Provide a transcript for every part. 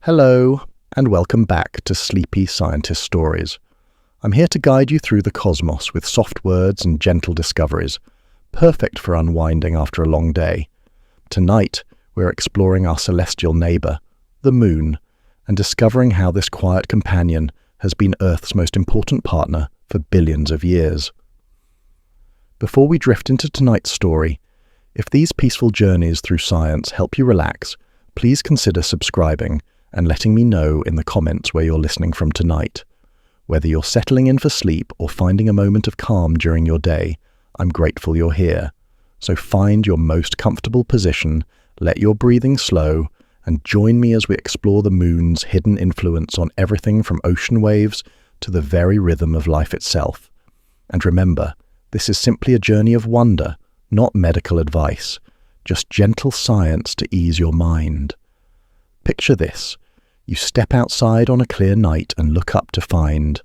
Hello, and welcome back to Sleepy Scientist Stories. I'm here to guide you through the cosmos with soft words and gentle discoveries, perfect for unwinding after a long day. Tonight, we're exploring our celestial neighbour, the Moon, and discovering how this quiet companion has been Earth's most important partner for billions of years. Before we drift into tonight's story, if these peaceful journeys through science help you relax, please consider subscribing and letting me know in the comments where you're listening from tonight. Whether you're settling in for sleep or finding a moment of calm during your day, I'm grateful you're here. So find your most comfortable position, let your breathing slow, and join me as we explore the Moon's hidden influence on everything from ocean waves to the very rhythm of life itself. And remember, this is simply a journey of wonder, not medical advice, just gentle science to ease your mind. Picture this. You step outside on a clear night and look up to find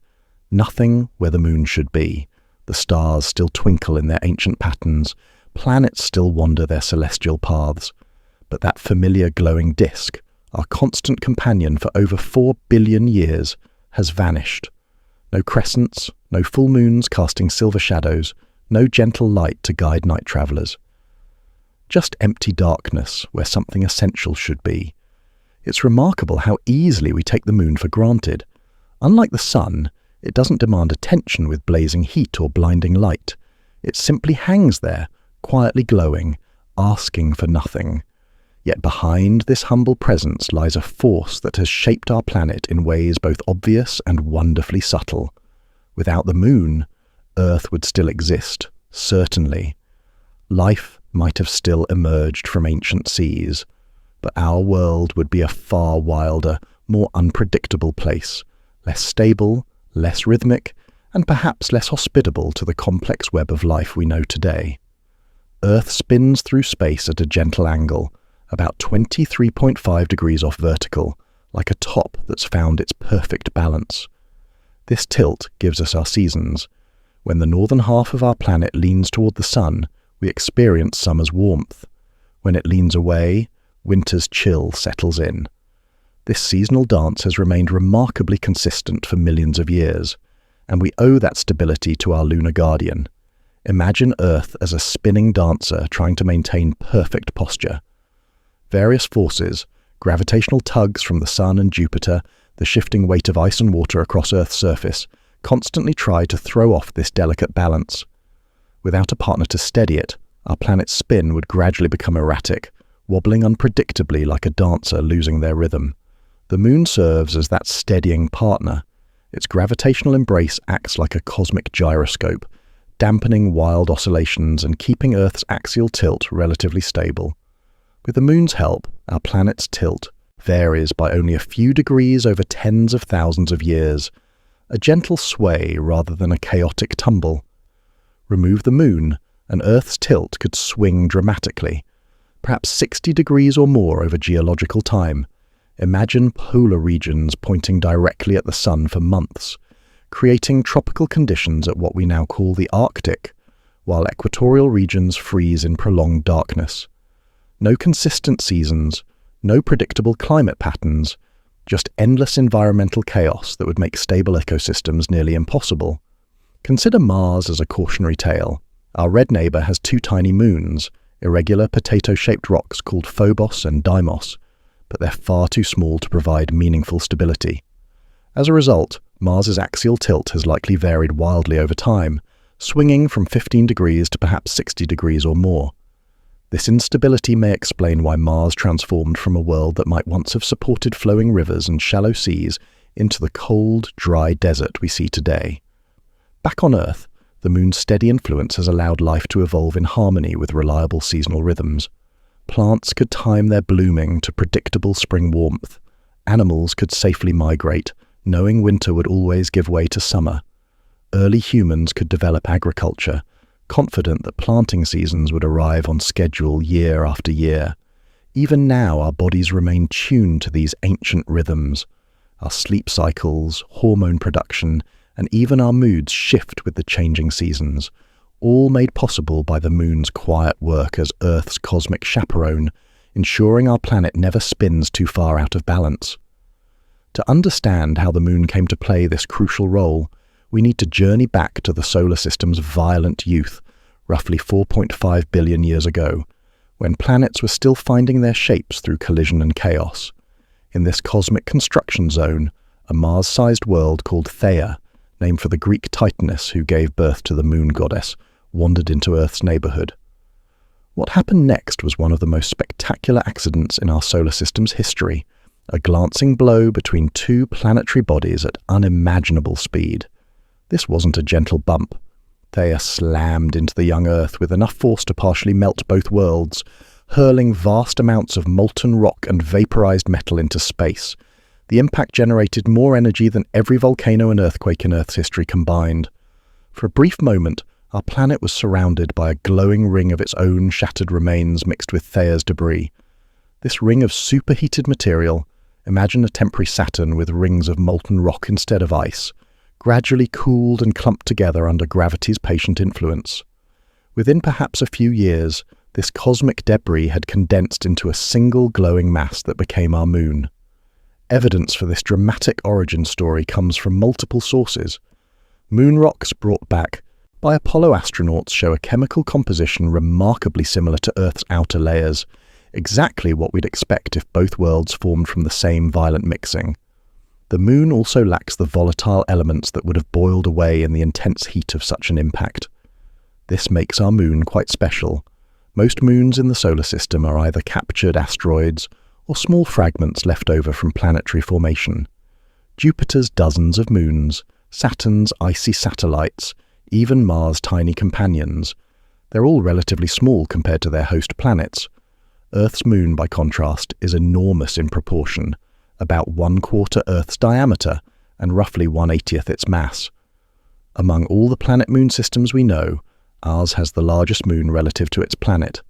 nothing where the Moon should be. The stars still twinkle in their ancient patterns, planets still wander their celestial paths. But that familiar glowing disk, our constant companion for over 4 billion years, has vanished. No crescents, no full moons casting silver shadows, no gentle light to guide night travellers. Just empty darkness where something essential should be. It's remarkable how easily we take the Moon for granted. Unlike the Sun, it doesn't demand attention with blazing heat or blinding light. It simply hangs there, quietly glowing, asking for nothing. Yet behind this humble presence lies a force that has shaped our planet in ways both obvious and wonderfully subtle. Without the Moon, Earth would still exist, certainly. Life might have still emerged from ancient seas, but our world would be a far wilder, more unpredictable place, less stable, less rhythmic, and perhaps less hospitable to the complex web of life we know today. Earth spins through space at a gentle angle, about 23.5 degrees off vertical, like a top that's found its perfect balance. This tilt gives us our seasons. When the northern half of our planet leans toward the sun, we experience summer's warmth. When it leans away, winter's chill settles in. This seasonal dance has remained remarkably consistent for millions of years, and we owe that stability to our lunar guardian. Imagine Earth as a spinning dancer trying to maintain perfect posture. Various forces, gravitational tugs from the Sun and Jupiter, the shifting weight of ice and water across Earth's surface, constantly try to throw off this delicate balance. Without a partner to steady it, our planet's spin would gradually become erratic, wobbling unpredictably like a dancer losing their rhythm. The Moon serves as that steadying partner. Its gravitational embrace acts like a cosmic gyroscope, dampening wild oscillations and keeping Earth's axial tilt relatively stable. With the Moon's help, our planet's tilt varies by only a few degrees over tens of thousands of years, a gentle sway rather than a chaotic tumble. Remove the Moon, and Earth's tilt could swing dramatically, perhaps 60 degrees or more over geological time. Imagine polar regions pointing directly at the sun for months, creating tropical conditions at what we now call the Arctic, while equatorial regions freeze in prolonged darkness. No consistent seasons, no predictable climate patterns, just endless environmental chaos that would make stable ecosystems nearly impossible. Consider Mars as a cautionary tale. Our red neighbour has 2 tiny moons, irregular potato-shaped rocks called Phobos and Deimos, but they're far too small to provide meaningful stability. As a result, Mars's axial tilt has likely varied wildly over time, swinging from 15 degrees to perhaps 60 degrees or more. This instability may explain why Mars transformed from a world that might once have supported flowing rivers and shallow seas into the cold, dry desert we see today. Back on Earth, the Moon's steady influence has allowed life to evolve in harmony with reliable seasonal rhythms. Plants could time their blooming to predictable spring warmth. Animals could safely migrate, knowing winter would always give way to summer. Early humans could develop agriculture, confident that planting seasons would arrive on schedule year after year. Even now, our bodies remain tuned to these ancient rhythms. Our sleep cycles, hormone production, and even our moods shift with the changing seasons, all made possible by the Moon's quiet work as Earth's cosmic chaperone, ensuring our planet never spins too far out of balance. To understand how the moon came to play this crucial role, we need to journey back to the solar system's violent youth, roughly 4.5 billion years ago, when planets were still finding their shapes through collision and chaos. In this cosmic construction zone, a Mars-sized world called Theia, named for the Greek Titaness who gave birth to the moon goddess, wandered into Earth's neighborhood. What happened next was one of the most spectacular accidents in our solar system's history, a glancing blow between two planetary bodies at unimaginable speed. This wasn't a gentle bump. Theia slammed into the young Earth with enough force to partially melt both worlds, hurling vast amounts of molten rock and vaporized metal into space. The impact generated more energy than every volcano and earthquake in Earth's history combined. For a brief moment, our planet was surrounded by a glowing ring of its own shattered remains mixed with Theia's debris. This ring of superheated material, imagine a temporary Saturn with rings of molten rock instead of ice, gradually cooled and clumped together under gravity's patient influence. Within perhaps a few years, this cosmic debris had condensed into a single glowing mass that became our moon. Evidence for this dramatic origin story comes from multiple sources. Moon rocks brought back by Apollo astronauts show a chemical composition remarkably similar to Earth's outer layers, exactly what we'd expect if both worlds formed from the same violent mixing. The moon also lacks the volatile elements that would have boiled away in the intense heat of such an impact. This makes our moon quite special. Most moons in the solar system are either captured asteroids or small fragments left over from planetary formation. Jupiter's dozens of moons, Saturn's icy satellites, even Mars' tiny companions. They're all relatively small compared to their host planets. Earth's moon, by contrast, is enormous in proportion, about 1/4 Earth's diameter and roughly 1/80th its mass. Among all the planet-moon systems we know, ours has the largest moon relative to its planet.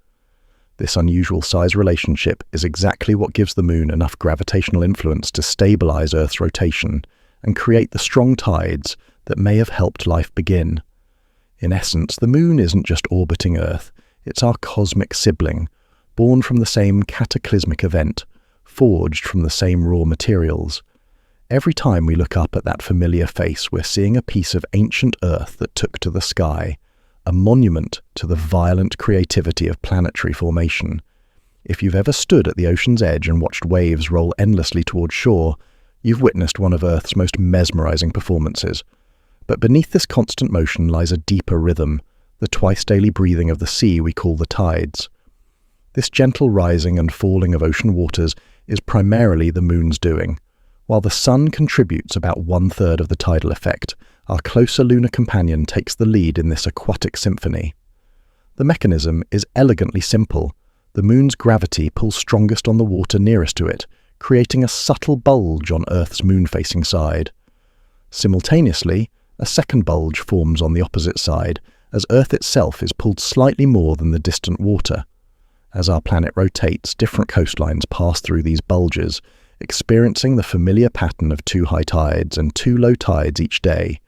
This unusual size relationship is exactly what gives the moon enough gravitational influence to stabilize Earth's rotation and create the strong tides that may have helped life begin. In essence, the moon isn't just orbiting Earth, it's our cosmic sibling, born from the same cataclysmic event, forged from the same raw materials. Every time we look up at that familiar face, we're seeing a piece of ancient Earth that took to the sky, a monument to the violent creativity of planetary formation. If you've ever stood at the ocean's edge and watched waves roll endlessly towards shore, you've witnessed one of Earth's most mesmerizing performances. But beneath this constant motion lies a deeper rhythm, the twice-daily breathing of the sea we call the tides. This gentle rising and falling of ocean waters is primarily the moon's doing. While the sun contributes about 1/3 of the tidal effect, our closer lunar companion takes the lead in this aquatic symphony. The mechanism is elegantly simple. The moon's gravity pulls strongest on the water nearest to it, creating a subtle bulge on Earth's moon-facing side. Simultaneously, a second bulge forms on the opposite side, as Earth itself is pulled slightly more than the distant water. As our planet rotates, different coastlines pass through these bulges, experiencing the familiar pattern of 2 high tides and 2 low tides each day.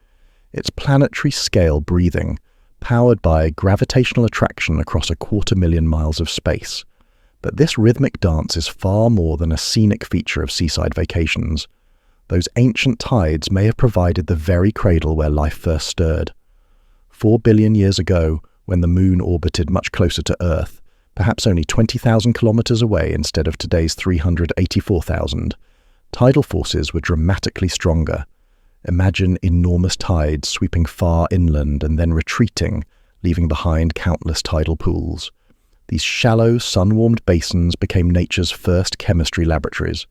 It's planetary scale breathing, powered by gravitational attraction across 250,000 miles of space. But this rhythmic dance is far more than a scenic feature of seaside vacations. Those ancient tides may have provided the very cradle where life first stirred. 4 billion years ago, when the moon orbited much closer to Earth, perhaps only 20,000 kilometers away instead of today's 384,000, tidal forces were dramatically stronger. Imagine enormous tides sweeping far inland and then retreating, leaving behind countless tidal pools. These shallow, sun-warmed basins became nature's first chemistry laboratories.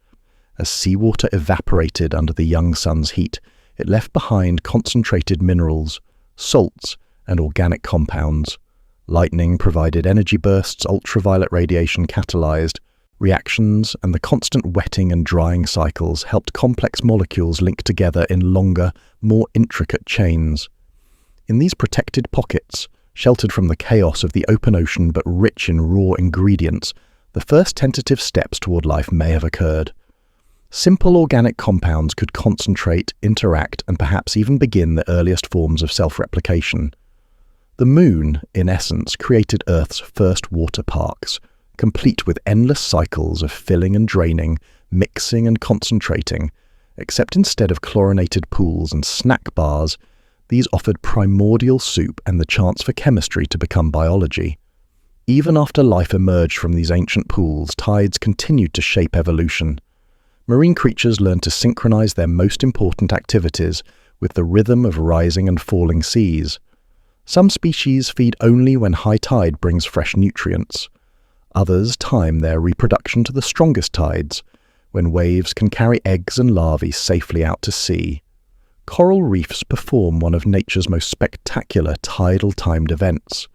As seawater evaporated under the young sun's heat, it left behind concentrated minerals, salts, and organic compounds. Lightning provided energy bursts ultraviolet radiation catalyzed. Reactions and the constant wetting and drying cycles helped complex molecules link together in longer, more intricate chains. In these protected pockets, sheltered from the chaos of the open ocean but rich in raw ingredients, the first tentative steps toward life may have occurred. Simple organic compounds could concentrate, interact, and perhaps even begin the earliest forms of self-replication. The moon, in essence, created Earth's first water parks, complete with endless cycles of filling and draining, mixing and concentrating, except instead of chlorinated pools and snack bars, these offered primordial soup and the chance for chemistry to become biology. Even after life emerged from these ancient pools, tides continued to shape evolution. Marine creatures learned to synchronize their most important activities with the rhythm of rising and falling seas. Some species feed only when high tide brings fresh nutrients. Others time their reproduction to the strongest tides, when waves can carry eggs and larvae safely out to sea. Coral reefs perform one of nature's most spectacular tidal timed events.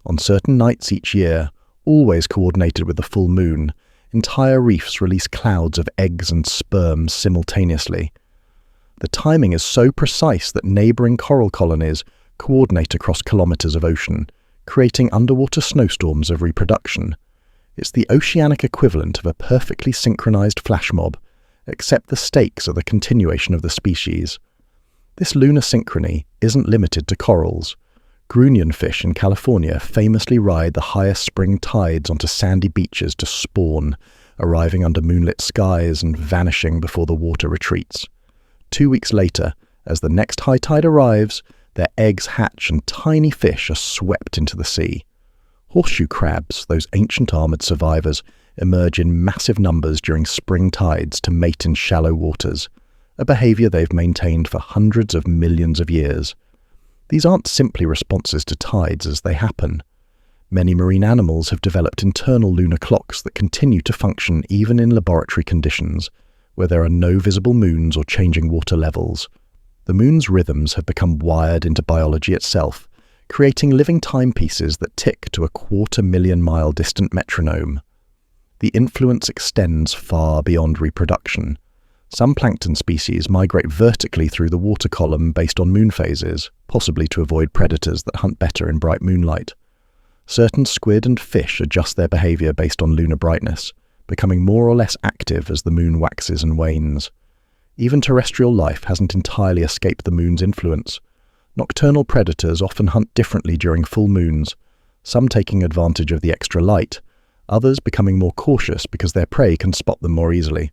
On certain nights each year, always coordinated with the full moon, entire reefs release clouds of eggs and sperm simultaneously. The timing is so precise that neighbouring coral colonies coordinate across kilometres of ocean, creating underwater snowstorms of reproduction. It's the oceanic equivalent of a perfectly synchronised flash mob, except the stakes are the continuation of the species. This lunar synchrony isn't limited to corals. Grunion fish in California famously ride the highest spring tides onto sandy beaches to spawn, arriving under moonlit skies and vanishing before the water retreats. 2 weeks later, as the next high tide arrives, their eggs hatch and tiny fish are swept into the sea. Horseshoe crabs, those ancient armoured survivors, emerge in massive numbers during spring tides to mate in shallow waters, a behaviour they've maintained for hundreds of millions of years. These aren't simply responses to tides as they happen. Many marine animals have developed internal lunar clocks that continue to function even in laboratory conditions, where there are no visible moons or changing water levels. The moon's rhythms have become wired into biology itself, creating living timepieces that tick to a 250,000-mile distant metronome. The influence extends far beyond reproduction. Some plankton species migrate vertically through the water column based on moon phases, possibly to avoid predators that hunt better in bright moonlight. Certain squid and fish adjust their behaviour based on lunar brightness, becoming more or less active as the moon waxes and wanes. Even terrestrial life hasn't entirely escaped the moon's influence. Nocturnal predators often hunt differently during full moons, some taking advantage of the extra light, others becoming more cautious because their prey can spot them more easily.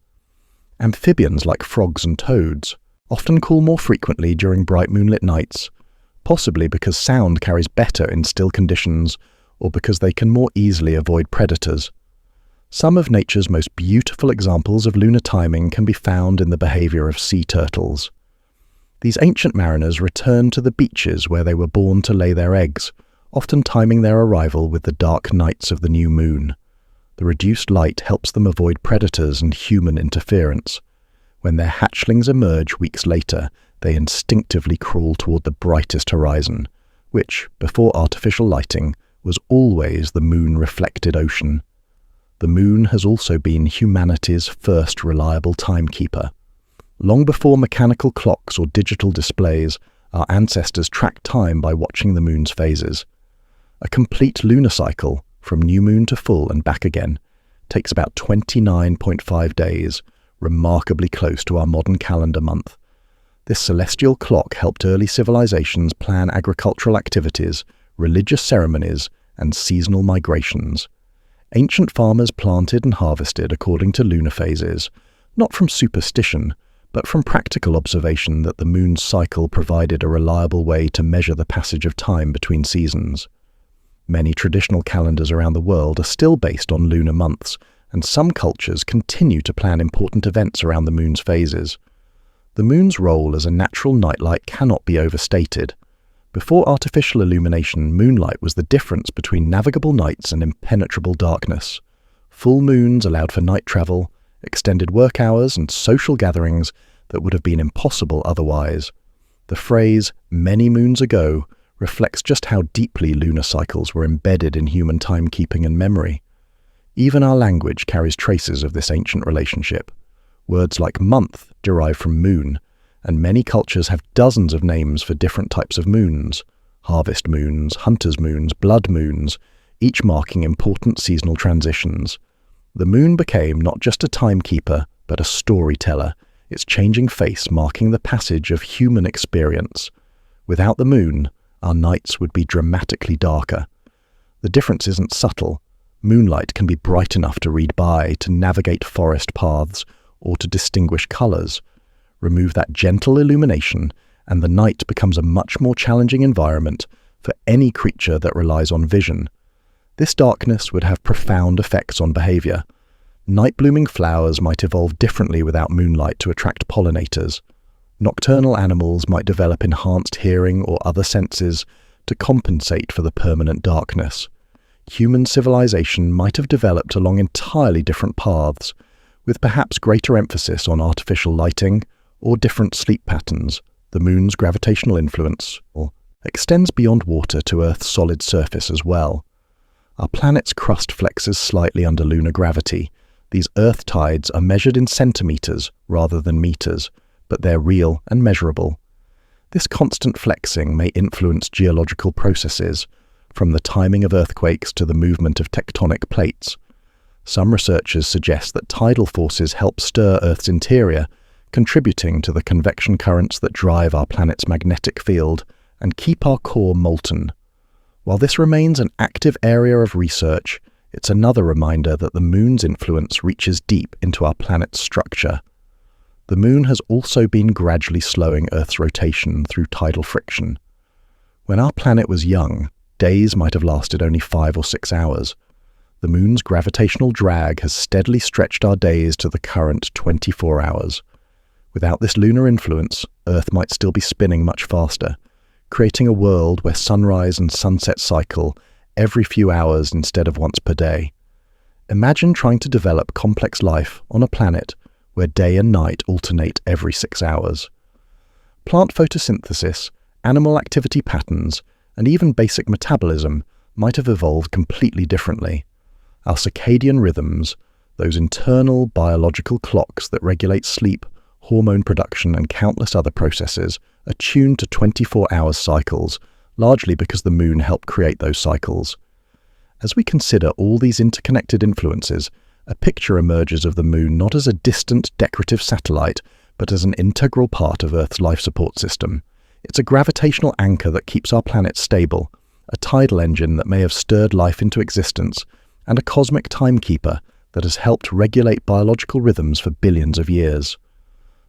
Amphibians like frogs and toads often call more frequently during bright moonlit nights, possibly because sound carries better in still conditions or because they can more easily avoid predators. Some of nature's most beautiful examples of lunar timing can be found in the behaviour of sea turtles. These ancient mariners returned to the beaches where they were born to lay their eggs, often timing their arrival with the dark nights of the new moon. The reduced light helps them avoid predators and human interference. When their hatchlings emerge weeks later, they instinctively crawl toward the brightest horizon, which, before artificial lighting, was always the moon-reflected ocean. The moon has also been humanity's first reliable timekeeper. Long before mechanical clocks or digital displays, our ancestors tracked time by watching the moon's phases. A complete lunar cycle, from new moon to full and back again, takes about 29.5 days, remarkably close to our modern calendar month. This celestial clock helped early civilizations plan agricultural activities, religious ceremonies, and seasonal migrations. Ancient farmers planted and harvested according to lunar phases, not from superstition, but from practical observation that the moon's cycle provided a reliable way to measure the passage of time between seasons. Many traditional calendars around the world are still based on lunar months, and some cultures continue to plan important events around the moon's phases. The moon's role as a natural nightlight cannot be overstated. Before artificial illumination, moonlight was the difference between navigable nights and impenetrable darkness. Full moons allowed for night travel, extended work hours, and social gatherings that would have been impossible otherwise. The phrase, "many moons ago," reflects just how deeply lunar cycles were embedded in human timekeeping and memory. Even our language carries traces of this ancient relationship. Words like month derive from moon, and many cultures have dozens of names for different types of moons: harvest moons, hunter's moons, blood moons, each marking important seasonal transitions. The moon became not just a timekeeper, but a storyteller, its changing face marking the passage of human experience. Without the moon, our nights would be dramatically darker. The difference isn't subtle. Moonlight can be bright enough to read by, to navigate forest paths, or to distinguish colours. Remove that gentle illumination, and the night becomes a much more challenging environment for any creature that relies on vision. This darkness would have profound effects on behavior. Night-blooming flowers might evolve differently without moonlight to attract pollinators. Nocturnal animals might develop enhanced hearing or other senses to compensate for the permanent darkness. Human civilization might have developed along entirely different paths, with perhaps greater emphasis on artificial lighting or different sleep patterns. The moon's gravitational influence extends beyond water to Earth's solid surface as well. Our planet's crust flexes slightly under lunar gravity. These Earth tides are measured in centimeters rather than meters, but they're real and measurable. This constant flexing may influence geological processes, from the timing of earthquakes to the movement of tectonic plates. Some researchers suggest that tidal forces help stir Earth's interior, contributing to the convection currents that drive our planet's magnetic field and keep our core molten. While this remains an active area of research, it's another reminder that the moon's influence reaches deep into our planet's structure. The moon has also been gradually slowing Earth's rotation through tidal friction. When our planet was young, days might have lasted only 5 or 6 hours. The moon's gravitational drag has steadily stretched our days to the current 24 hours. Without this lunar influence, Earth might still be spinning much faster, creating a world where sunrise and sunset cycle every few hours instead of once per day. Imagine trying to develop complex life on a planet where day and night alternate every 6 hours. Plant photosynthesis, animal activity patterns, and even basic metabolism might have evolved completely differently. Our circadian rhythms, those internal biological clocks that regulate sleep, hormone production, and countless other processes, are tuned to 24-hour cycles, largely because the moon helped create those cycles. As we consider all these interconnected influences, a picture emerges of the moon not as a distant, decorative satellite, but as an integral part of Earth's life support system. It's a gravitational anchor that keeps our planet stable, a tidal engine that may have stirred life into existence, and a cosmic timekeeper that has helped regulate biological rhythms for billions of years.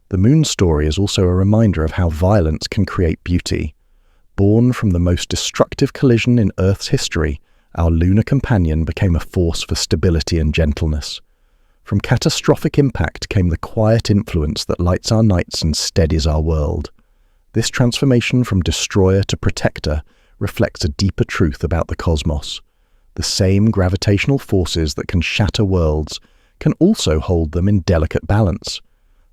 The moon's story is also a reminder of how violence can create beauty. Born from the most destructive collision in Earth's history, our lunar companion became a force for stability and gentleness. From catastrophic impact came the quiet influence that lights our nights and steadies our world. This transformation from destroyer to protector reflects a deeper truth about the cosmos. The same gravitational forces that can shatter worlds can also hold them in delicate balance.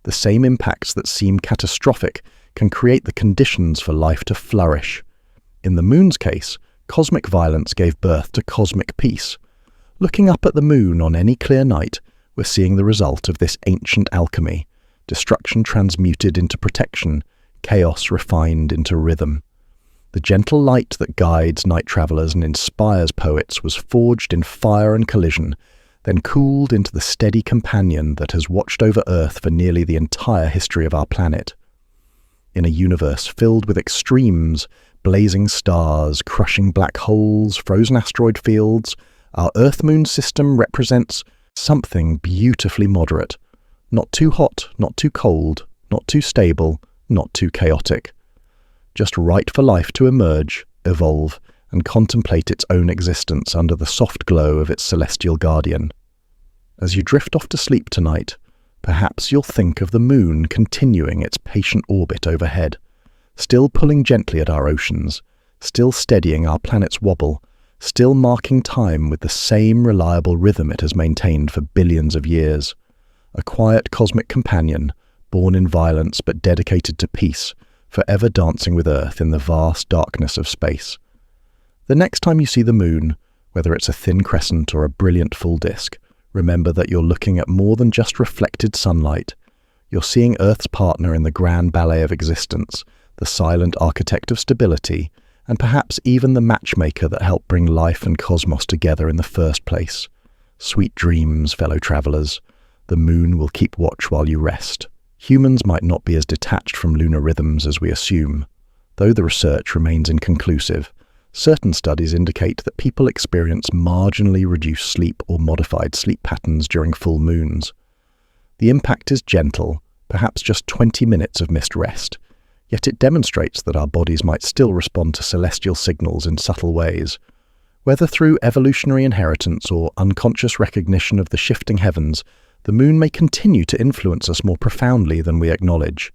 The same impacts that seem catastrophic can create the conditions for life to flourish. In the moon's case, cosmic violence gave birth to cosmic peace. Looking up at the moon on any clear night, we're seeing the result of this ancient alchemy: destruction transmuted into protection, chaos refined into rhythm. The gentle light that guides night travelers and inspires poets was forged in fire and collision, then cooled into the steady companion that has watched over Earth for nearly the entire history of our planet. In a universe filled with extremes, blazing stars, crushing black holes, frozen asteroid fields, our Earth-Moon system represents something beautifully moderate. Not too hot, not too cold, not too stable, not too chaotic. Just right for life to emerge, evolve, and contemplate its own existence under the soft glow of its celestial guardian. As you drift off to sleep tonight, perhaps you'll think of the moon continuing its patient orbit overhead, still pulling gently at our oceans, still steadying our planet's wobble, still marking time with the same reliable rhythm it has maintained for billions of years. A quiet cosmic companion, born in violence but dedicated to peace, forever dancing with Earth in the vast darkness of space. The next time you see the moon, whether it's a thin crescent or a brilliant full disk, remember that you're looking at more than just reflected sunlight. You're seeing Earth's partner in the grand ballet of existence, the silent architect of stability, and perhaps even the matchmaker that helped bring life and cosmos together in the first place. Sweet dreams, fellow travelers. The moon will keep watch while you rest. Humans might not be as detached from lunar rhythms as we assume. Though the research remains inconclusive, certain studies indicate that people experience marginally reduced sleep or modified sleep patterns during full moons. The impact is gentle, perhaps just 20 minutes of missed rest, yet it demonstrates that our bodies might still respond to celestial signals in subtle ways. Whether through evolutionary inheritance or unconscious recognition of the shifting heavens, the moon may continue to influence us more profoundly than we acknowledge.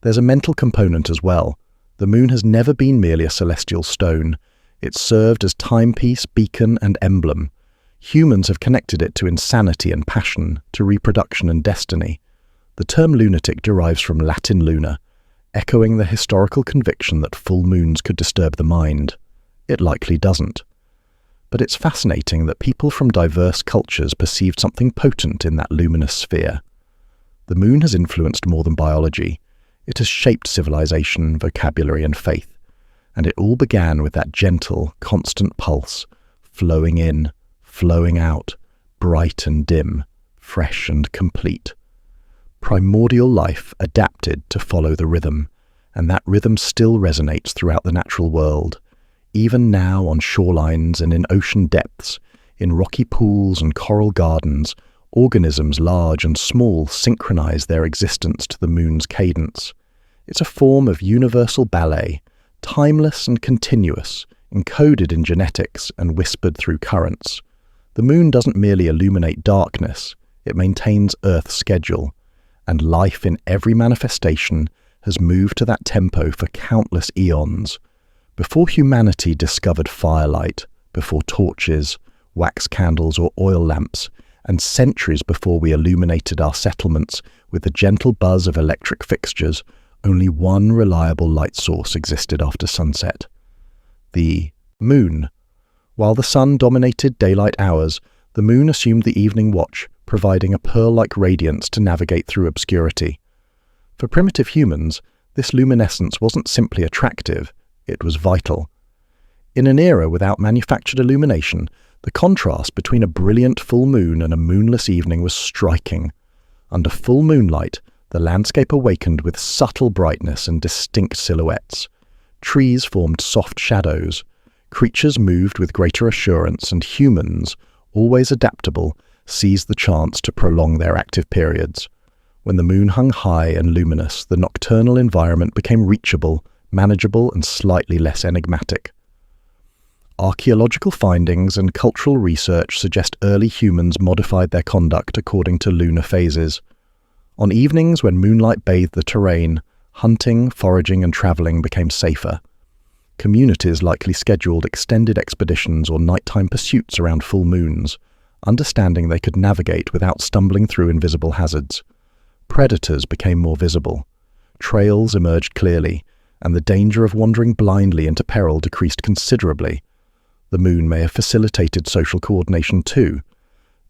There's a mental component as well. The moon has never been merely a celestial stone. It's served as timepiece, beacon, and emblem. Humans have connected it to insanity and passion, to reproduction and destiny. The term lunatic derives from Latin luna, echoing the historical conviction that full moons could disturb the mind. It likely doesn't. But it's fascinating that people from diverse cultures perceived something potent in that luminous sphere. The moon has influenced more than biology. It has shaped civilization, vocabulary, and faith. And it all began with that gentle, constant pulse, flowing in, flowing out, bright and dim, fresh and complete. Primordial life adapted to follow the rhythm, and that rhythm still resonates throughout the natural world. Even now on shorelines and in ocean depths, in rocky pools and coral gardens, organisms large and small synchronize their existence to the moon's cadence. It's a form of universal ballet, timeless and continuous, encoded in genetics and whispered through currents. The moon doesn't merely illuminate darkness, it maintains Earth's schedule, and life in every manifestation has moved to that tempo for countless eons. Before humanity discovered firelight, before torches, wax candles or oil lamps, and centuries before we illuminated our settlements with the gentle buzz of electric fixtures, only one reliable light source existed after sunset: the moon. While the sun dominated daylight hours, the moon assumed the evening watch, providing a pearl-like radiance to navigate through obscurity. For primitive humans, this luminescence wasn't simply attractive, it was vital. In an era without manufactured illumination, the contrast between a brilliant full moon and a moonless evening was striking. Under full moonlight, the landscape awakened with subtle brightness and distinct silhouettes. Trees formed soft shadows. Creatures moved with greater assurance, and humans, always adaptable, seized the chance to prolong their active periods. When the moon hung high and luminous, the nocturnal environment became reachable, manageable, and slightly less enigmatic. Archaeological findings and cultural research suggest early humans modified their conduct according to lunar phases. On evenings when moonlight bathed the terrain, hunting, foraging, and traveling became safer. Communities likely scheduled extended expeditions or nighttime pursuits around full moons, understanding they could navigate without stumbling through invisible hazards. Predators became more visible. Trails emerged clearly, and the danger of wandering blindly into peril decreased considerably. The moon may have facilitated social coordination too.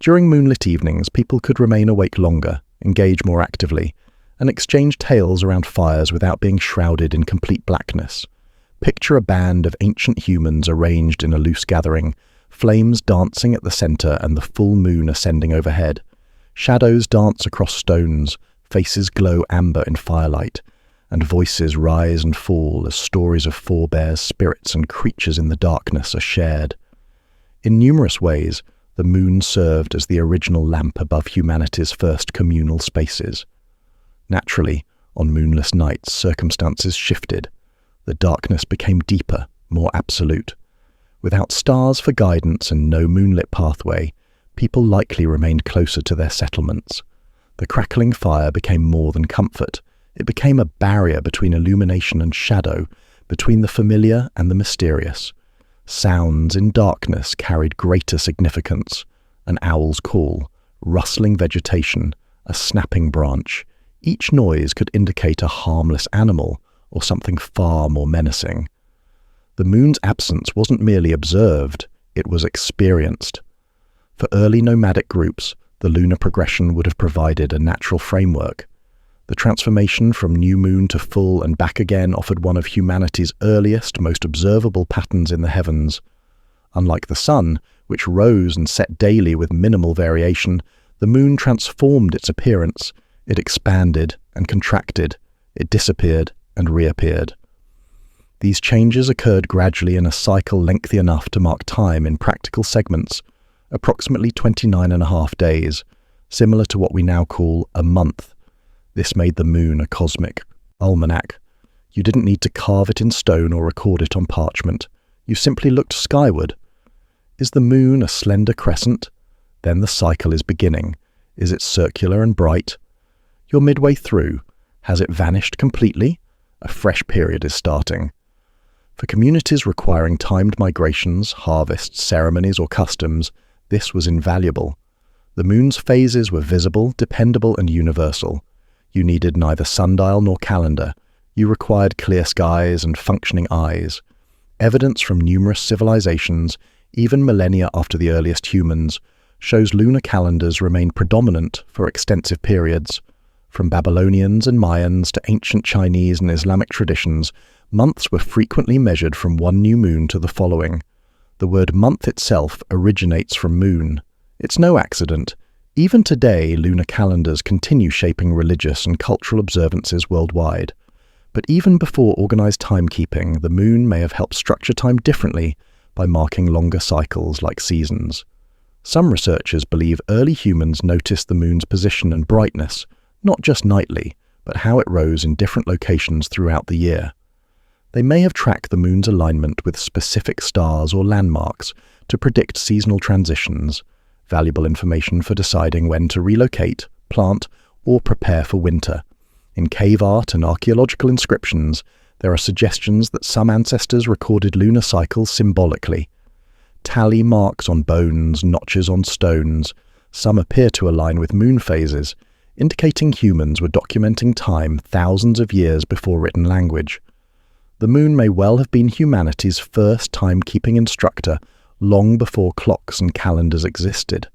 During moonlit evenings, people could remain awake longer, engage more actively, and exchange tales around fires without being shrouded in complete blackness. Picture a band of ancient humans arranged in a loose gathering, flames dancing at the center and the full moon ascending overhead. Shadows dance across stones, faces glow amber in firelight, and voices rise and fall as stories of forebears, spirits, and creatures in the darkness are shared. In numerous ways, the moon served as the original lamp above humanity's first communal spaces. Naturally, on moonless nights, circumstances shifted. The darkness became deeper, more absolute. Without stars for guidance and no moonlit pathway, people likely remained closer to their settlements. The crackling fire became more than comfort. It became a barrier between illumination and shadow, between the familiar and the mysterious. Sounds in darkness carried greater significance: an owl's call, rustling vegetation, a snapping branch. Each noise could indicate a harmless animal or something far more menacing. The moon's absence wasn't merely observed, it was experienced. For early nomadic groups, the lunar progression would have provided a natural framework. The transformation from new moon to full and back again offered one of humanity's earliest, most observable patterns in the heavens. Unlike the sun, which rose and set daily with minimal variation, the moon transformed its appearance. It expanded and contracted. It disappeared and reappeared. These changes occurred gradually in a cycle lengthy enough to mark time in practical segments, approximately 29.5 days, similar to what we now call a month. This made the moon a cosmic almanac. You didn't need to carve it in stone or record it on parchment. You simply looked skyward. Is the moon a slender crescent? Then the cycle is beginning. Is it circular and bright? You're midway through. Has it vanished completely? A fresh period is starting. For communities requiring timed migrations, harvests, ceremonies, or customs, this was invaluable. The moon's phases were visible, dependable, and universal. You needed neither sundial nor calendar. You required clear skies and functioning eyes. Evidence from numerous civilizations, even millennia after the earliest humans, shows lunar calendars remained predominant for extensive periods. From Babylonians and Mayans to ancient Chinese and Islamic traditions, months were frequently measured from one new moon to the following. The word month itself originates from moon. It's no accident. Even today, lunar calendars continue shaping religious and cultural observances worldwide. But even before organized timekeeping, the moon may have helped structure time differently by marking longer cycles like seasons. Some researchers believe early humans noticed the moon's position and brightness, not just nightly, but how it rose in different locations throughout the year. They may have tracked the moon's alignment with specific stars or landmarks to predict seasonal transitions, valuable information for deciding when to relocate, plant, or prepare for winter. In cave art and archaeological inscriptions, there are suggestions that some ancestors recorded lunar cycles symbolically. Tally marks on bones, notches on stones. Some appear to align with moon phases, indicating humans were documenting time thousands of years before written language. The moon may well have been humanity's first timekeeping instructor long before clocks and calendars existed.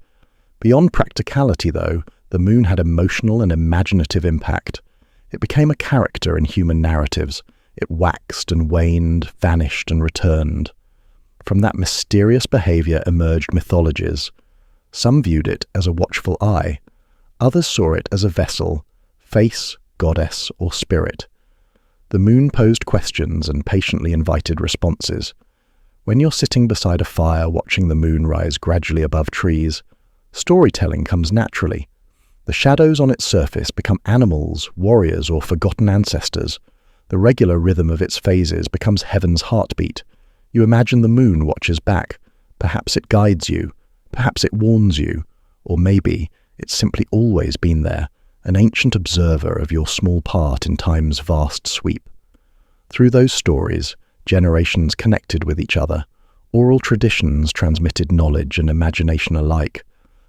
Beyond practicality, though, the moon had emotional and imaginative impact. It became a character in human narratives. It waxed and waned, vanished and returned. From that mysterious behavior emerged mythologies. Some viewed it as a watchful eye. Others saw it as a vessel, face, goddess, or spirit. The moon posed questions and patiently invited responses. When you're sitting beside a fire watching the moon rise gradually above trees, storytelling comes naturally. The shadows on its surface become animals, warriors, or forgotten ancestors. The regular rhythm of its phases becomes heaven's heartbeat. You imagine the moon watches back. Perhaps it guides you. Perhaps it warns you. Or maybe it's simply always been there, an ancient observer of your small part in time's vast sweep. Through those stories, generations connected with each other. Oral traditions transmitted knowledge and imagination alike.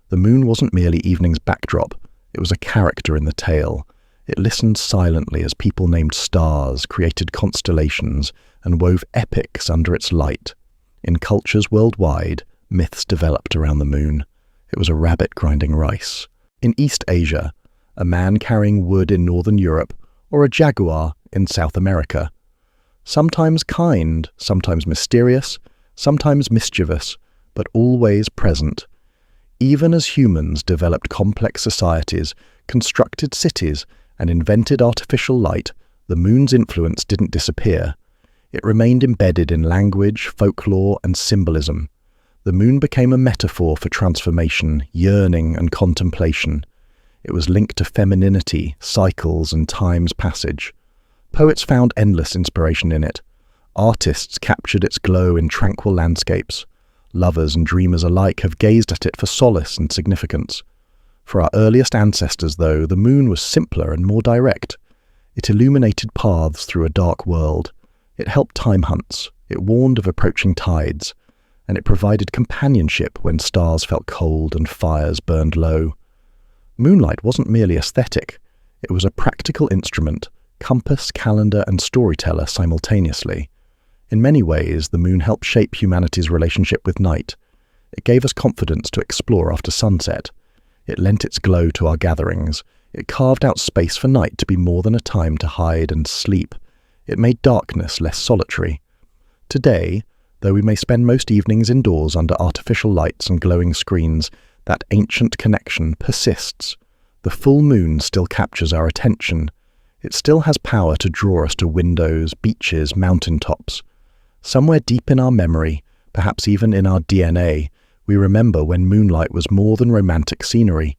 The moon wasn't merely evening's backdrop. It was a character in the tale. It listened silently as people named stars, created constellations, and wove epics under its light. In cultures worldwide, myths developed around the moon. It was a rabbit grinding rice. In East Asia, a man carrying wood in Northern Europe, or a jaguar in South America. Sometimes kind, sometimes mysterious, sometimes mischievous, but always present. Even as humans developed complex societies, constructed cities, and invented artificial light, the moon's influence didn't disappear. It remained embedded in language, folklore, and symbolism. The moon became a metaphor for transformation, yearning, and contemplation. It was linked to femininity, cycles, and time's passage. Poets found endless inspiration in it. Artists captured its glow in tranquil landscapes. Lovers and dreamers alike have gazed at it for solace and significance. For our earliest ancestors, though, the moon was simpler and more direct. It illuminated paths through a dark world. It helped time hunts. It warned of approaching tides. And it provided companionship when stars felt cold and fires burned low. Moonlight wasn't merely aesthetic. It was a practical instrument, compass, calendar, and storyteller simultaneously. In many ways, the moon helped shape humanity's relationship with night. It gave us confidence to explore after sunset. It lent its glow to our gatherings. It carved out space for night to be more than a time to hide and sleep. It made darkness less solitary. Today, though we may spend most evenings indoors under artificial lights and glowing screens, that ancient connection persists. The full moon still captures our attention. It still has power to draw us to windows, beaches, mountaintops. Somewhere deep in our memory, perhaps even in our DNA, we remember when moonlight was more than romantic scenery.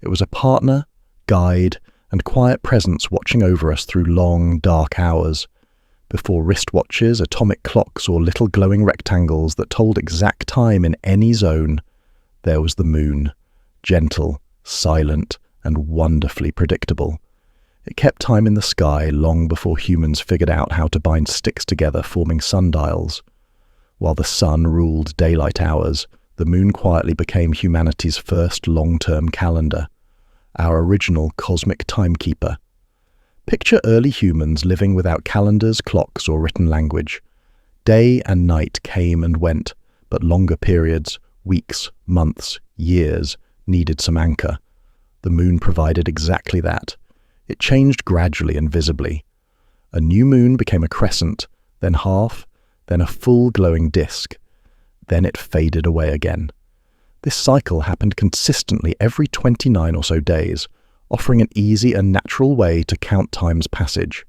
It was a partner, guide, and quiet presence watching over us through long, dark hours. Before wristwatches, atomic clocks, or little glowing rectangles that told exact time in any zone, there was the moon, gentle, silent, and wonderfully predictable. It kept time in the sky long before humans figured out how to bind sticks together, forming sundials. While the sun ruled daylight hours, the moon quietly became humanity's first long-term calendar, our original cosmic timekeeper. Picture early humans living without calendars, clocks, or written language. Day and night came and went, but longer periods, weeks, months, years, needed some anchor. The moon provided exactly that. It changed gradually and visibly. A new moon became a crescent, then half, then a full glowing disk. Then it faded away again. This cycle happened consistently every 29 or so days, offering an easy and natural way to count time's passage.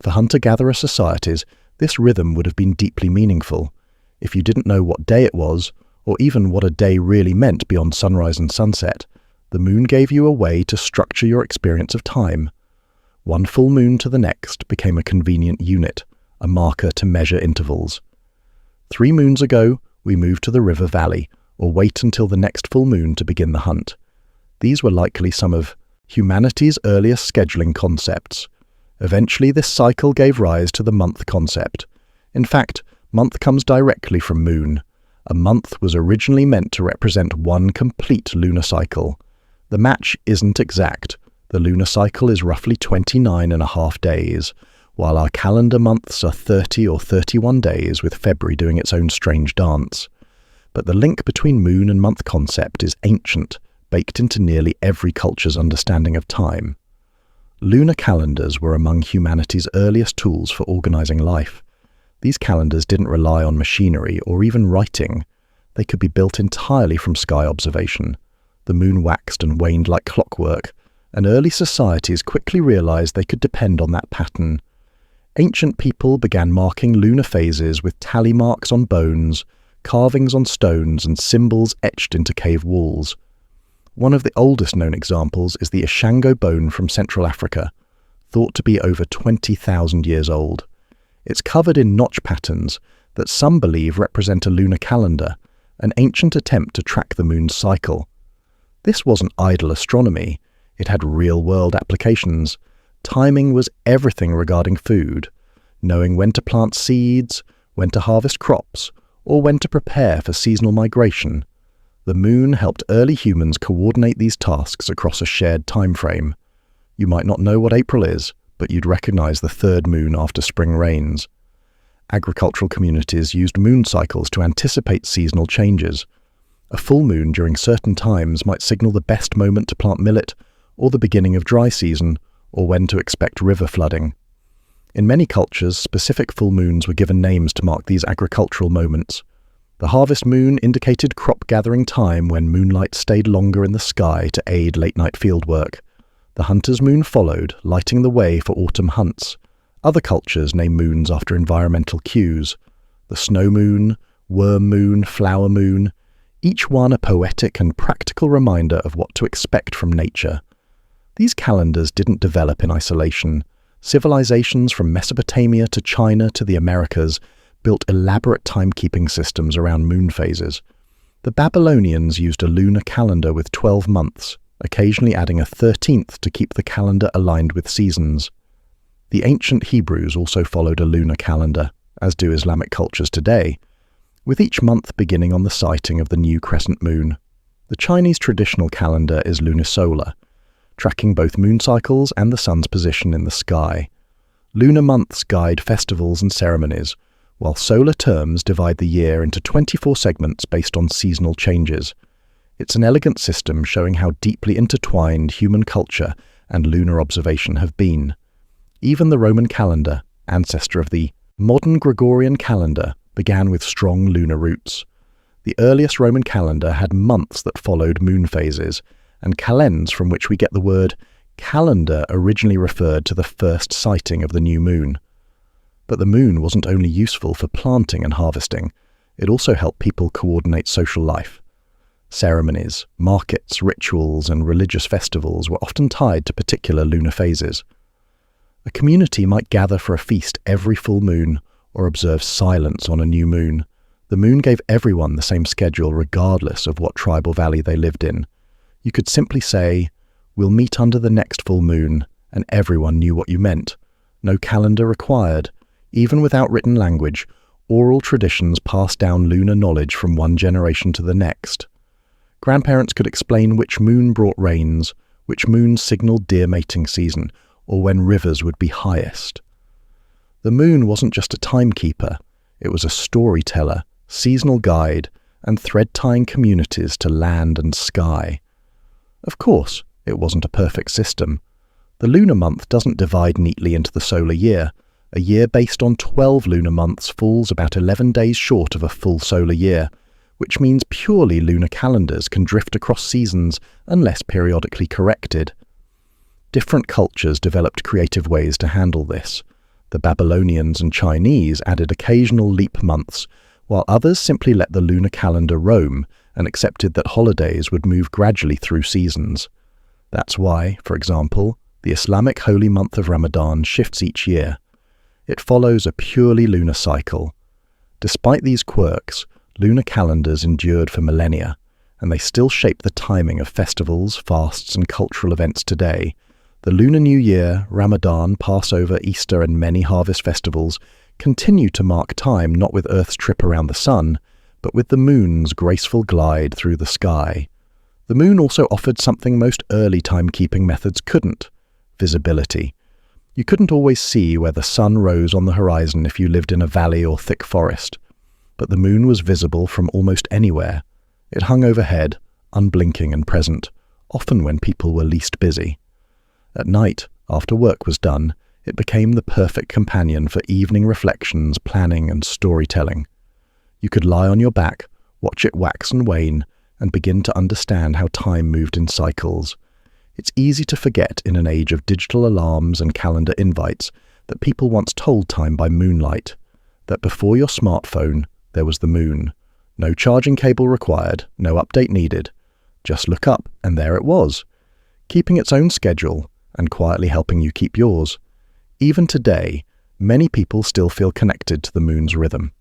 For hunter-gatherer societies, this rhythm would have been deeply meaningful. If you didn't know what day it was, or even what a day really meant beyond sunrise and sunset, the moon gave you a way to structure your experience of time. One full moon to the next became a convenient unit, a marker to measure intervals. 3 moons ago, we moved to the river valley, or wait until the next full moon to begin the hunt. These were likely some of humanity's earliest scheduling concepts. Eventually, this cycle gave rise to the month concept. In fact, month comes directly from moon. A month was originally meant to represent one complete lunar cycle. The match isn't exact. The lunar cycle is roughly 29.5 days, while our calendar months are 30 or 31 days, with February doing its own strange dance. But the link between moon and month concept is ancient, baked into nearly every culture's understanding of time. Lunar calendars were among humanity's earliest tools for organizing life. These calendars didn't rely on machinery or even writing. They could be built entirely from sky observation. The moon waxed and waned like clockwork, and early societies quickly realized they could depend on that pattern. Ancient people began marking lunar phases with tally marks on bones, carvings on stones, and symbols etched into cave walls. One of the oldest known examples is the Ishango bone from Central Africa, thought to be over 20,000 years old. It's covered in notch patterns that some believe represent a lunar calendar, an ancient attempt to track the moon's cycle. This wasn't idle astronomy. It had real-world applications. Timing was everything regarding food, knowing when to plant seeds, when to harvest crops, or when to prepare for seasonal migration. The moon helped early humans coordinate these tasks across a shared time frame. You might not know what April is, but you'd recognize the 3rd moon after spring rains. Agricultural communities used moon cycles to anticipate seasonal changes. A full moon during certain times might signal the best moment to plant millet, or the beginning of dry season, or when to expect river flooding. In many cultures, specific full moons were given names to mark these agricultural moments. The harvest moon indicated crop-gathering time when moonlight stayed longer in the sky to aid late-night fieldwork. The hunter's moon followed, lighting the way for autumn hunts. Other cultures name moons after environmental cues. The snow moon, worm moon, flower moon, each one a poetic and practical reminder of what to expect from nature. These calendars didn't develop in isolation. Civilizations from Mesopotamia to China to the Americas built elaborate timekeeping systems around moon phases. The Babylonians used a lunar calendar with 12 months, occasionally adding a 13th to keep the calendar aligned with seasons. The ancient Hebrews also followed a lunar calendar, as do Islamic cultures today, with each month beginning on the sighting of the new crescent moon. The Chinese traditional calendar is lunisolar, tracking both moon cycles and the sun's position in the sky. Lunar months guide festivals and ceremonies, while solar terms divide the year into 24 segments based on seasonal changes. It's an elegant system showing how deeply intertwined human culture and lunar observation have been. Even the Roman calendar, ancestor of the modern Gregorian calendar, began with strong lunar roots. The earliest Roman calendar had months that followed moon phases, and calends, from which we get the word calendar, originally referred to the first sighting of the new moon. But the moon wasn't only useful for planting and harvesting, it also helped people coordinate social life. Ceremonies, markets, rituals, and religious festivals were often tied to particular lunar phases. A community might gather for a feast every full moon or observe silence on a new moon. The moon gave everyone the same schedule regardless of what tribal valley they lived in. You could simply say, "We'll meet under the next full moon," and everyone knew what you meant. No calendar required. Even without written language, oral traditions passed down lunar knowledge from one generation to the next. Grandparents could explain which moon brought rains, which moon signaled deer mating season, or when rivers would be highest. The moon wasn't just a timekeeper, it was a storyteller, seasonal guide, and thread-tying communities to land and sky. Of course, it wasn't a perfect system. The lunar month doesn't divide neatly into the solar year. A year based on 12 lunar months falls about 11 days short of a full solar year, which means purely lunar calendars can drift across seasons unless periodically corrected. Different cultures developed creative ways to handle this. The Babylonians and Chinese added occasional leap months, while others simply let the lunar calendar roam and accepted that holidays would move gradually through seasons. That's why, for example, the Islamic holy month of Ramadan shifts each year. It follows a purely lunar cycle. Despite these quirks, lunar calendars endured for millennia, and they still shape the timing of festivals, fasts, and cultural events today. The Lunar New Year, Ramadan, Passover, Easter, and many harvest festivals continue to mark time not with Earth's trip around the sun, but with the moon's graceful glide through the sky. The moon also offered something most early timekeeping methods couldn't: visibility. You couldn't always see where the sun rose on the horizon if you lived in a valley or thick forest, but the moon was visible from almost anywhere. It hung overhead, unblinking and present, often when people were least busy. At night, after work was done, it became the perfect companion for evening reflections, planning, and storytelling. You could lie on your back, watch it wax and wane, and begin to understand how time moved in cycles. It's easy to forget in an age of digital alarms and calendar invites that people once told time by moonlight, that before your smartphone, there was the moon. No charging cable required, no update needed. Just look up, and there it was, keeping its own schedule and quietly helping you keep yours. Even today, many people still feel connected to the moon's rhythm.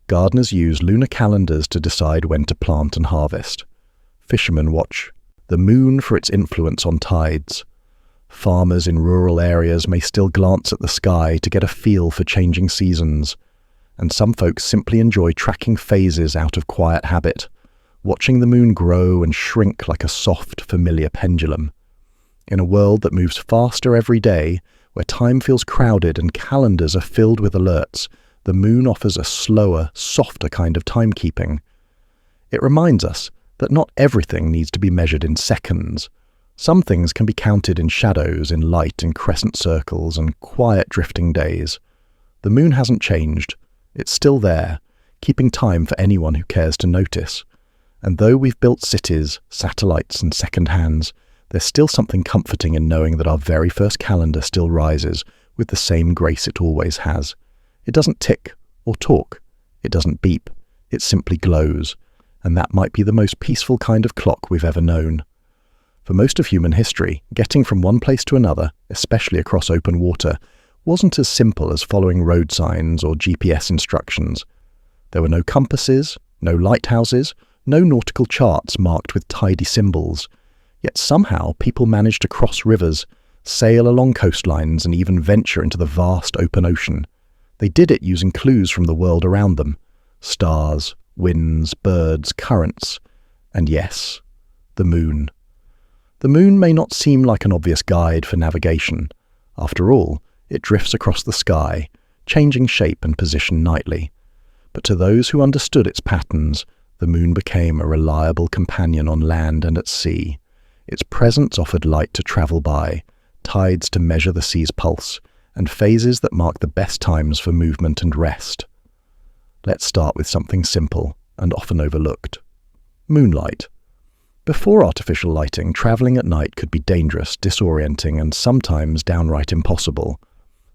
Gardeners use lunar calendars to decide when to plant and harvest. Fishermen watch the moon for its influence on tides. Farmers in rural areas may still glance at the sky to get a feel for changing seasons. And some folks simply enjoy tracking phases out of quiet habit, watching the moon grow and shrink like a soft, familiar pendulum. In a world that moves faster every day, where time feels crowded and calendars are filled with alerts, the moon offers a slower, softer kind of timekeeping. It reminds us that not everything needs to be measured in seconds. Some things can be counted in shadows, in light, in crescent circles, and quiet drifting days. The moon hasn't changed. It's still there, keeping time for anyone who cares to notice. And though we've built cities, satellites, and second hands, there's still something comforting in knowing that our very first calendar still rises with the same grace it always has. It doesn't tick or talk. It doesn't beep. It simply glows. And that might be the most peaceful kind of clock we've ever known. For most of human history, getting from one place to another, especially across open water, wasn't as simple as following road signs or GPS instructions. There were no compasses, no lighthouses, no nautical charts marked with tidy symbols. Yet somehow people managed to cross rivers, sail along coastlines, and even venture into the vast open ocean. They did it using clues from the world around them: stars, winds, birds, currents, and yes, the moon. The moon may not seem like an obvious guide for navigation. After all, it drifts across the sky, changing shape and position nightly. But to those who understood its patterns, the moon became a reliable companion on land and at sea. Its presence offered light to travel by, tides to measure the sea's pulse, and phases that mark the best times for movement and rest. Let's start with something simple and often overlooked: moonlight. Before artificial lighting, travelling at night could be dangerous, disorienting, and sometimes downright impossible.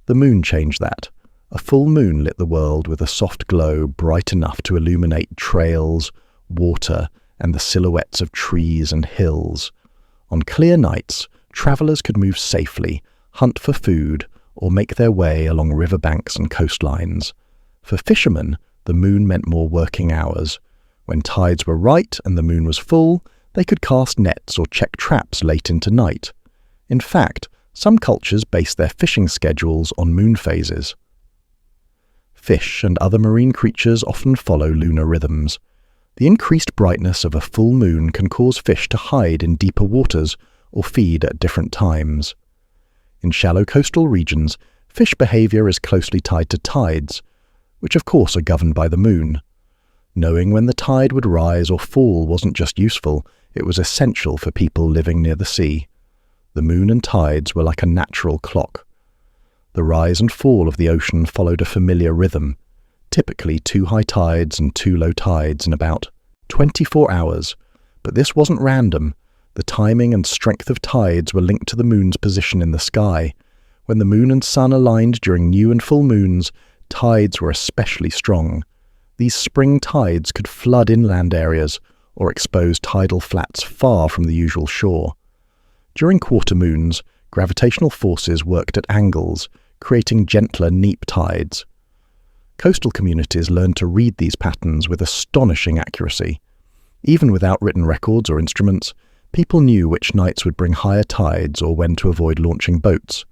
The moon changed that. A full moon lit the world with a soft glow bright enough to illuminate trails, water, and the silhouettes of trees and hills. On clear nights, travellers could move safely, hunt for food, or make their way along riverbanks and coastlines. For fishermen, the moon meant more working hours. When tides were right and the moon was full, they could cast nets or check traps late into night. In fact, some cultures based their fishing schedules on moon phases. Fish and other marine creatures often follow lunar rhythms. The increased brightness of a full moon can cause fish to hide in deeper waters or feed at different times. In shallow coastal regions, fish behavior is closely tied to tides, which of course are governed by the moon. Knowing when the tide would rise or fall wasn't just useful, it was essential for people living near the sea. The moon and tides were like a natural clock. The rise and fall of the ocean followed a familiar rhythm, typically 2 high tides and 2 low tides in about 24 hours. But this wasn't random. The timing and strength of tides were linked to the moon's position in the sky. When the moon and sun aligned during new and full moons, tides were especially strong. These spring tides could flood inland areas or expose tidal flats far from the usual shore. During quarter moons, gravitational forces worked at angles, creating gentler neap tides. Coastal communities learned to read these patterns with astonishing accuracy. Even without written records or instruments, people knew which nights would bring higher tides or when to avoid launching boats.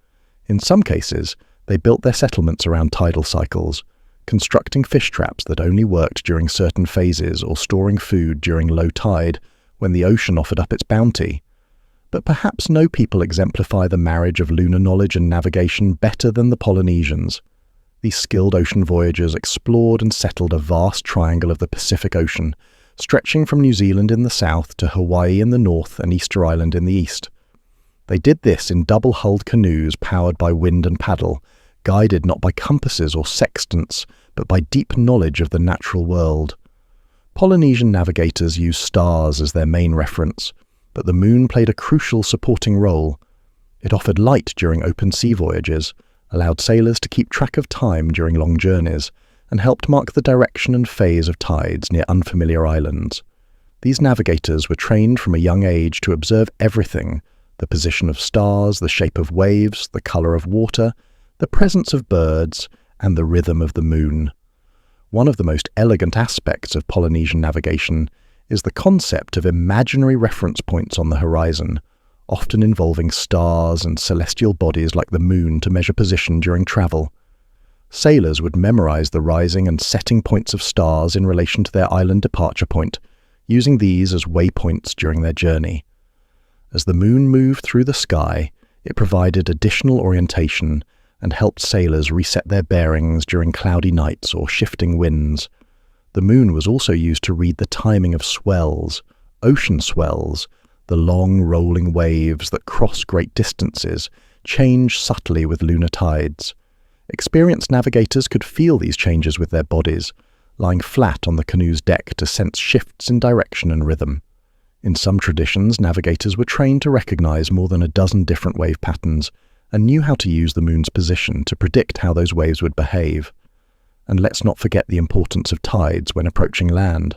In some cases, they built their settlements around tidal cycles, constructing fish traps that only worked during certain phases or storing food during low tide when the ocean offered up its bounty. But perhaps no people exemplify the marriage of lunar knowledge and navigation better than the Polynesians. These skilled ocean voyagers explored and settled a vast triangle of the Pacific Ocean, stretching from New Zealand in the south to Hawaii in the north and Easter Island in the east. They did this in double-hulled canoes powered by wind and paddle, guided not by compasses or sextants, but by deep knowledge of the natural world. Polynesian navigators used stars as their main reference, but the moon played a crucial supporting role. It offered light during open sea voyages, allowed sailors to keep track of time during long journeys, and helped mark the direction and phase of tides near unfamiliar islands. These navigators were trained from a young age to observe everything: the position of stars, the shape of waves, the color of water, the presence of birds, and the rhythm of the moon. One of the most elegant aspects of Polynesian navigation is the concept of imaginary reference points on the horizon, often involving stars and celestial bodies like the moon to measure position during travel. Sailors would memorize the rising and setting points of stars in relation to their island departure point, using these as waypoints during their journey. As the moon moved through the sky, it provided additional orientation and helped sailors reset their bearings during cloudy nights or shifting winds. The moon was also used to read the timing of swells, ocean swells. The long rolling waves that cross great distances change subtly with lunar tides. Experienced navigators could feel these changes with their bodies, lying flat on the canoe's deck to sense shifts in direction and rhythm. In some traditions, navigators were trained to recognize more than a dozen different wave patterns and knew how to use the moon's position to predict how those waves would behave. And let's not forget the importance of tides when approaching land.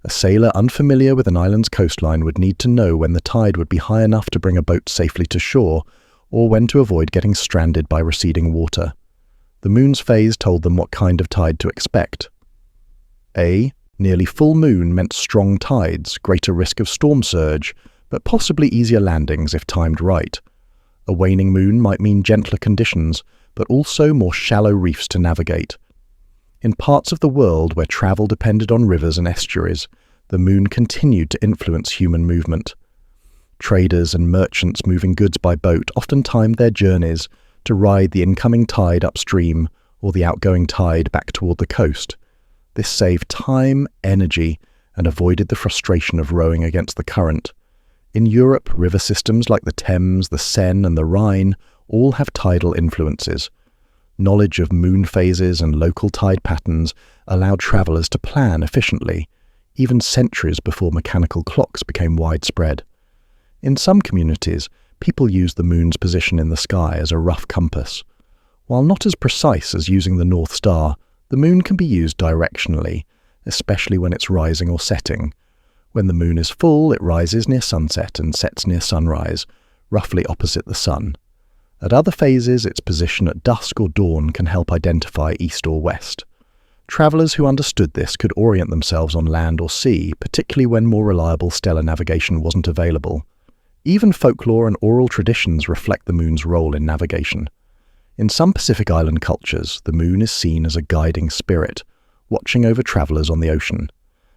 A sailor unfamiliar with an island's coastline would need to know when the tide would be high enough to bring a boat safely to shore, or when to avoid getting stranded by receding water. The moon's phase told them what kind of tide to expect. A nearly full moon meant strong tides, greater risk of storm surge, but possibly easier landings if timed right. A waning moon might mean gentler conditions, but also more shallow reefs to navigate. In parts of the world where travel depended on rivers and estuaries, the moon continued to influence human movement. Traders and merchants moving goods by boat often timed their journeys to ride the incoming tide upstream or the outgoing tide back toward the coast. This saved time, energy, and avoided the frustration of rowing against the current. In Europe, river systems like the Thames, the Seine, and the Rhine all have tidal influences. Knowledge of moon phases and local tide patterns allowed travelers to plan efficiently, even centuries before mechanical clocks became widespread. In some communities, people used the moon's position in the sky as a rough compass. While not as precise as using the North Star, the moon can be used directionally, especially when it's rising or setting. When the moon is full, it rises near sunset and sets near sunrise, roughly opposite the sun. At other phases, its position at dusk or dawn can help identify east or west. Travellers who understood this could orient themselves on land or sea, particularly when more reliable stellar navigation wasn't available. Even folklore and oral traditions reflect the moon's role in navigation. In some Pacific Island cultures, the moon is seen as a guiding spirit, watching over travellers on the ocean.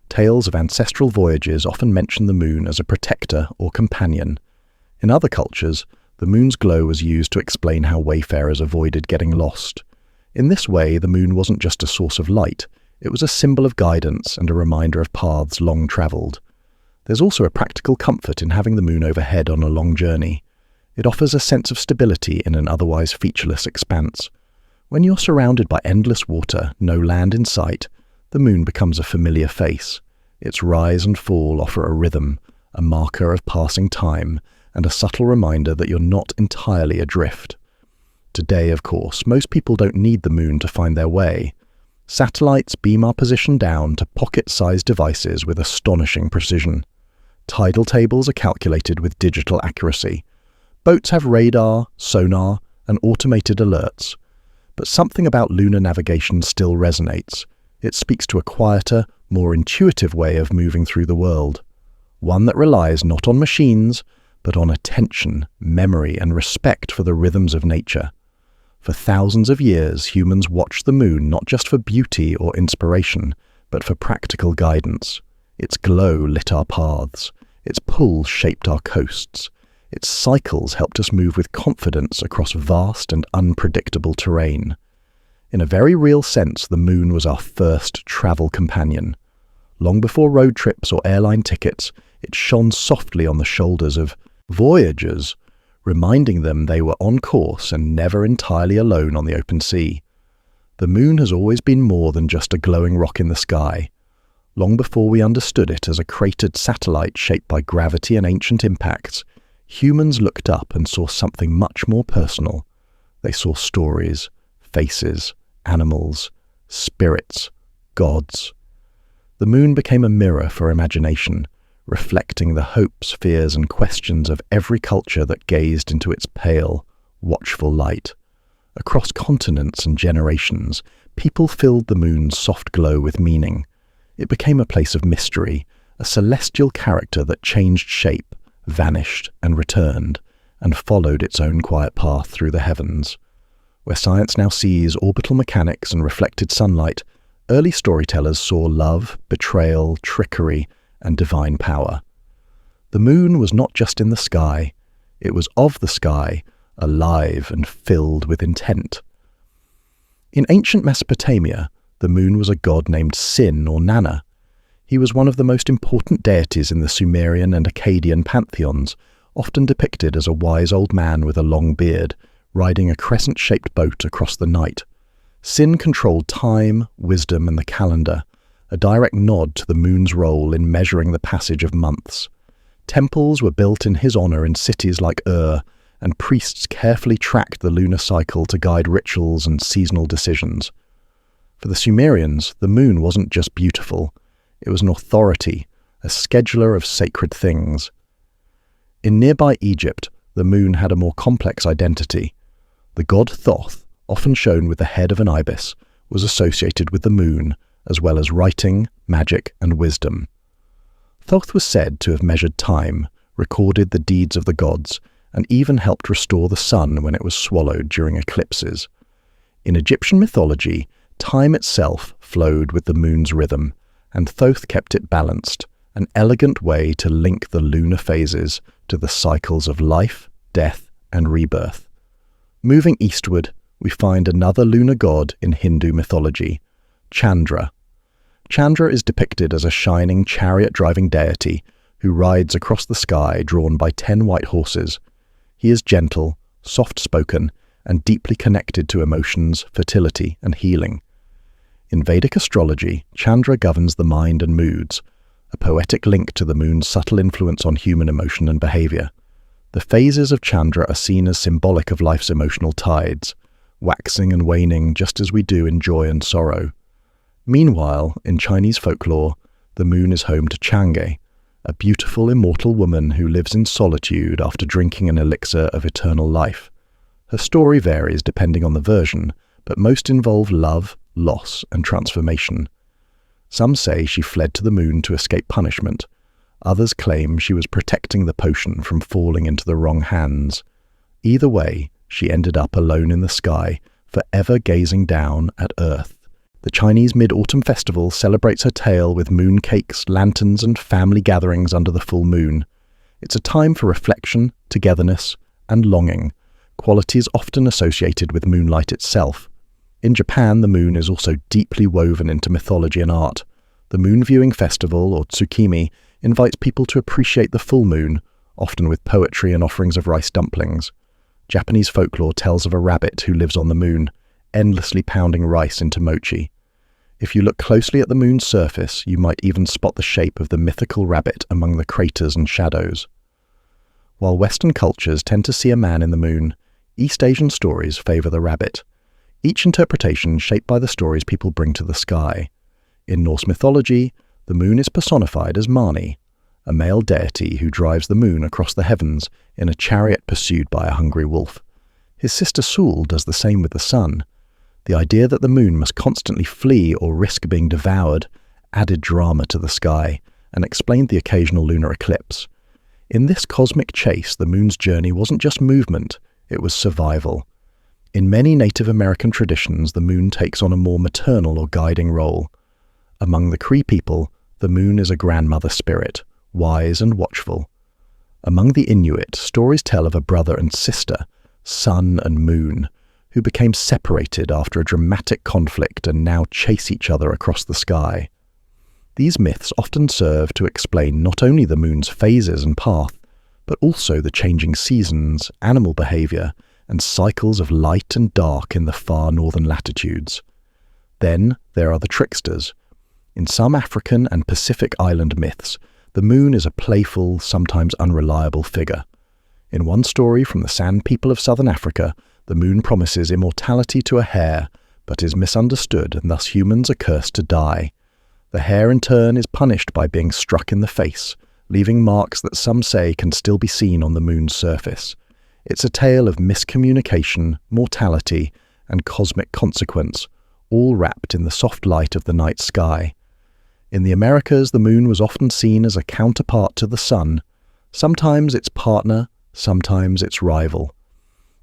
Tales of ancestral voyages often mention the moon as a protector or companion. In other cultures, the moon's glow was used to explain how wayfarers avoided getting lost. In this way, the moon wasn't just a source of light, it was a symbol of guidance and a reminder of paths long travelled. There's also a practical comfort in having the moon overhead on a long journey. It offers a sense of stability in an otherwise featureless expanse. When you're surrounded by endless water, no land in sight, the moon becomes a familiar face. Its rise and fall offer a rhythm, a marker of passing time, and a subtle reminder that you're not entirely adrift. Today, of course, most people don't need the moon to find their way. Satellites beam our position down to pocket-sized devices with astonishing precision. Tidal tables are calculated with digital accuracy. Boats have radar, sonar, and automated alerts. But something about lunar navigation still resonates. It speaks to a quieter, more intuitive way of moving through the world. One that relies not on machines, but on attention, memory, and respect for the rhythms of nature. For thousands of years, humans watched the moon not just for beauty or inspiration, but for practical guidance. Its glow lit our paths. Its pull shaped our coasts. Its cycles helped us move with confidence across vast and unpredictable terrain. In a very real sense, the moon was our first travel companion. Long before road trips or airline tickets, it shone softly on the shoulders of voyagers, reminding them they were on course and never entirely alone on the open sea. The moon has always been more than just a glowing rock in the sky. Long before we understood it as a cratered satellite shaped by gravity and ancient impacts, humans looked up and saw something much more personal. They saw stories, faces, animals, spirits, gods. The moon became a mirror for imagination, reflecting the hopes, fears, and questions of every culture that gazed into its pale, watchful light. Across continents and generations, people filled the moon's soft glow with meaning. It became a place of mystery, a celestial character that changed shape, vanished, and returned, and followed its own quiet path through the heavens. Where science now sees orbital mechanics and reflected sunlight, early storytellers saw love, betrayal, trickery, and divine power. The moon was not just in the sky, it was of the sky, alive and filled with intent. In ancient Mesopotamia, the moon was a god named Sin or Nana. He was one of the most important deities in the Sumerian and Akkadian pantheons, often depicted as a wise old man with a long beard, riding a crescent-shaped boat across the night. Sin controlled time, wisdom, and the calendar, a direct nod to the moon's role in measuring the passage of months. Temples were built in his honor in cities like and priests carefully tracked the lunar cycle to guide rituals and seasonal decisions. For the Sumerians, the moon wasn't just beautiful, it was an authority, a scheduler of sacred things. In nearby Egypt, the moon had a more complex identity. The god Thoth, often shown with the head of an ibis, was associated with the moon, as well as writing, magic, and wisdom. Thoth was said to have measured time, recorded the deeds of the gods, and even helped restore the sun when it was swallowed during eclipses. In Egyptian mythology, time itself flowed with the moon's rhythm, and Thoth kept it balanced, an elegant way to link the lunar phases to the cycles of life, death, and rebirth. Moving eastward, we find another lunar god in Hindu mythology, Chandra. Chandra is depicted as a shining chariot-driving deity who rides across the sky drawn by 10 white horses. He is gentle, soft-spoken, and deeply connected to emotions, fertility, and healing. In Vedic astrology, Chandra governs the mind and moods, a poetic link to the moon's subtle influence on human emotion and behavior. The phases of Chandra are seen as symbolic of life's emotional tides, waxing and waning just as we do in joy and sorrow. Meanwhile, in Chinese folklore, the moon is home to Chang'e, a beautiful, immortal woman who lives in solitude after drinking an elixir of eternal life. Her story varies depending on the version, but most involve love, loss, and transformation. Some say she fled to the moon to escape punishment. Others claim she was protecting the potion from falling into the wrong hands. Either way, she ended up alone in the sky, forever gazing down at Earth. The Chinese Mid-Autumn Festival celebrates her tale with moon cakes, lanterns, and family gatherings under the full moon. It's a time for reflection, togetherness, and longing, qualities often associated with moonlight itself. In Japan, the moon is also deeply woven into mythology and art. The Moon Viewing Festival, or Tsukimi, invites people to appreciate the full moon, often with poetry and offerings of rice dumplings. Japanese folklore tells of a rabbit who lives on the moon, endlessly pounding rice into mochi. If you look closely at the moon's surface, you might even spot the shape of the mythical rabbit among the craters and shadows. While Western cultures tend to see a man in the moon, East Asian stories favour the rabbit. Each interpretation shaped by the stories people bring to the sky. In Norse mythology, the moon is personified as Mani, a male deity who drives the moon across the heavens in a chariot pursued by a hungry wolf. His sister Sul does the same with the sun. The idea that the moon must constantly flee or risk being devoured added drama to the sky and explained the occasional lunar eclipse. In this cosmic chase, the moon's journey wasn't just movement, it was survival. In many Native American traditions, the moon takes on a more maternal or guiding role. Among the Cree people, the moon is a grandmother spirit, wise and watchful. Among the Inuit, stories tell of a brother and sister, sun and moon, who became separated after a dramatic conflict and now chase each other across the sky. These myths often serve to explain not only the moon's phases and path, but also the changing seasons, animal behavior, and cycles of light and dark in the far northern latitudes. Then there are the tricksters. In some African and Pacific island myths, the moon is a playful, sometimes unreliable figure. In one story from the San people of southern Africa, the moon promises immortality to a hare, but is misunderstood and thus humans are cursed to die. The hare in turn is punished by being struck in the face, leaving marks that some say can still be seen on the moon's surface. It's a tale of miscommunication, mortality, and cosmic consequence, all wrapped in the soft light of the night sky. In the Americas, the moon was often seen as a counterpart to the sun, sometimes its partner, sometimes its rival.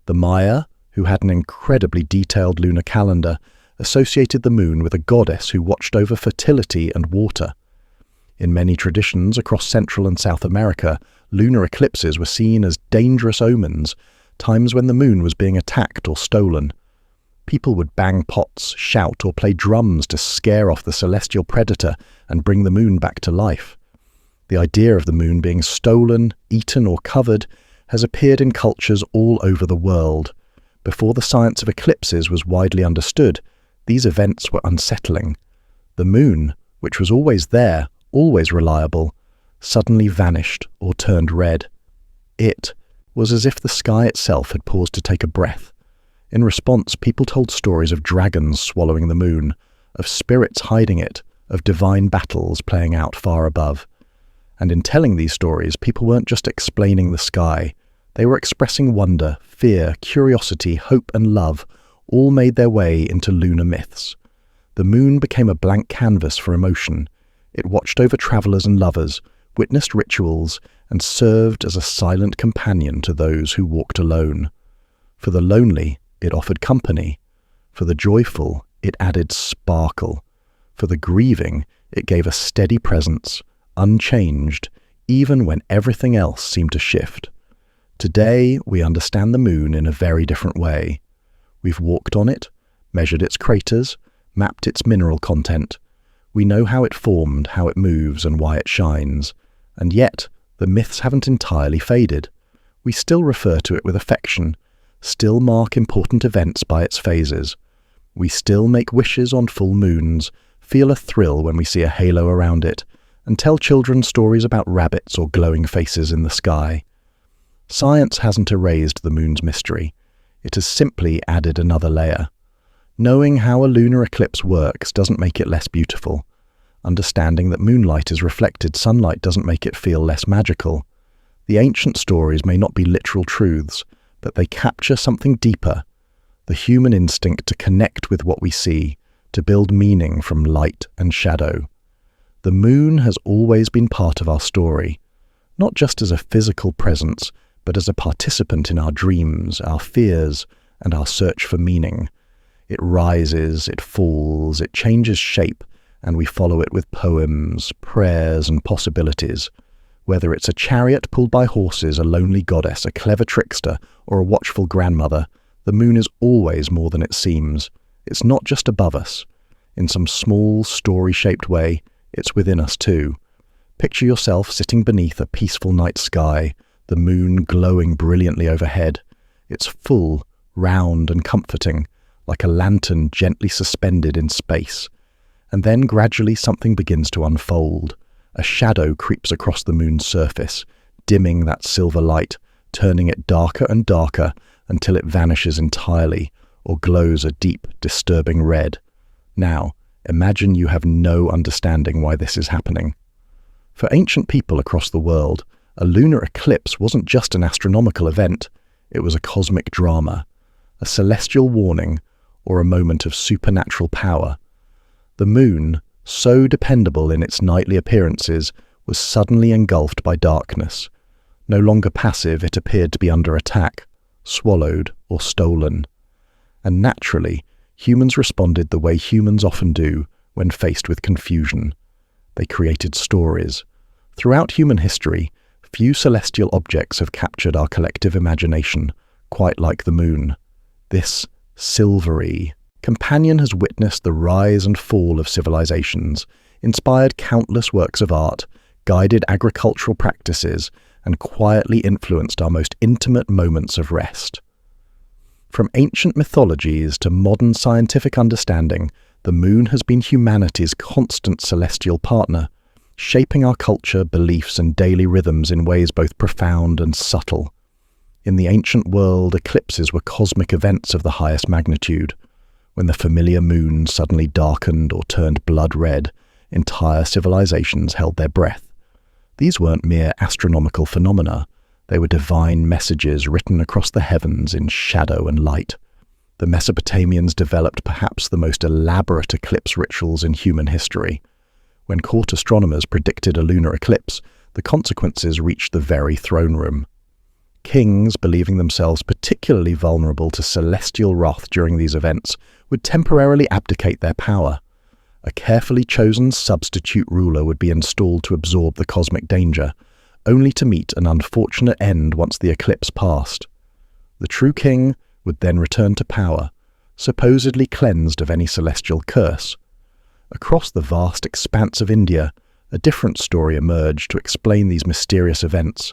The Maya, who had an incredibly detailed lunar calendar, associated the moon with a goddess who watched over fertility and water. In many traditions across Central and South America, lunar eclipses were seen as dangerous omens, times when the moon was being attacked or stolen. People would bang pots, shout, or play drums to scare off the celestial predator and bring the moon back to life. The idea of the moon being stolen, eaten, or covered has appeared in cultures all over the world. Before the science of eclipses was widely understood, these events were unsettling. The moon, which was always there, always reliable, suddenly vanished or turned red. It was as if the sky itself had paused to take a breath. In response, people told stories of dragons swallowing the moon, of spirits hiding it, of divine battles playing out far above. And in telling these stories, people weren't just explaining the sky. They were expressing wonder, fear, curiosity, hope, and love, all made their way into lunar myths. The moon became a blank canvas for emotion. It watched over travelers and lovers, witnessed rituals, and served as a silent companion to those who walked alone. For the lonely, it offered company. For the joyful, it added sparkle. For the grieving, it gave a steady presence, unchanged, even when everything else seemed to shift. Today, we understand the moon in a very different way. We've walked on it, measured its craters, mapped its mineral content. We know how it formed, how it moves, and why it shines. And yet, the myths haven't entirely faded. We still refer to it with affection, still mark important events by its phases. We still make wishes on full moons, feel a thrill when we see a halo around it, and tell children stories about rabbits or glowing faces in the sky. Science hasn't erased the moon's mystery. It has simply added another layer. Knowing how a lunar eclipse works doesn't make it less beautiful. Understanding that moonlight is reflected sunlight doesn't make it feel less magical. The ancient stories may not be literal truths, but they capture something deeper, the human instinct to connect with what we see, to build meaning from light and shadow. The moon has always been part of our story, not just as a physical presence, but as a participant in our dreams, our fears, and our search for meaning. It rises, it falls, it changes shape, and we follow it with poems, prayers, and possibilities. Whether it's a chariot pulled by horses, a lonely goddess, a clever trickster, or a watchful grandmother, the moon is always more than it seems. It's not just above us. In some small, story-shaped way, it's within us too. Picture yourself sitting beneath a peaceful night sky, the moon glowing brilliantly overhead. It's full, round, and comforting, like a lantern gently suspended in space. And then gradually something begins to unfold. A shadow creeps across the moon's surface, dimming that silver light, turning it darker and darker until it vanishes entirely, or glows a deep, disturbing red. Now, imagine you have no understanding why this is happening. For ancient people across the world, a lunar eclipse wasn't just an astronomical event, it was a cosmic drama, a celestial warning, or a moment of supernatural power. The moon, so dependable in its nightly appearances, was suddenly engulfed by darkness. No longer passive, it appeared to be under attack, swallowed or stolen. And naturally, humans responded the way humans often do when faced with confusion. They created stories. Throughout human history, few celestial objects have captured our collective imagination, quite like the moon. This silvery companion has witnessed the rise and fall of civilizations, inspired countless works of art, guided agricultural practices, and quietly influenced our most intimate moments of rest. From ancient mythologies to modern scientific understanding, the moon has been humanity's constant celestial partner, shaping our culture, beliefs, and daily rhythms in ways both profound and subtle. In the ancient world, eclipses were cosmic events of the highest magnitude. When the familiar moon suddenly darkened or turned blood red, entire civilizations held their breath. These weren't mere astronomical phenomena. They were divine messages written across the heavens in shadow and light. The Mesopotamians developed perhaps the most elaborate eclipse rituals in human history. When court astronomers predicted a lunar eclipse, the consequences reached the very throne room. Kings, believing themselves particularly vulnerable to celestial wrath during these events, would temporarily abdicate their power. A carefully chosen substitute ruler would be installed to absorb the cosmic danger, only to meet an unfortunate end once the eclipse passed. The true king would then return to power, supposedly cleansed of any celestial curse. Across the vast expanse of India, a different story emerged to explain these mysterious events.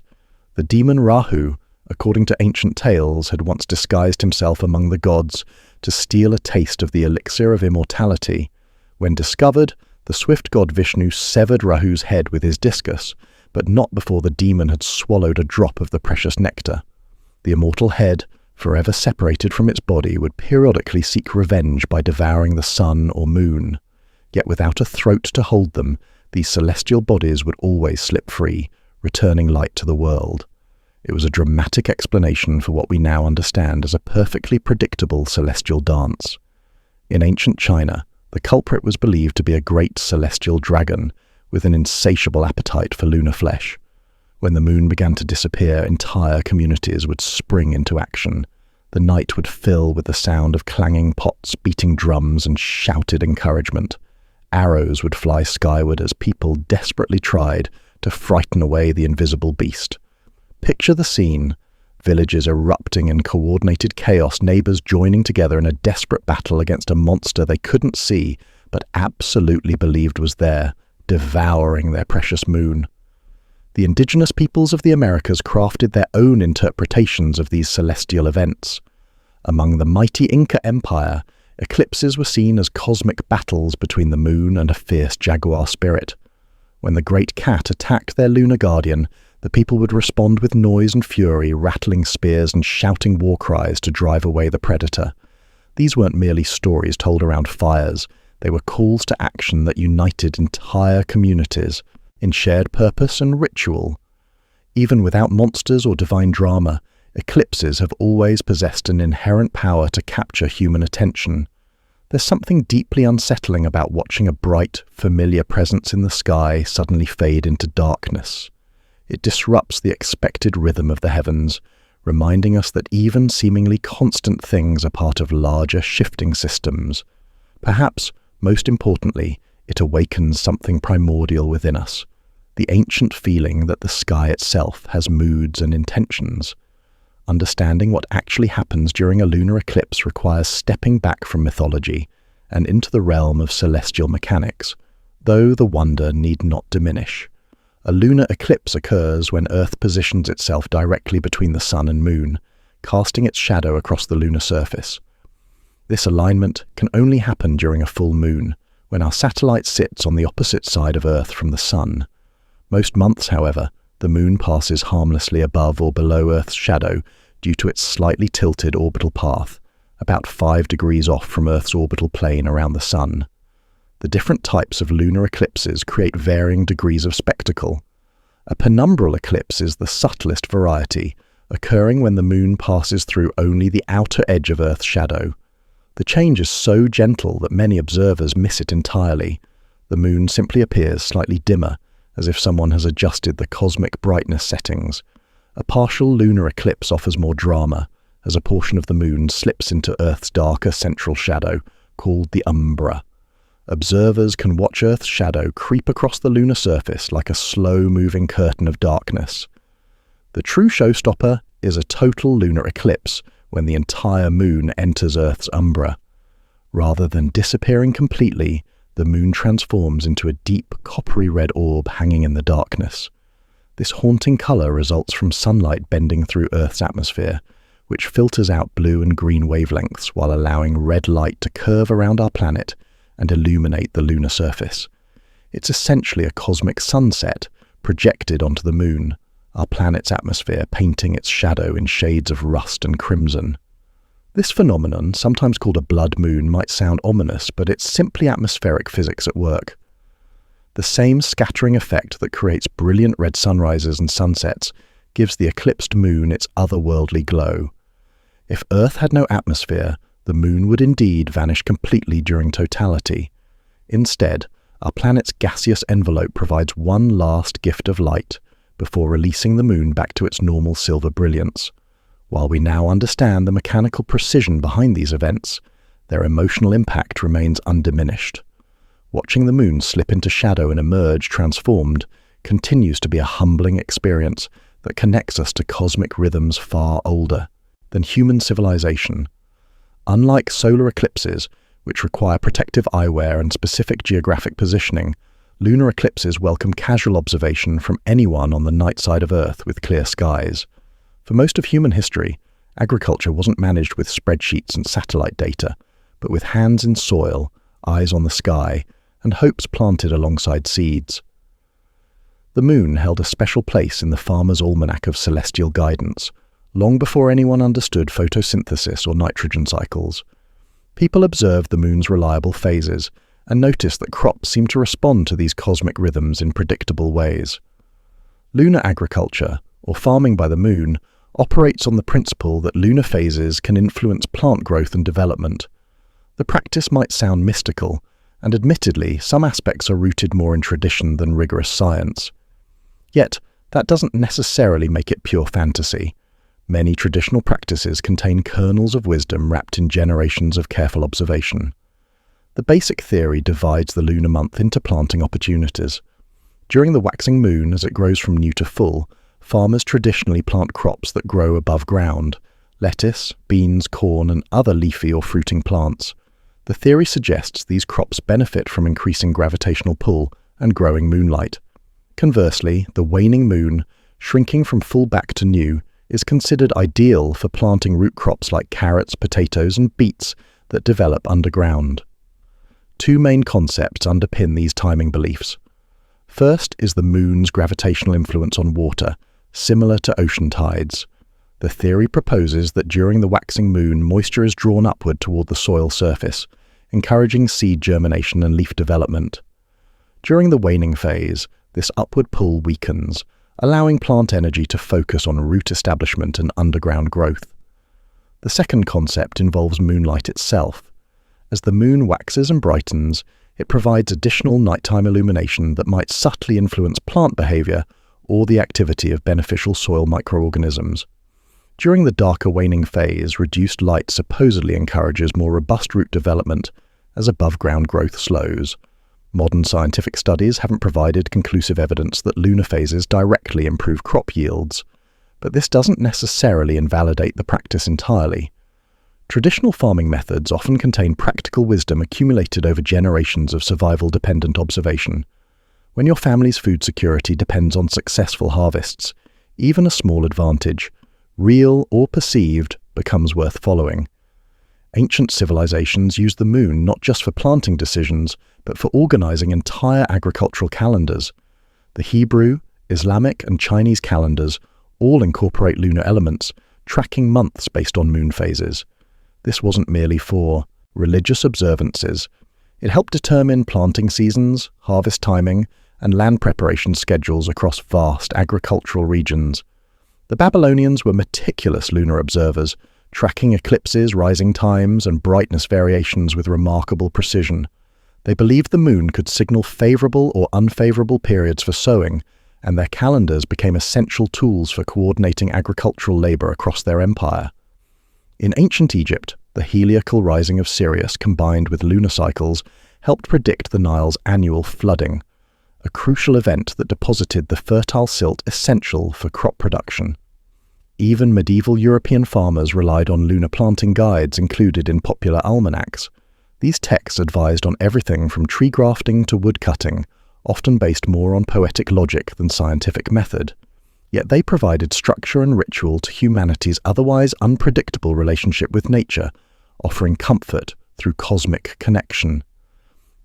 The demon Rahu, according to ancient tales, had once disguised himself among the gods to steal a taste of the elixir of immortality. When discovered, the swift god Vishnu severed Rahu's head with his discus, but not before the demon had swallowed a drop of the precious nectar. The immortal head, forever separated from its body, would periodically seek revenge by devouring the sun or moon. Yet without a throat to hold them, these celestial bodies would always slip free, returning light to the world. It was a dramatic explanation for what we now understand as a perfectly predictable celestial dance. In ancient China, the culprit was believed to be a great celestial dragon with an insatiable appetite for lunar flesh. When the moon began to disappear, entire communities would spring into action. The night would fill with the sound of clanging pots, beating drums, and shouted encouragement. Arrows would fly skyward as people desperately tried to frighten away the invisible beast. Picture the scene: villages erupting in coordinated chaos, neighbors joining together in a desperate battle against a monster they couldn't see but absolutely believed was there, devouring their precious moon. The indigenous peoples of the Americas crafted their own interpretations of these celestial events. Among the mighty Inca Empire, eclipses were seen as cosmic battles between the moon and a fierce jaguar spirit. When the great cat attacked their lunar guardian, the people would respond with noise and fury, rattling spears and shouting war cries to drive away the predator. These weren't merely stories told around fires. They were calls to action that united entire communities in shared purpose and ritual. Even without monsters or divine drama, eclipses have always possessed an inherent power to capture human attention. There's something deeply unsettling about watching a bright, familiar presence in the sky suddenly fade into darkness. It disrupts the expected rhythm of the heavens, reminding us that even seemingly constant things are part of larger, shifting systems. Perhaps, most importantly, it awakens something primordial within us, the ancient feeling that the sky itself has moods and intentions. Understanding what actually happens during a lunar eclipse requires stepping back from mythology and into the realm of celestial mechanics, though the wonder need not diminish. A lunar eclipse occurs when Earth positions itself directly between the Sun and Moon, casting its shadow across the lunar surface. This alignment can only happen during a full moon, when our satellite sits on the opposite side of Earth from the Sun. Most months, however, the Moon passes harmlessly above or below Earth's shadow due to its slightly tilted orbital path, about 5 degrees off from Earth's orbital plane around the Sun. The different types of lunar eclipses create varying degrees of spectacle. A penumbral eclipse is the subtlest variety, occurring when the Moon passes through only the outer edge of Earth's shadow. The change is so gentle that many observers miss it entirely. The Moon simply appears slightly dimmer, as if someone has adjusted the cosmic brightness settings. A partial lunar eclipse offers more drama, as a portion of the Moon slips into Earth's darker central shadow, called the umbra. Observers can watch Earth's shadow creep across the lunar surface like a slow-moving curtain of darkness. The true showstopper is a total lunar eclipse, when the entire Moon enters Earth's umbra. Rather than disappearing completely, the Moon transforms into a deep, coppery red orb hanging in the darkness. This haunting color results from sunlight bending through Earth's atmosphere, which filters out blue and green wavelengths while allowing red light to curve around our planet and illuminate the lunar surface. It's essentially a cosmic sunset projected onto the Moon, our planet's atmosphere painting its shadow in shades of rust and crimson. This phenomenon, sometimes called a blood moon, might sound ominous, but it's simply atmospheric physics at work. The same scattering effect that creates brilliant red sunrises and sunsets gives the eclipsed Moon its otherworldly glow. If Earth had no atmosphere, the Moon would indeed vanish completely during totality. Instead, our planet's gaseous envelope provides one last gift of light before releasing the Moon back to its normal silver brilliance. While we now understand the mechanical precision behind these events, their emotional impact remains undiminished. Watching the Moon slip into shadow and emerge transformed continues to be a humbling experience that connects us to cosmic rhythms far older than human civilization. Unlike solar eclipses, which require protective eyewear and specific geographic positioning, lunar eclipses welcome casual observation from anyone on the night side of Earth with clear skies. For most of human history, agriculture wasn't managed with spreadsheets and satellite data, but with hands in soil, eyes on the sky, and hopes planted alongside seeds. The Moon held a special place in the farmer's almanac of celestial guidance, long before anyone understood photosynthesis or nitrogen cycles. People observed the Moon's reliable phases and noticed that crops seemed to respond to these cosmic rhythms in predictable ways. Lunar agriculture, or farming by the Moon, operates on the principle that lunar phases can influence plant growth and development. The practice might sound mystical, and admittedly, some aspects are rooted more in tradition than rigorous science. Yet, that doesn't necessarily make it pure fantasy. Many traditional practices contain kernels of wisdom wrapped in generations of careful observation. The basic theory divides the lunar month into planting opportunities. During the waxing moon, as it grows from new to full, farmers traditionally plant crops that grow above ground: lettuce, beans, corn, and other leafy or fruiting plants. The theory suggests these crops benefit from increasing gravitational pull and growing moonlight. Conversely, the waning moon, shrinking from full back to new, is considered ideal for planting root crops like carrots, potatoes, and beets that develop underground. Two main concepts underpin these timing beliefs. First is the moon's gravitational influence on water, similar to ocean tides. The theory proposes that during the waxing moon, moisture is drawn upward toward the soil surface, encouraging seed germination and leaf development. During the waning phase, this upward pull weakens, allowing plant energy to focus on root establishment and underground growth. The second concept involves moonlight itself. As the moon waxes and brightens, it provides additional nighttime illumination that might subtly influence plant behavior or the activity of beneficial soil microorganisms. During the darker waning phase, reduced light supposedly encourages more robust root development as above-ground growth slows. Modern scientific studies haven't provided conclusive evidence that lunar phases directly improve crop yields, but this doesn't necessarily invalidate the practice entirely. Traditional farming methods often contain practical wisdom accumulated over generations of survival-dependent observation. When your family's food security depends on successful harvests, even a small advantage, real or perceived, becomes worth following. Ancient civilizations used the moon not just for planting decisions, but for organizing entire agricultural calendars. The Hebrew, Islamic, and Chinese calendars all incorporate lunar elements, tracking months based on moon phases. This wasn't merely for religious observances. It helped determine planting seasons, harvest timing, and land preparation schedules across vast agricultural regions. The Babylonians were meticulous lunar observers, tracking eclipses, rising times, and brightness variations with remarkable precision. They believed the moon could signal favorable or unfavorable periods for sowing, and their calendars became essential tools for coordinating agricultural labor across their empire. In ancient Egypt, the heliacal rising of Sirius combined with lunar cycles helped predict the Nile's annual flooding, a crucial event that deposited the fertile silt essential for crop production. Even medieval European farmers relied on lunar planting guides included in popular almanacs. These texts advised on everything from tree grafting to wood cutting, often based more on poetic logic than scientific method. Yet they provided structure and ritual to humanity's otherwise unpredictable relationship with nature, offering comfort through cosmic connection.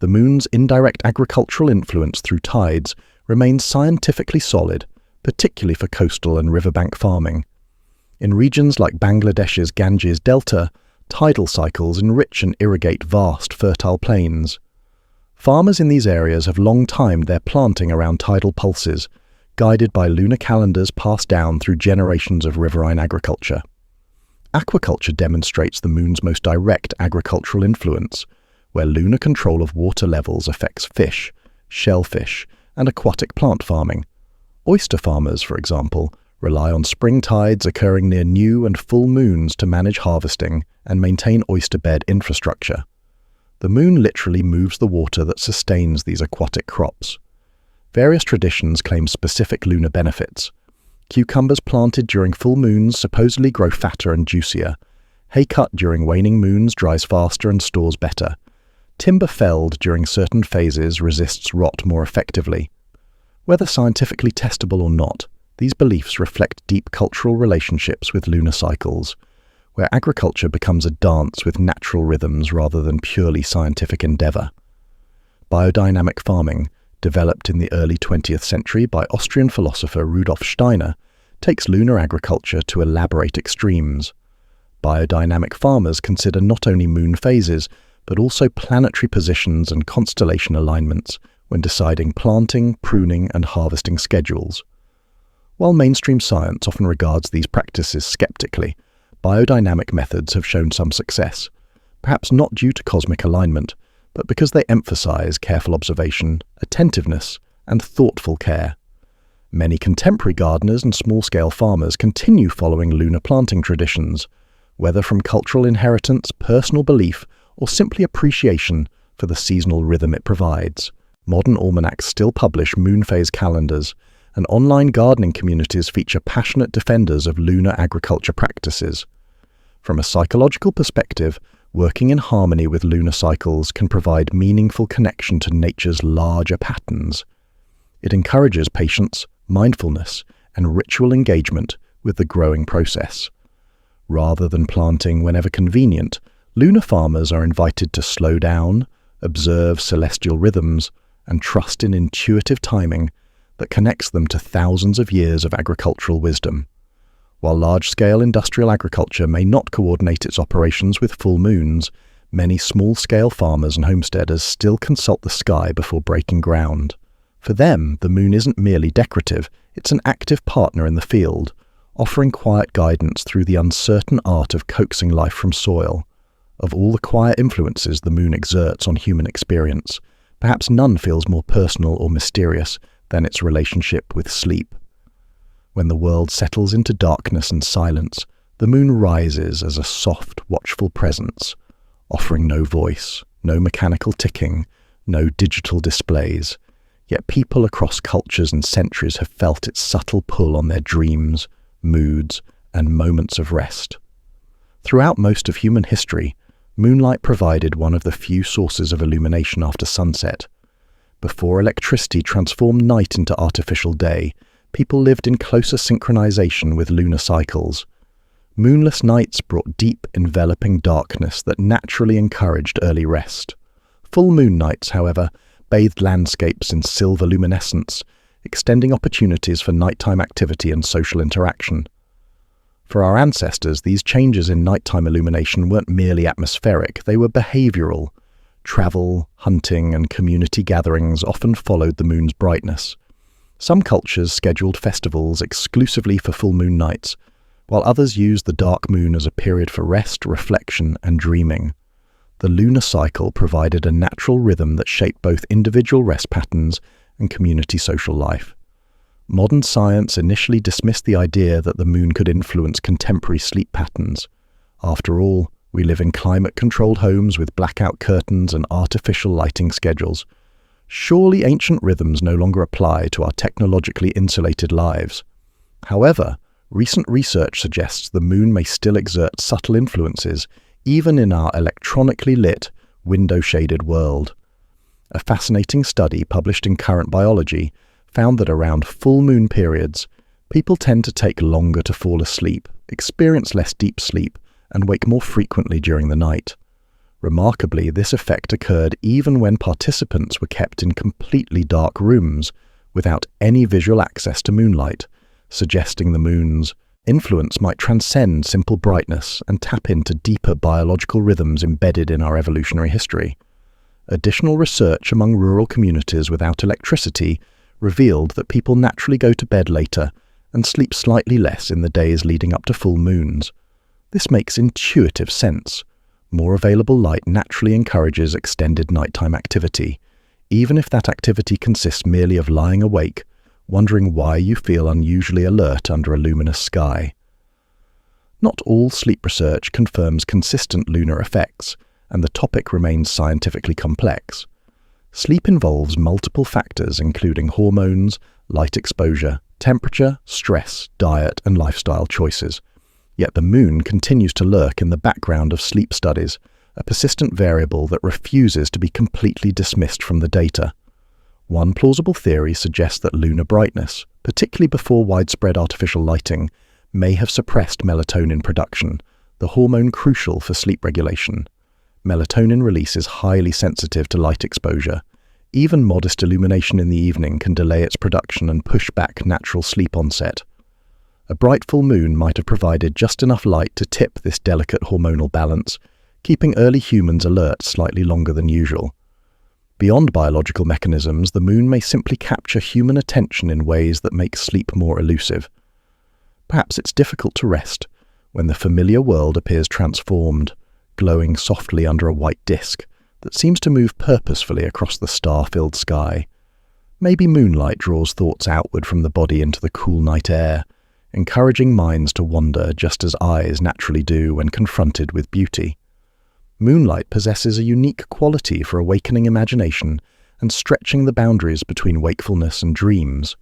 The moon's indirect agricultural influence through tides remains scientifically solid, particularly for coastal and riverbank farming. In regions like Bangladesh's Ganges Delta, tidal cycles enrich and irrigate vast fertile plains. Farmers in these areas have long timed their planting around tidal pulses, guided by lunar calendars passed down through generations of riverine agriculture. Aquaculture demonstrates the moon's most direct agricultural influence, where lunar control of water levels affects fish, shellfish, and aquatic plant farming. Oyster farmers, for example, rely on spring tides occurring near new and full moons to manage harvesting and maintain oyster bed infrastructure. The moon literally moves the water that sustains these aquatic crops. Various traditions claim specific lunar benefits. Cucumbers planted during full moons supposedly grow fatter and juicier. Hay cut during waning moons dries faster and stores better. Timber felled during certain phases resists rot more effectively. Whether scientifically testable or not, these beliefs reflect deep cultural relationships with lunar cycles, where agriculture becomes a dance with natural rhythms rather than purely scientific endeavor. Biodynamic farming, developed in the early 20th century by Austrian philosopher Rudolf Steiner, takes lunar agriculture to elaborate extremes. Biodynamic farmers consider not only moon phases, but also planetary positions and constellation alignments when deciding planting, pruning, and harvesting schedules. While mainstream science often regards these practices skeptically, biodynamic methods have shown some success, perhaps not due to cosmic alignment, but because they emphasize careful observation, attentiveness, and thoughtful care. Many contemporary gardeners and small-scale farmers continue following lunar planting traditions, whether from cultural inheritance, personal belief, or simply appreciation for the seasonal rhythm it provides. Modern almanacs still publish moon phase calendars, and online gardening communities feature passionate defenders of lunar agriculture practices. From a psychological perspective, working in harmony with lunar cycles can provide meaningful connection to nature's larger patterns. It encourages patience, mindfulness, and ritual engagement with the growing process. Rather than planting whenever convenient, lunar farmers are invited to slow down, observe celestial rhythms, and trust in intuitive timing that connects them to thousands of years of agricultural wisdom. While large-scale industrial agriculture may not coordinate its operations with full moons, Many small-scale farmers and homesteaders still consult the sky before breaking ground. For them, the moon isn't merely decorative, it's an active partner in the field, offering quiet guidance through the uncertain art of coaxing life from soil. Of all the quiet influences the moon exerts on human experience, perhaps none feels more personal or mysterious than its relationship with sleep. When the world settles into darkness and silence, the moon rises as a soft, watchful presence, offering no voice, no mechanical ticking, no digital displays. Yet people across cultures and centuries have felt its subtle pull on their dreams, moods, and moments of rest. Throughout most of human history, moonlight provided one of the few sources of illumination after sunset. Before electricity transformed night into artificial day, people lived in closer synchronization with lunar cycles. Moonless nights brought deep, enveloping darkness that naturally encouraged early rest. Full moon nights, however, bathed landscapes in silver luminescence, extending opportunities for nighttime activity and social interaction. For our ancestors, these changes in nighttime illumination weren't merely atmospheric, they were behavioral. Travel, hunting, and community gatherings often followed the moon's brightness. Some cultures scheduled festivals exclusively for full moon nights, while others used the dark moon as a period for rest, reflection, and dreaming. The lunar cycle provided a natural rhythm that shaped both individual rest patterns and community social life. Modern science initially dismissed the idea that the moon could influence contemporary sleep patterns. After all, we live in climate-controlled homes with blackout curtains and artificial lighting schedules. Surely ancient rhythms no longer apply to our technologically insulated lives. However, recent research suggests the moon may still exert subtle influences even in our electronically lit, window-shaded world. A fascinating study published in Current Biology found that around full moon periods, people tend to take longer to fall asleep, experience less deep sleep, and wake more frequently during the night. Remarkably, this effect occurred even when participants were kept in completely dark rooms without any visual access to moonlight, suggesting the moon's influence might transcend simple brightness and tap into deeper biological rhythms embedded in our evolutionary history. Additional research among rural communities without electricity revealed that people naturally go to bed later and sleep slightly less in the days leading up to full moons. This makes intuitive sense. More available light naturally encourages extended nighttime activity, even if that activity consists merely of lying awake, wondering why you feel unusually alert under a luminous sky. Not all sleep research confirms consistent lunar effects, and the topic remains scientifically complex. Sleep involves multiple factors including hormones, light exposure, temperature, stress, diet, and lifestyle choices. Yet the moon continues to lurk in the background of sleep studies, a persistent variable that refuses to be completely dismissed from the data. One plausible theory suggests that lunar brightness, particularly before widespread artificial lighting, may have suppressed melatonin production, the hormone crucial for sleep regulation. Melatonin release is highly sensitive to light exposure. Even modest illumination in the evening can delay its production and push back natural sleep onset. A bright full moon might have provided just enough light to tip this delicate hormonal balance, keeping early humans alert slightly longer than usual. Beyond biological mechanisms, the moon may simply capture human attention in ways that make sleep more elusive. Perhaps it's difficult to rest when the familiar world appears transformed, glowing softly under a white disk that seems to move purposefully across the star-filled sky. Maybe moonlight draws thoughts outward from the body into the cool night air, encouraging minds to wander just as eyes naturally do when confronted with beauty. Moonlight possesses a unique quality for awakening imagination and stretching the boundaries between wakefulness and dreams.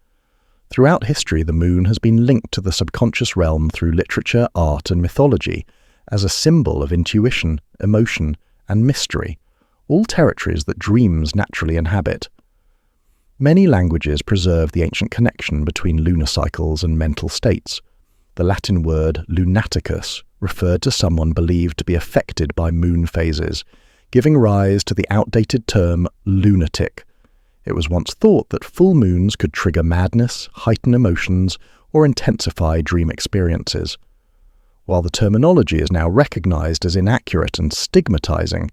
Throughout history, the moon has been linked to the subconscious realm through literature, art, and mythology as a symbol of intuition, emotion, and mystery, all territories that dreams naturally inhabit. Many languages preserve the ancient connection between lunar cycles and mental states. The Latin word lunaticus referred to someone believed to be affected by moon phases, giving rise to the outdated term lunatic. It was once thought that full moons could trigger madness, heighten emotions, or intensify dream experiences. While the terminology is now recognized as inaccurate and stigmatizing,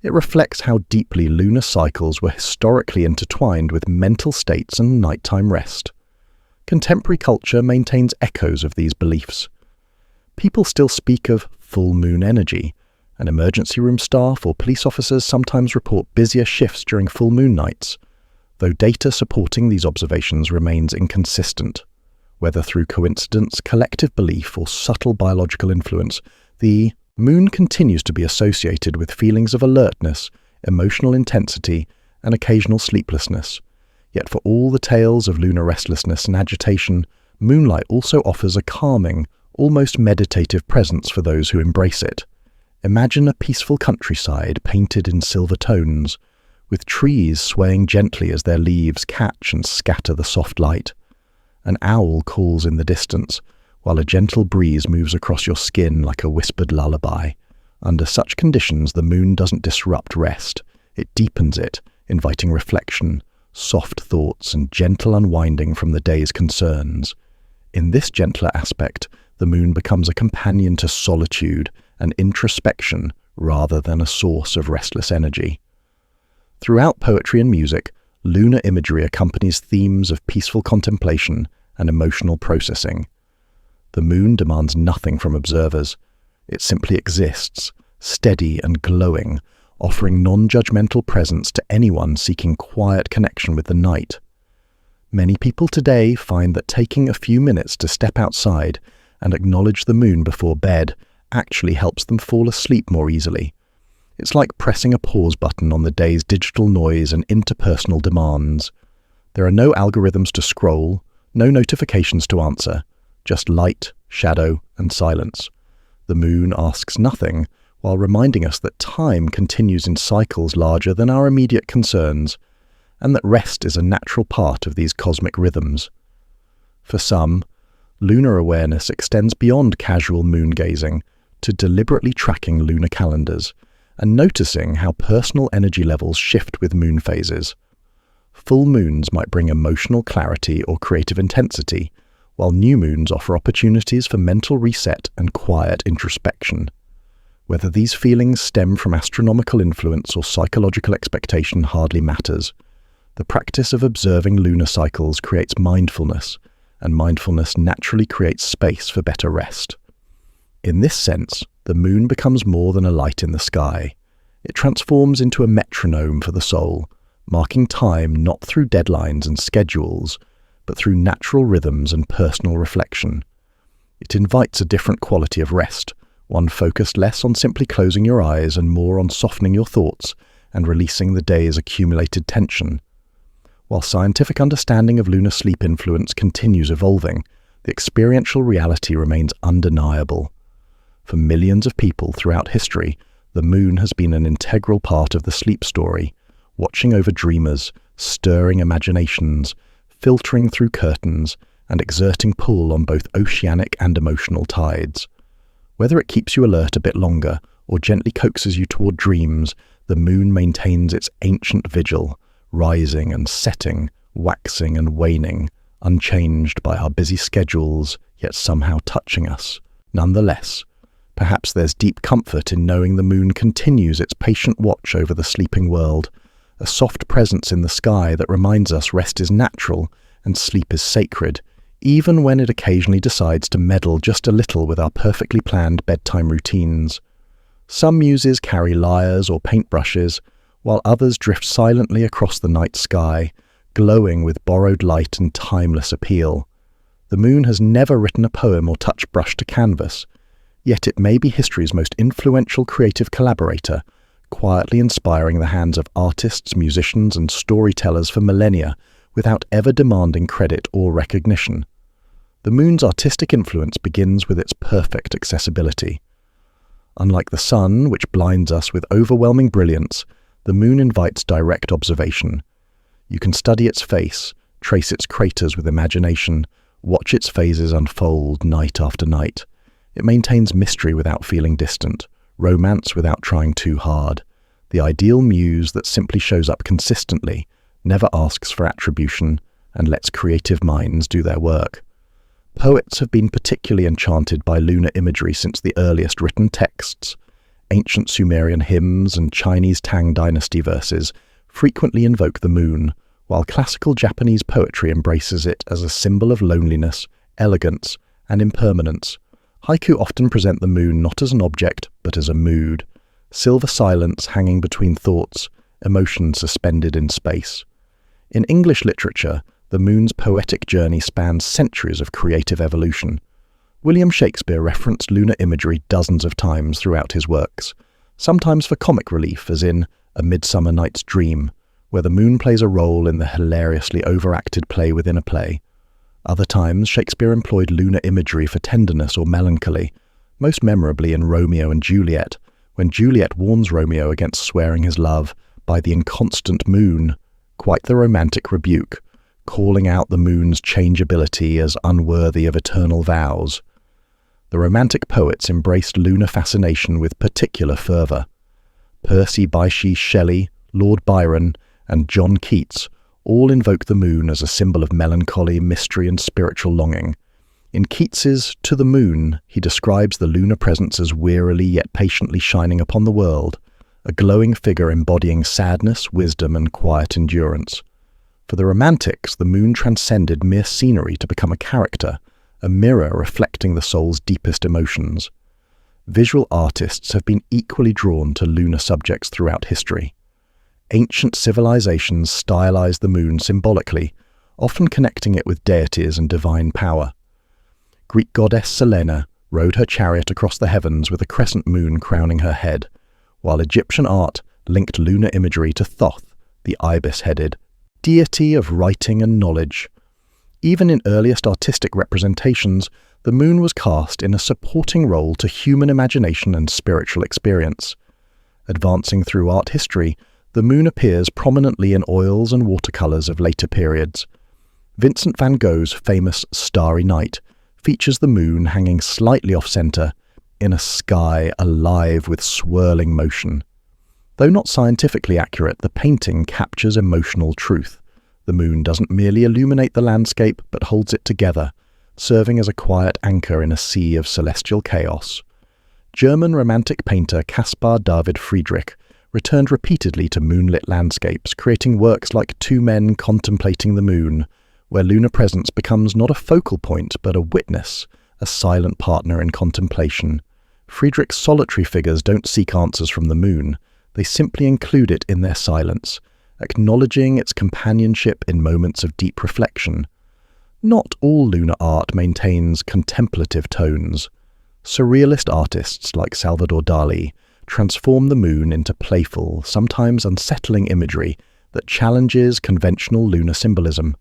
it reflects how deeply lunar cycles were historically intertwined with mental states and nighttime rest. Contemporary culture maintains echoes of these beliefs. People still speak of full moon energy, and emergency room staff or police officers sometimes report busier shifts during full moon nights, though data supporting these observations remains inconsistent. Whether through coincidence, collective belief, or subtle biological influence, the moon continues to be associated with feelings of alertness, emotional intensity, and occasional sleeplessness. Yet for all the tales of lunar restlessness and agitation, moonlight also offers a calming, almost meditative presence for those who embrace it. Imagine a peaceful countryside painted in silver tones, with trees swaying gently as their leaves catch and scatter the soft light. An owl calls in the distance, while a gentle breeze moves across your skin like a whispered lullaby. Under such conditions, the moon doesn't disrupt rest. It deepens it, inviting reflection, soft thoughts, and gentle unwinding from the day's concerns. In this gentler aspect, the moon becomes a companion to solitude and introspection rather than a source of restless energy. Throughout poetry and music, lunar imagery accompanies themes of peaceful contemplation and emotional processing. The moon demands nothing from observers. It simply exists, steady and glowing, offering non-judgmental presence to anyone seeking quiet connection with the night. Many people today find that taking a few minutes to step outside and acknowledge the moon before bed actually helps them fall asleep more easily. It's like pressing a pause button on the day's digital noise and interpersonal demands. There are no algorithms to scroll, no notifications to answer, just light, shadow, and silence. The moon asks nothing, while reminding us that time continues in cycles larger than our immediate concerns, and that rest is a natural part of these cosmic rhythms. For some, lunar awareness extends beyond casual moon gazing to deliberately tracking lunar calendars and noticing how personal energy levels shift with moon phases. Full moons might bring emotional clarity or creative intensity, while new moons offer opportunities for mental reset and quiet introspection. Whether these feelings stem from astronomical influence or psychological expectation hardly matters. The practice of observing lunar cycles creates mindfulness, and mindfulness naturally creates space for better rest. In this sense, the moon becomes more than a light in the sky. It transforms into a metronome for the soul, marking time not through deadlines and schedules, but through natural rhythms and personal reflection. It invites a different quality of rest, one focused less on simply closing your eyes and more on softening your thoughts and releasing the day's accumulated tension. While scientific understanding of lunar sleep influence continues evolving, the experiential reality remains undeniable. For millions of people throughout history, the moon has been an integral part of the sleep story, watching over dreamers, stirring imaginations, filtering through curtains, and exerting pull on both oceanic and emotional tides. Whether it keeps you alert a bit longer or gently coaxes you toward dreams, the moon maintains its ancient vigil, rising and setting, waxing and waning, unchanged by our busy schedules, yet somehow touching us. Nonetheless, perhaps there's deep comfort in knowing the moon continues its patient watch over the sleeping world, a soft presence in the sky that reminds us rest is natural and sleep is sacred, even when it occasionally decides to meddle just a little with our perfectly planned bedtime routines. Some muses carry lyres or paintbrushes, while others drift silently across the night sky, glowing with borrowed light and timeless appeal. The moon has never written a poem or touched brush to canvas, yet it may be history's most influential creative collaborator, quietly inspiring the hands of artists, musicians, and storytellers for millennia without ever demanding credit or recognition. The moon's artistic influence begins with its perfect accessibility. Unlike the sun, which blinds us with overwhelming brilliance, the moon invites direct observation. You can study its face, trace its craters with imagination, watch its phases unfold night after night. It maintains mystery without feeling distant, romance without trying too hard. The ideal muse that simply shows up consistently, never asks for attribution, and lets creative minds do their work. Poets have been particularly enchanted by lunar imagery since the earliest written texts. Ancient Sumerian hymns and Chinese Tang dynasty verses frequently invoke the moon, while classical Japanese poetry embraces it as a symbol of loneliness, elegance, and impermanence. Haiku often present the moon not as an object, but as a mood, silver silence hanging between thoughts, emotion suspended in space. In English literature, the moon's poetic journey spans centuries of creative evolution. William Shakespeare referenced lunar imagery dozens of times throughout his works, sometimes for comic relief, as in A Midsummer Night's Dream, where the moon plays a role in the hilariously overacted play within a play. Other times, Shakespeare employed lunar imagery for tenderness or melancholy, most memorably in Romeo and Juliet, when Juliet warns Romeo against swearing his love by the inconstant moon, quite the romantic rebuke, calling out the moon's changeability as unworthy of eternal vows. The Romantic poets embraced lunar fascination with particular fervour. Percy Bysshe Shelley, Lord Byron, and John Keats all invoke the moon as a symbol of melancholy, mystery, and spiritual longing. In Keats's To the Moon, he describes the lunar presence as wearily yet patiently shining upon the world, a glowing figure embodying sadness, wisdom, and quiet endurance. For the Romantics, the moon transcended mere scenery to become a character, a mirror reflecting the soul's deepest emotions. Visual artists have been equally drawn to lunar subjects throughout history. Ancient civilizations stylized the moon symbolically, often connecting it with deities and divine power. Greek goddess Selene rode her chariot across the heavens with a crescent moon crowning her head, while Egyptian art linked lunar imagery to Thoth, the ibis-headed deity of writing and knowledge. Even in earliest artistic representations, the moon was cast in a supporting role to human imagination and spiritual experience. Advancing through art history, the moon appears prominently in oils and watercolours of later periods. Vincent van Gogh's famous Starry Night features the moon hanging slightly off-centre in a sky alive with swirling motion. Though not scientifically accurate, the painting captures emotional truth. The moon doesn't merely illuminate the landscape, but holds it together, serving as a quiet anchor in a sea of celestial chaos. German Romantic painter Caspar David Friedrich returned repeatedly to moonlit landscapes, creating works like Two Men Contemplating the Moon, where lunar presence becomes not a focal point, but a witness, a silent partner in contemplation. Friedrich's solitary figures don't seek answers from the moon, they simply include it in their silence, acknowledging its companionship in moments of deep reflection. Not all lunar art maintains contemplative tones. Surrealist artists like Salvador Dali transform the moon into playful, sometimes unsettling imagery that challenges conventional lunar symbolism.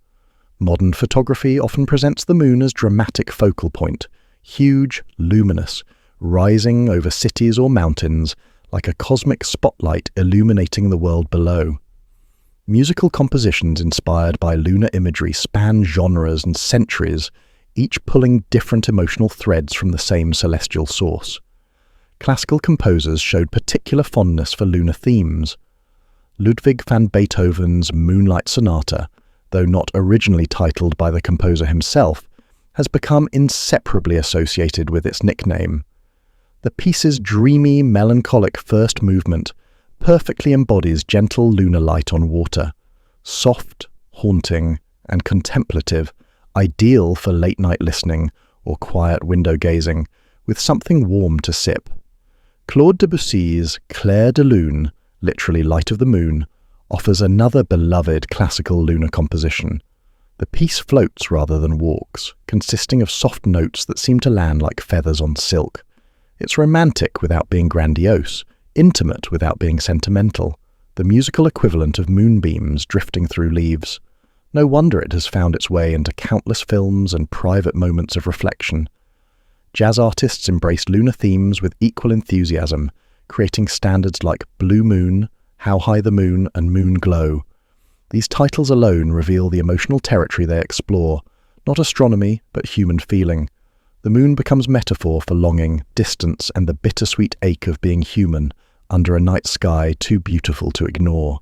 Modern photography often presents the moon as dramatic focal point, huge, luminous, rising over cities or mountains like a cosmic spotlight illuminating the world below. Musical compositions inspired by lunar imagery span genres and centuries, each pulling different emotional threads from the same celestial source. Classical composers showed particular fondness for lunar themes. Ludwig van Beethoven's Moonlight Sonata, though not originally titled by the composer himself, has become inseparably associated with its nickname. The piece's dreamy, melancholic first movement perfectly embodies gentle lunar light on water, soft, haunting, and contemplative, ideal for late-night listening or quiet window gazing, with something warm to sip. Claude Debussy's Clair de Lune, literally Light of the Moon, offers another beloved classical lunar composition. The piece floats rather than walks, consisting of soft notes that seem to land like feathers on silk. It's romantic without being grandiose, intimate without being sentimental, the musical equivalent of moonbeams drifting through leaves. No wonder it has found its way into countless films and private moments of reflection. Jazz artists embrace lunar themes with equal enthusiasm, creating standards like Blue Moon, How High the Moon, and Moon Glow. These titles alone reveal the emotional territory they explore, not astronomy, but human feeling. The moon becomes metaphor for longing, distance, and the bittersweet ache of being human under a night sky too beautiful to ignore.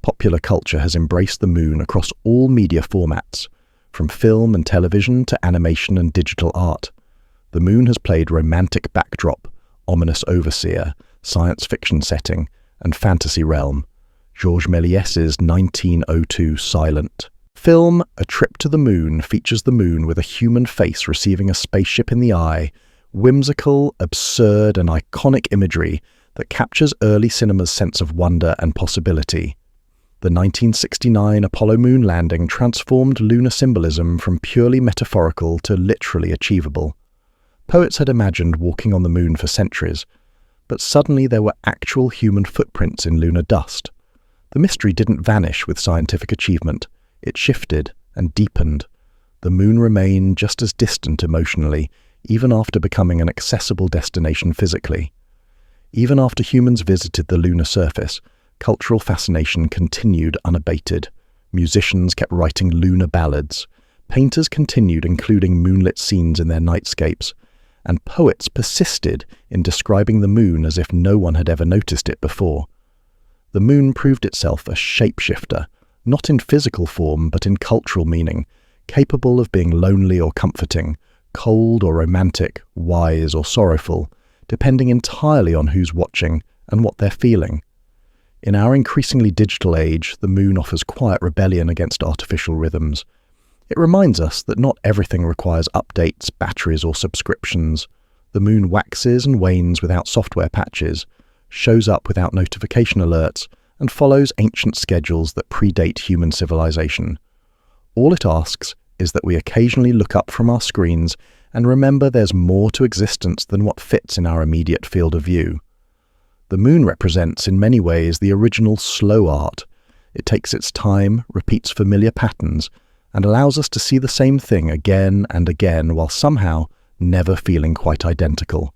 Popular culture has embraced the moon across all media formats, From film and television to animation and digital art, the moon has played romantic backdrop, ominous overseer, science fiction setting, and fantasy realm. Georges Méliès's 1902 Silent. Film A Trip to the Moon features the moon with a human face receiving a spaceship in the eye, whimsical, absurd, and iconic imagery that captures early cinema's sense of wonder and possibility. The 1969 Apollo moon landing transformed lunar symbolism from purely metaphorical to literally achievable. Poets had imagined walking on the moon for centuries, but suddenly there were actual human footprints in lunar dust. The mystery didn't vanish with scientific achievement. It shifted and deepened. The moon remained just as distant emotionally, even after becoming an accessible destination physically. Even after humans visited the lunar surface, cultural fascination continued unabated. Musicians kept writing lunar ballads. Painters continued including moonlit scenes in their nightscapes. And poets persisted in describing the moon as if no one had ever noticed it before. The moon proved itself a shapeshifter, not in physical form but in cultural meaning, capable of being lonely or comforting, cold or romantic, wise or sorrowful, depending entirely on who's watching and what they're feeling. In our increasingly digital age, the moon offers quiet rebellion against artificial rhythms. It reminds us that not everything requires updates, batteries, or subscriptions. The moon waxes and wanes without software patches, shows up without notification alerts, and follows ancient schedules that predate human civilization. All it asks is that we occasionally look up from our screens and remember there's more to existence than what fits in our immediate field of view. The moon represents, in many ways, the original slow art. It takes its time, repeats familiar patterns, and allows us to see the same thing again and again while somehow never feeling quite identical.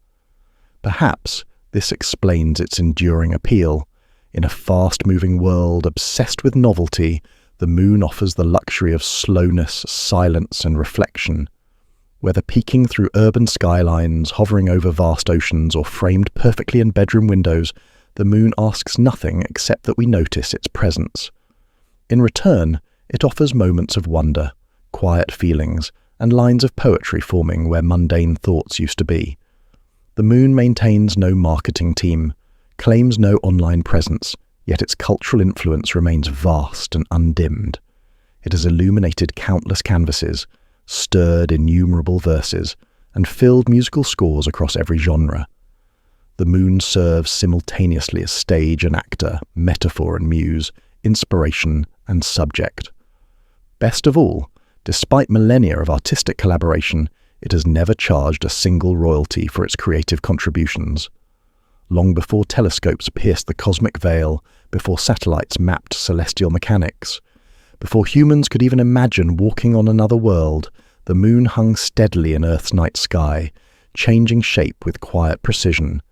Perhaps this explains its enduring appeal. In a fast-moving world obsessed with novelty, the moon offers the luxury of slowness, silence, and reflection. Whether peeking through urban skylines, hovering over vast oceans, or framed perfectly in bedroom windows, the moon asks nothing except that we notice its presence. In return, it offers moments of wonder, quiet feelings, and lines of poetry forming where mundane thoughts used to be. The moon maintains no marketing team, claims no online presence, yet its cultural influence remains vast and undimmed. It has illuminated countless canvases, stirred innumerable verses, and filled musical scores across every genre. The moon serves simultaneously as stage and actor, metaphor and muse, inspiration and subject. Best of all, despite millennia of artistic collaboration, it has never charged a single royalty for its creative contributions. Long before telescopes pierced the cosmic veil, before satellites mapped celestial mechanics, before humans could even imagine walking on another world, the moon hung steadily in Earth's night sky, changing shape with quiet precision.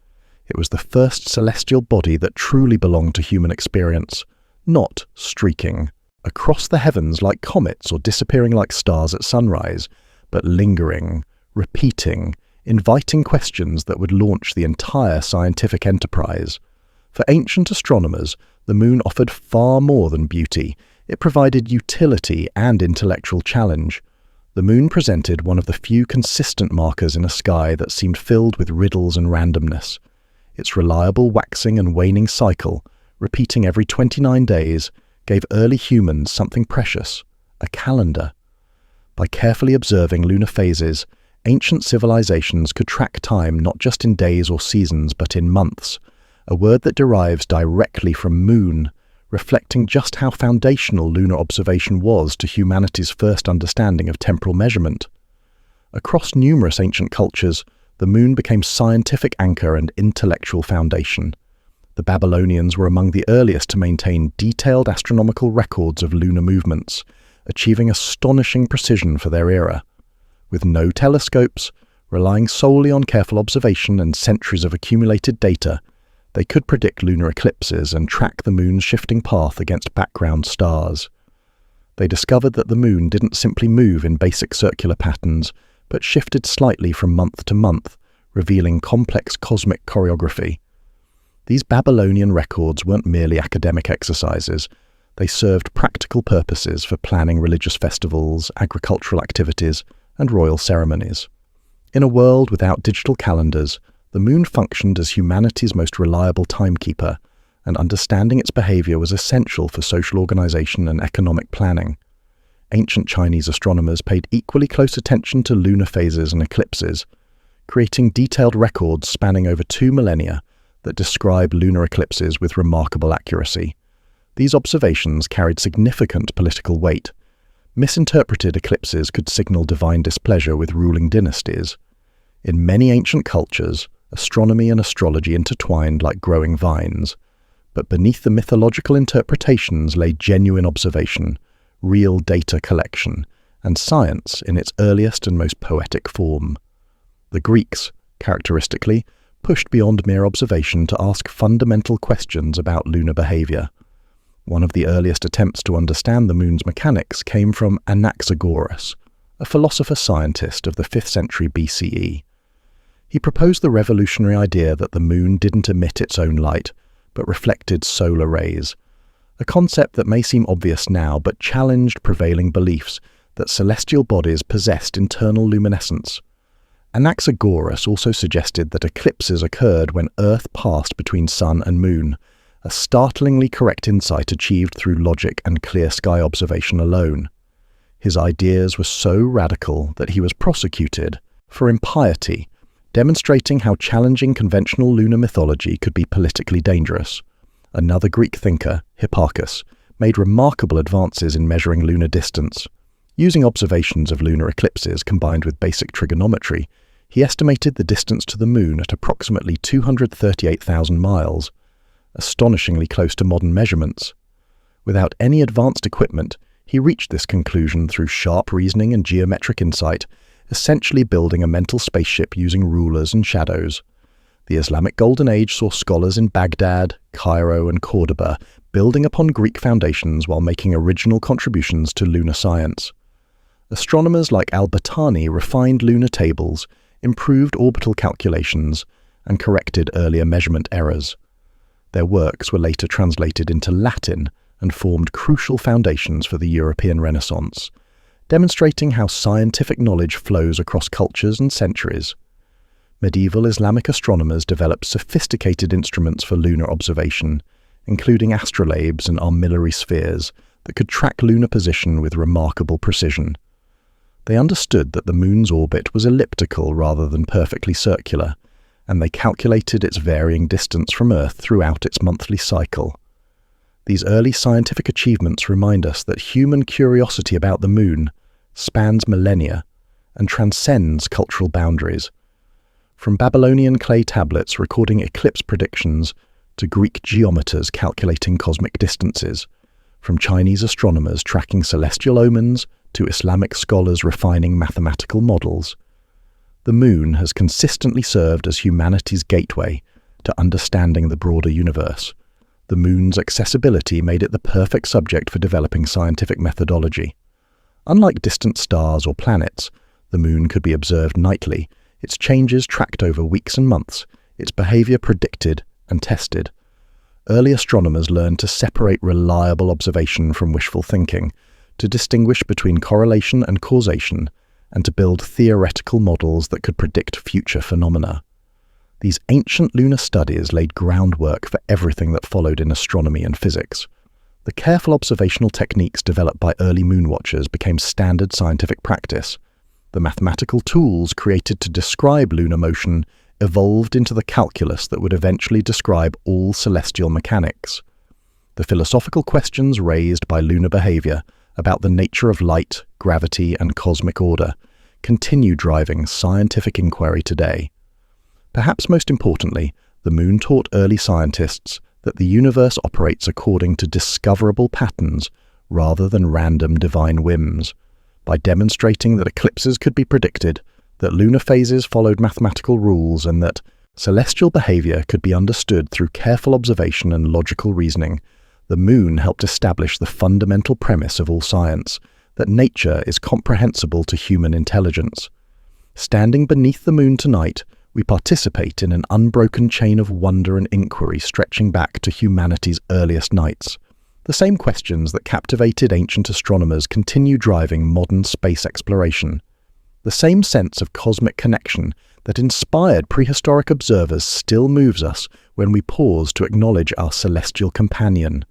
It was the first celestial body that truly belonged to human experience, not streaking across the heavens like comets or disappearing like stars at sunrise, but lingering, repeating, inviting questions that would launch the entire scientific enterprise. For ancient astronomers, the moon offered far more than beauty. It provided utility and intellectual challenge. The moon presented one of the few consistent markers in a sky that seemed filled with riddles and randomness. Its reliable waxing and waning cycle, repeating every 29 days, gave early humans something precious, a calendar. By carefully observing lunar phases, ancient civilizations could track time not just in days or seasons, but in months, a word that derives directly from moon, reflecting just how foundational lunar observation was to humanity's first understanding of temporal measurement. Across numerous ancient cultures, the moon became scientific anchor and intellectual foundation. The Babylonians were among the earliest to maintain detailed astronomical records of lunar movements, achieving astonishing precision for their era. With no telescopes, relying solely on careful observation and centuries of accumulated data, they could predict lunar eclipses and track the moon's shifting path against background stars. They discovered that the moon didn't simply move in basic circular patterns, but shifted slightly from month to month, revealing complex cosmic choreography. These Babylonian records weren't merely academic exercises. They served practical purposes for planning religious festivals, agricultural activities, and royal ceremonies. In a world without digital calendars, the moon functioned as humanity's most reliable timekeeper, and understanding its behavior was essential for social organization and economic planning. Ancient Chinese astronomers paid equally close attention to lunar phases and eclipses, creating detailed records spanning over 2 millennia that describe lunar eclipses with remarkable accuracy. These observations carried significant political weight. Misinterpreted eclipses could signal divine displeasure with ruling dynasties. In many ancient cultures, astronomy and astrology intertwined like growing vines. But beneath the mythological interpretations lay genuine observation, real data collection, and science in its earliest and most poetic form. The Greeks, characteristically, pushed beyond mere observation to ask fundamental questions about lunar behavior. One of the earliest attempts to understand the moon's mechanics came from Anaxagoras, a philosopher-scientist of the 5th century BCE. He proposed the revolutionary idea that the moon didn't emit its own light, but reflected solar rays, a concept that may seem obvious now but challenged prevailing beliefs that celestial bodies possessed internal luminescence. Anaxagoras also suggested that eclipses occurred when Earth passed between sun and moon, a startlingly correct insight achieved through logic and clear sky observation alone. His ideas were so radical that he was prosecuted for impiety, demonstrating how challenging conventional lunar mythology could be politically dangerous. Another Greek thinker, Hipparchus, made remarkable advances in measuring lunar distance. Using observations of lunar eclipses combined with basic trigonometry, he estimated the distance to the moon at approximately 238,000 miles, astonishingly close to modern measurements. Without any advanced equipment, he reached this conclusion through sharp reasoning and geometric insight, essentially building a mental spaceship using rulers and shadows. The Islamic Golden Age saw scholars in Baghdad, Cairo, and Cordoba building upon Greek foundations while making original contributions to lunar science. Astronomers like al-Battani refined lunar tables, improved orbital calculations, and corrected earlier measurement errors. Their works were later translated into Latin and formed crucial foundations for the European Renaissance, demonstrating how scientific knowledge flows across cultures and centuries. Medieval Islamic astronomers developed sophisticated instruments for lunar observation, including astrolabes and armillary spheres that could track lunar position with remarkable precision. They understood that the moon's orbit was elliptical rather than perfectly circular, and they calculated its varying distance from Earth throughout its monthly cycle. These early scientific achievements remind us that human curiosity about the moon spans millennia and transcends cultural boundaries. From Babylonian clay tablets recording eclipse predictions to Greek geometers calculating cosmic distances, from Chinese astronomers tracking celestial omens to Islamic scholars refining mathematical models, the moon has consistently served as humanity's gateway to understanding the broader universe. The moon's accessibility made it the perfect subject for developing scientific methodology. Unlike distant stars or planets, the moon could be observed nightly, its changes tracked over weeks and months, its behavior predicted and tested. Early astronomers learned to separate reliable observation from wishful thinking, to distinguish between correlation and causation, and to build theoretical models that could predict future phenomena. These ancient lunar studies laid groundwork for everything that followed in astronomy and physics. The careful observational techniques developed by early moon watchers became standard scientific practice. The mathematical tools created to describe lunar motion evolved into the calculus that would eventually describe all celestial mechanics. The philosophical questions raised by lunar behavior about the nature of light, gravity, and cosmic order continue driving scientific inquiry today. Perhaps most importantly, the moon taught early scientists that the universe operates according to discoverable patterns rather than random divine whims. By demonstrating that eclipses could be predicted, that lunar phases followed mathematical rules, and that celestial behavior could be understood through careful observation and logical reasoning, the moon helped establish the fundamental premise of all science, that nature is comprehensible to human intelligence. Standing beneath the moon tonight, we participate in an unbroken chain of wonder and inquiry stretching back to humanity's earliest nights. The same questions that captivated ancient astronomers continue driving modern space exploration. The same sense of cosmic connection that inspired prehistoric observers still moves us when we pause to acknowledge our celestial companion.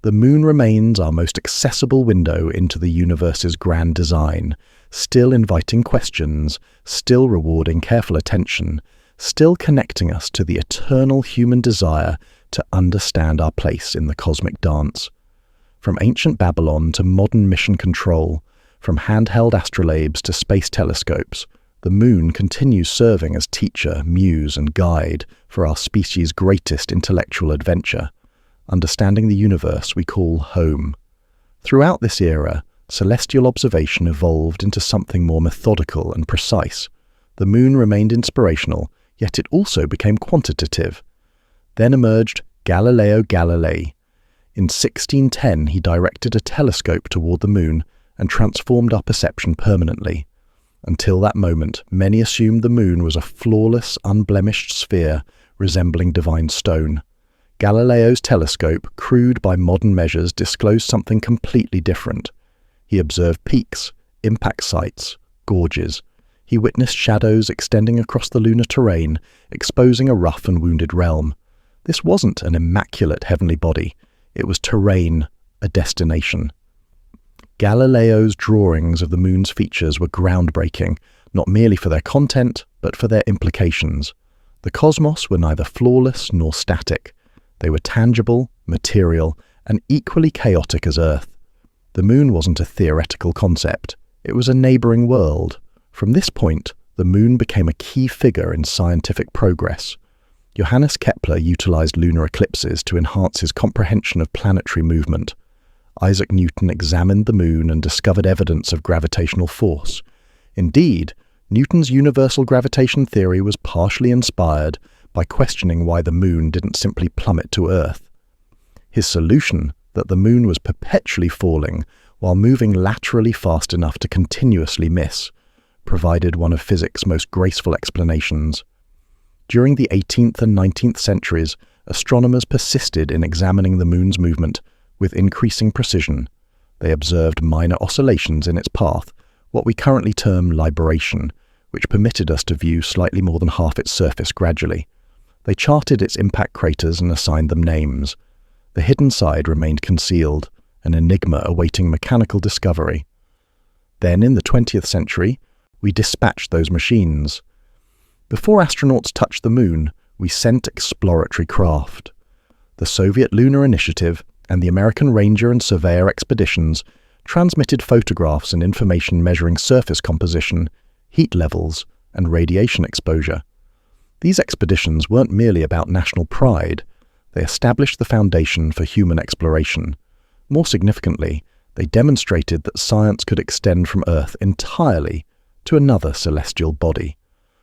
The moon remains our most accessible window into the universe's grand design, still inviting questions, still rewarding careful attention, still connecting us to the eternal human desire to understand our place in the cosmic dance. From ancient Babylon to modern mission control, from handheld astrolabes to space telescopes, the moon continues serving as teacher, muse, and guide for our species' greatest intellectual adventure, understanding the universe we call home. Throughout this era, celestial observation evolved into something more methodical and precise. The moon remained inspirational, yet it also became quantitative. Then emerged Galileo Galilei. In 1610, he directed a telescope toward the moon and transformed our perception permanently. Until that moment, many assumed the moon was a flawless, unblemished sphere resembling divine stone. Galileo's telescope, crude by modern measures, disclosed something completely different. He observed peaks, impact sites, gorges. He witnessed shadows extending across the lunar terrain, exposing a rough and wounded realm. This wasn't an immaculate heavenly body. It was terrain, a destination. Galileo's drawings of the moon's features were groundbreaking, not merely for their content, but for their implications. The cosmos were neither flawless nor static. They were tangible, material, and equally chaotic as Earth. The moon wasn't a theoretical concept. It was a neighboring world. From this point, the moon became a key figure in scientific progress. Johannes Kepler utilized lunar eclipses to enhance his comprehension of planetary movement. Isaac Newton examined the moon and discovered evidence of gravitational force. Indeed, Newton's universal gravitation theory was partially inspired by questioning why the moon didn't simply plummet to Earth. His solution, that the moon was perpetually falling while moving laterally fast enough to continuously miss, provided one of physics' most graceful explanations. During the 18th and 19th centuries, astronomers persisted in examining the moon's movement with increasing precision. They observed minor oscillations in its path, what we currently term libration, which permitted us to view slightly more than half its surface gradually. They charted its impact craters and assigned them names. The hidden side remained concealed, an enigma awaiting mechanical discovery. Then, in the 20th century, we dispatched those machines. Before astronauts touched the moon, we sent exploratory craft. The Soviet Lunar Initiative and the American Ranger and Surveyor expeditions transmitted photographs and information measuring surface composition, heat levels, and radiation exposure. These expeditions weren't merely about national pride. They established the foundation for human exploration. More significantly, they demonstrated that science could extend from Earth entirely to another celestial body.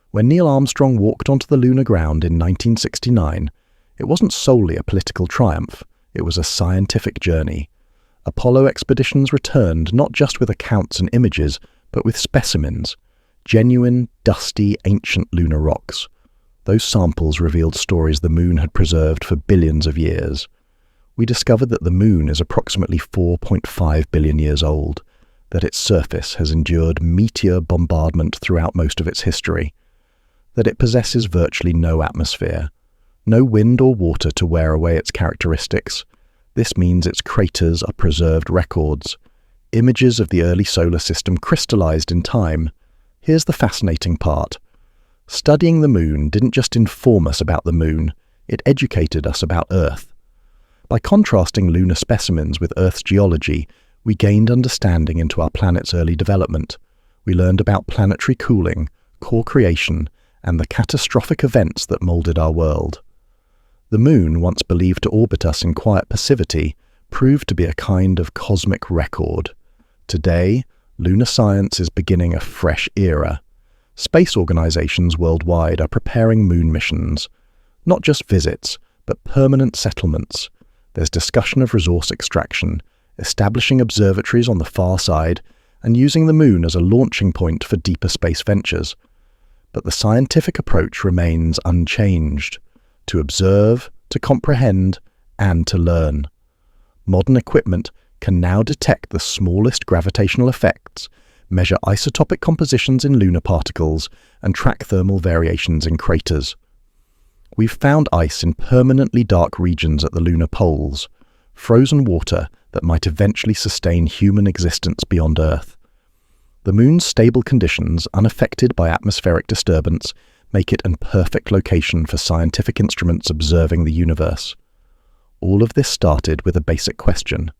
When Neil Armstrong walked onto the lunar ground in 1969, it wasn't solely a political triumph. It was a scientific journey. Apollo expeditions returned not just with accounts and images, but with specimens, genuine, dusty, ancient lunar rocks. Those samples revealed stories the moon had preserved for billions of years. We discovered that the moon is approximately 4.5 billion years old, that its surface has endured meteor bombardment throughout most of its history, that it possesses virtually no atmosphere, no wind or water to wear away its characteristics. This means its craters are preserved records, images of the early solar system crystallized in time. Here's the fascinating part. Studying the moon didn't just inform us about the moon, it educated us about Earth. By contrasting lunar specimens with Earth's geology, we gained understanding into our planet's early development. We learned about planetary cooling, core creation, and the catastrophic events that molded our world. The moon, once believed to orbit us in quiet passivity, proved to be a kind of cosmic record. Today, lunar science is beginning a fresh era. Space organizations worldwide are preparing moon missions. Not just visits, but permanent settlements. There's discussion of resource extraction, establishing observatories on the far side, and using the moon as a launching point for deeper space ventures. But the scientific approach remains unchanged: to observe, to comprehend, and to learn. Modern equipment can now detect the smallest gravitational effects, measure isotopic compositions in lunar particles, and track thermal variations in craters. We've found ice in permanently dark regions at the lunar poles, frozen water that might eventually sustain human existence beyond Earth. The Moon's stable conditions, unaffected by atmospheric disturbance, make it a perfect location for scientific instruments observing the universe. All of this started with a basic question: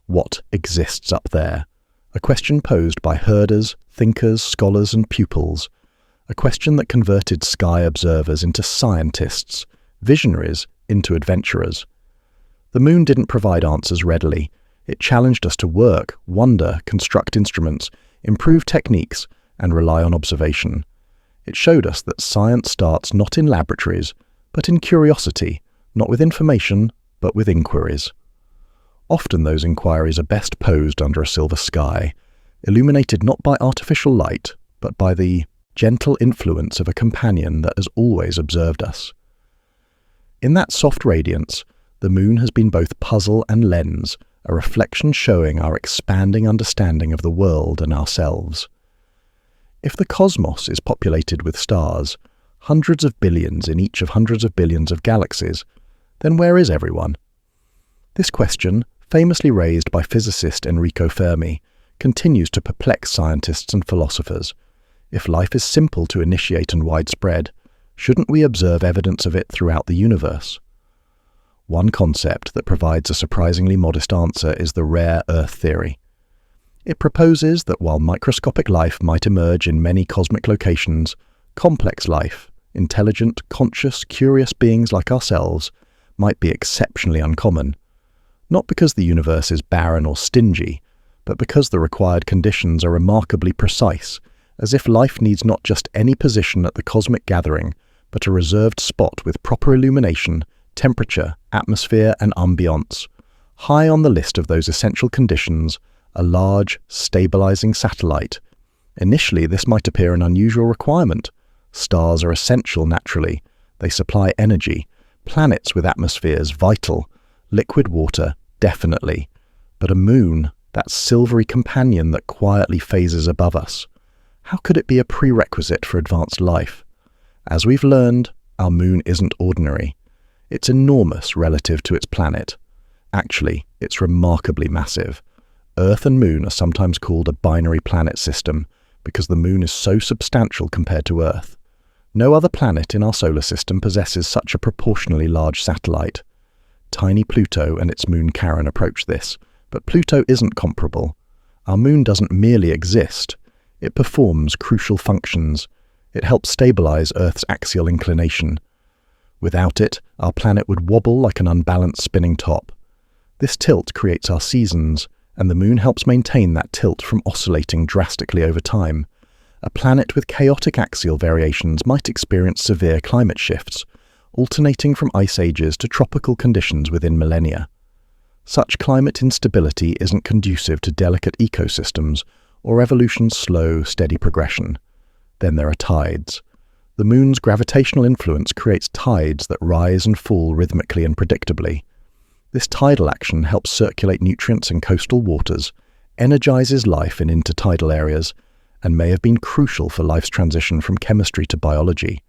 what exists up there? A question posed by herders, thinkers, scholars, and pupils. A question that converted sky observers into scientists, visionaries into adventurers. The Moon didn't provide answers readily. It challenged us to work, wonder, construct instruments, improve techniques, and rely on observation. It showed us that science starts not in laboratories, but in curiosity, not with information, but with inquiries. Often those inquiries are best posed under a silver sky, illuminated not by artificial light, but by the gentle influence of a companion that has always observed us. In that soft radiance, the Moon has been both puzzle and lens, a reflection showing our expanding understanding of the world and ourselves. If the cosmos is populated with stars, hundreds of billions in each of hundreds of billions of galaxies, then where is everyone? This question, famously raised by physicist Enrico Fermi, continues to perplex scientists and philosophers. If life is simple to initiate and widespread, shouldn't we observe evidence of it throughout the universe? One concept that provides a surprisingly modest answer is the rare Earth theory. It proposes that while microscopic life might emerge in many cosmic locations, complex life, intelligent, conscious, curious beings like ourselves, might be exceptionally uncommon. Not because the universe is barren or stingy, but because the required conditions are remarkably precise, as if life needs not just any position at the cosmic gathering, but a reserved spot with proper illumination, temperature, atmosphere, and ambience. High on the list of those essential conditions, a large, stabilizing satellite. Initially, this might appear an unusual requirement. Stars are essential naturally. They supply energy. Planets with atmospheres, vital. Liquid water, definitely. But a moon, that silvery companion that quietly phases above us. How could it be a prerequisite for advanced life? As we've learned, our moon isn't ordinary. It's enormous relative to its planet. Actually, it's remarkably massive. Earth and Moon are sometimes called a binary planet system because the Moon is so substantial compared to Earth. No other planet in our solar system possesses such a proportionally large satellite. Tiny Pluto and its moon Charon approach this, but Pluto isn't comparable. Our Moon doesn't merely exist. It performs crucial functions. It helps stabilize Earth's axial inclination. Without it, our planet would wobble like an unbalanced spinning top. This tilt creates our seasons, and the Moon helps maintain that tilt from oscillating drastically over time. A planet with chaotic axial variations might experience severe climate shifts, alternating from ice ages to tropical conditions within millennia. Such climate instability isn't conducive to delicate ecosystems or evolution's slow, steady progression. Then there are tides. The Moon's gravitational influence creates tides that rise and fall rhythmically and predictably. This tidal action helps circulate nutrients in coastal waters, energizes life in intertidal areas, and may have been crucial for life's transition from chemistry to biology.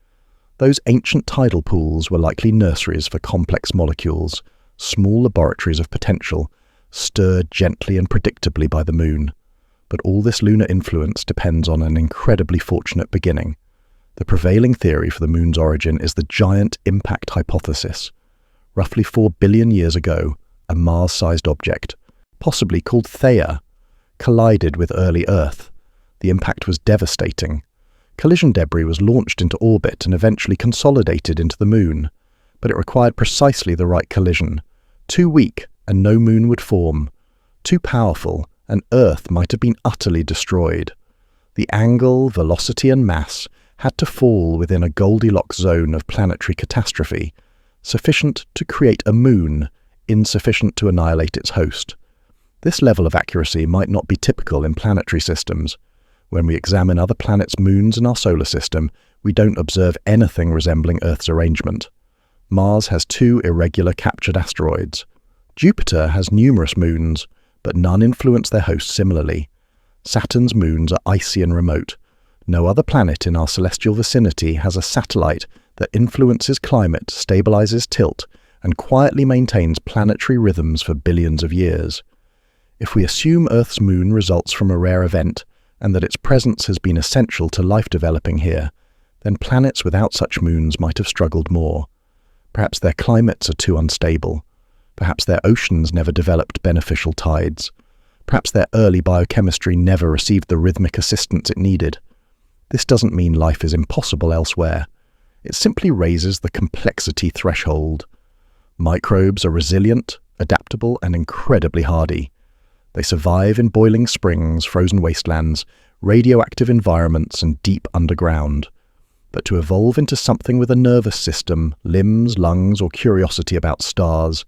Those ancient tidal pools were likely nurseries for complex molecules, small laboratories of potential, stirred gently and predictably by the Moon. But all this lunar influence depends on an incredibly fortunate beginning. The prevailing theory for the Moon's origin is the giant impact hypothesis. Roughly 4 billion years ago, a Mars-sized object, possibly called Theia, collided with early Earth. The impact was devastating. Collision debris was launched into orbit and eventually consolidated into the Moon, but it required precisely the right collision. Too weak, and no Moon would form. Too powerful, and Earth might have been utterly destroyed. The angle, velocity, and mass had to fall within a Goldilocks zone of planetary catastrophe, sufficient to create a moon, insufficient to annihilate its host. This level of accuracy might not be typical in planetary systems. When we examine other planets' moons in our solar system, we don't observe anything resembling Earth's arrangement. Mars has 2 irregular captured asteroids. Jupiter has numerous moons, but none influence their host similarly. Saturn's moons are icy and remote. No other planet in our celestial vicinity has a satellite that influences climate, stabilizes tilt, and quietly maintains planetary rhythms for billions of years. If we assume Earth's moon results from a rare event, and that its presence has been essential to life developing here, then planets without such moons might have struggled more. Perhaps their climates are too unstable. Perhaps their oceans never developed beneficial tides. Perhaps their early biochemistry never received the rhythmic assistance it needed. This doesn't mean life is impossible elsewhere. It simply raises the complexity threshold. Microbes are resilient, adaptable, and incredibly hardy. They survive in boiling springs, frozen wastelands, radioactive environments, and deep underground. But to evolve into something with a nervous system, limbs, lungs, or curiosity about stars,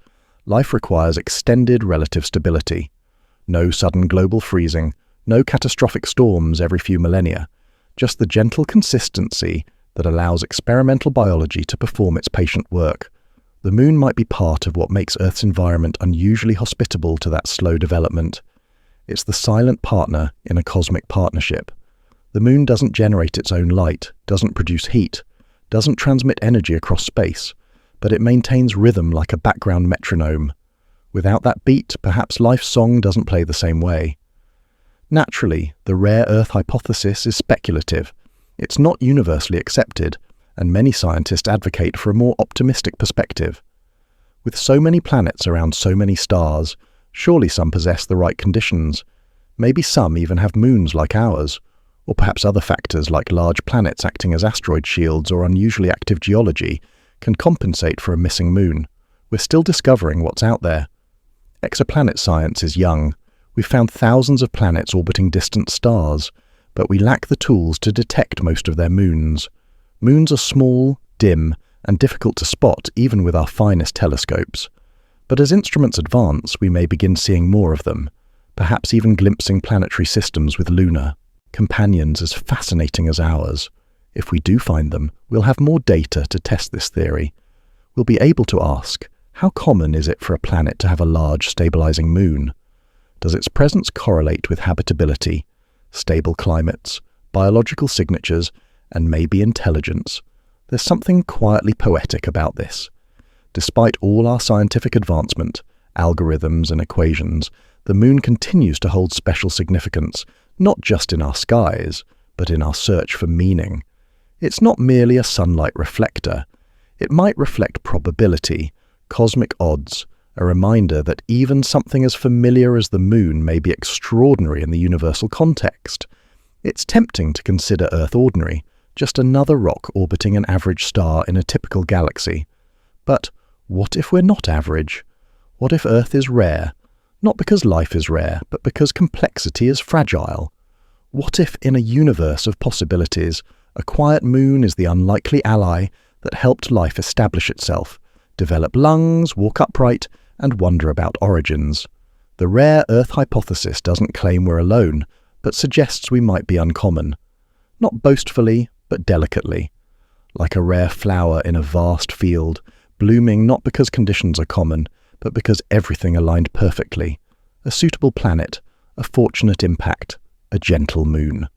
life requires extended relative stability. No sudden global freezing, no catastrophic storms every few millennia, just the gentle consistency that allows experimental biology to perform its patient work. The moon might be part of what makes Earth's environment unusually hospitable to that slow development. It's the silent partner in a cosmic partnership. The moon doesn't generate its own light, doesn't produce heat, doesn't transmit energy across space, but it maintains rhythm like a background metronome. Without that beat, perhaps life's song doesn't play the same way. Naturally, the rare Earth hypothesis is speculative. It's not universally accepted, and many scientists advocate for a more optimistic perspective. With so many planets around so many stars, surely some possess the right conditions. Maybe some even have moons like ours, or perhaps other factors like large planets acting as asteroid shields or unusually active geology can compensate for a missing moon. We're still discovering what's out there. Exoplanet science is young. We've found thousands of planets orbiting distant stars, but we lack the tools to detect most of their moons. Moons are small, dim, and difficult to spot even with our finest telescopes. But as instruments advance, we may begin seeing more of them, perhaps even glimpsing planetary systems with lunar companions as fascinating as ours. If we do find them, we'll have more data to test this theory. We'll be able to ask, how common is it for a planet to have a large, stabilizing moon? Does its presence correlate with habitability, stable climates, biological signatures, and maybe intelligence? There's something quietly poetic about this. Despite all our scientific advancement, algorithms and equations, the moon continues to hold special significance, not just in our skies, but in our search for meaning. It's not merely a sunlight reflector. It might reflect probability, cosmic odds, a reminder that even something as familiar as the moon may be extraordinary in the universal context. It's tempting to consider Earth ordinary, just another rock orbiting an average star in a typical galaxy. But what if we're not average? What if Earth is rare? Not because life is rare, but because complexity is fragile. What if in a universe of possibilities, a quiet moon is the unlikely ally that helped life establish itself, develop lungs, walk upright, and wonder about origins? The rare Earth hypothesis doesn't claim we're alone, but suggests we might be uncommon. Not boastfully, but delicately. Like a rare flower in a vast field, blooming not because conditions are common, but because everything aligned perfectly. A suitable planet, a fortunate impact, a gentle moon.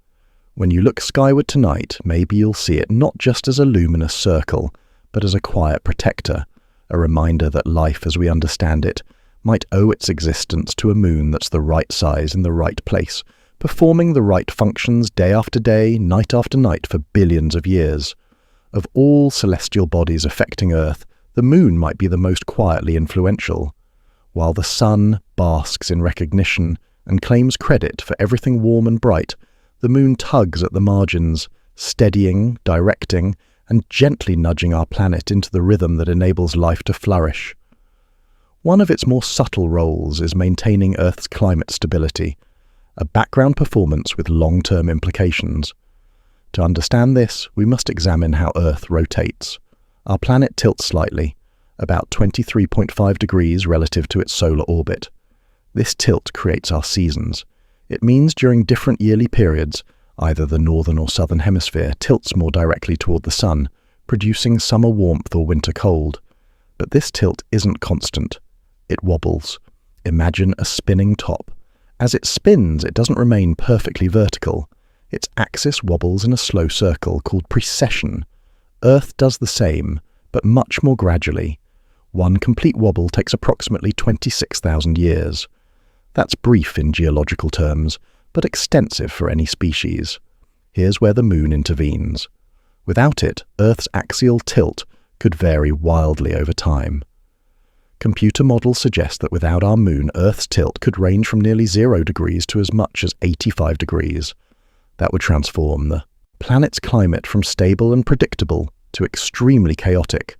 When you look skyward tonight, maybe you'll see it not just as a luminous circle, but as a quiet protector, a reminder that life as we understand it might owe its existence to a moon that's the right size in the right place, performing the right functions day after day, night after night for billions of years. Of all celestial bodies affecting Earth, the moon might be the most quietly influential. While the sun basks in recognition and claims credit for everything warm and bright, the moon tugs at the margins, steadying, directing, and gently nudging our planet into the rhythm that enables life to flourish. One of its more subtle roles is maintaining Earth's climate stability, a background performance with long-term implications. To understand this, we must examine how Earth rotates. Our planet tilts slightly, about 23.5 degrees relative to its solar orbit. This tilt creates our seasons. It means during different yearly periods, either the northern or southern hemisphere tilts more directly toward the sun, producing summer warmth or winter cold. But this tilt isn't constant. It wobbles. Imagine a spinning top. As it spins, it doesn't remain perfectly vertical. Its axis wobbles in a slow circle called precession. Earth does the same, but much more gradually. One complete wobble takes approximately 26,000 years. That's brief in geological terms, but extensive for any species. Here's where the moon intervenes. Without it, Earth's axial tilt could vary wildly over time. Computer models suggest that without our moon, Earth's tilt could range from nearly 0 degrees to as much as 85 degrees. That would transform the planet's climate from stable and predictable to extremely chaotic.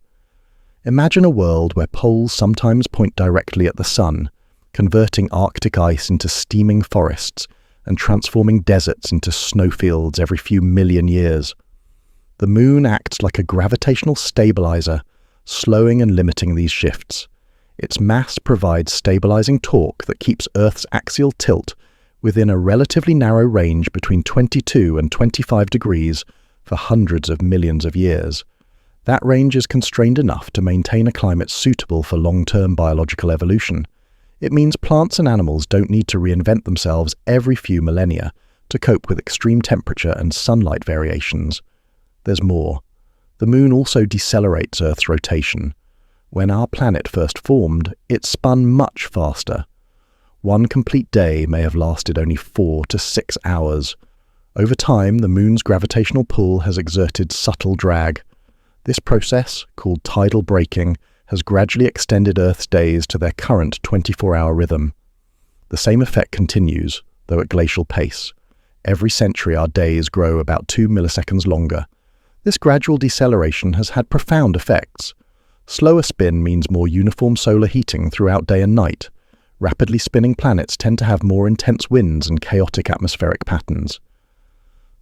Imagine a world where poles sometimes point directly at the sun, converting Arctic ice into steaming forests and transforming deserts into snowfields every few million years. The moon acts like a gravitational stabilizer, slowing and limiting these shifts. Its mass provides stabilizing torque that keeps Earth's axial tilt within a relatively narrow range between 22 and 25 degrees for hundreds of millions of years. That range is constrained enough to maintain a climate suitable for long-term biological evolution. It means plants and animals don't need to reinvent themselves every few millennia to cope with extreme temperature and sunlight variations. There's more. The moon also decelerates Earth's rotation. When our planet first formed, it spun much faster. One complete day may have lasted only 4 to 6 hours. Over time, the moon's gravitational pull has exerted subtle drag. This process, called tidal braking, has gradually extended Earth's days to their current 24-hour rhythm. The same effect continues, though at glacial pace. Every century our days grow about 2 milliseconds longer. This gradual deceleration has had profound effects. Slower spin means more uniform solar heating throughout day and night. Rapidly spinning planets tend to have more intense winds and chaotic atmospheric patterns.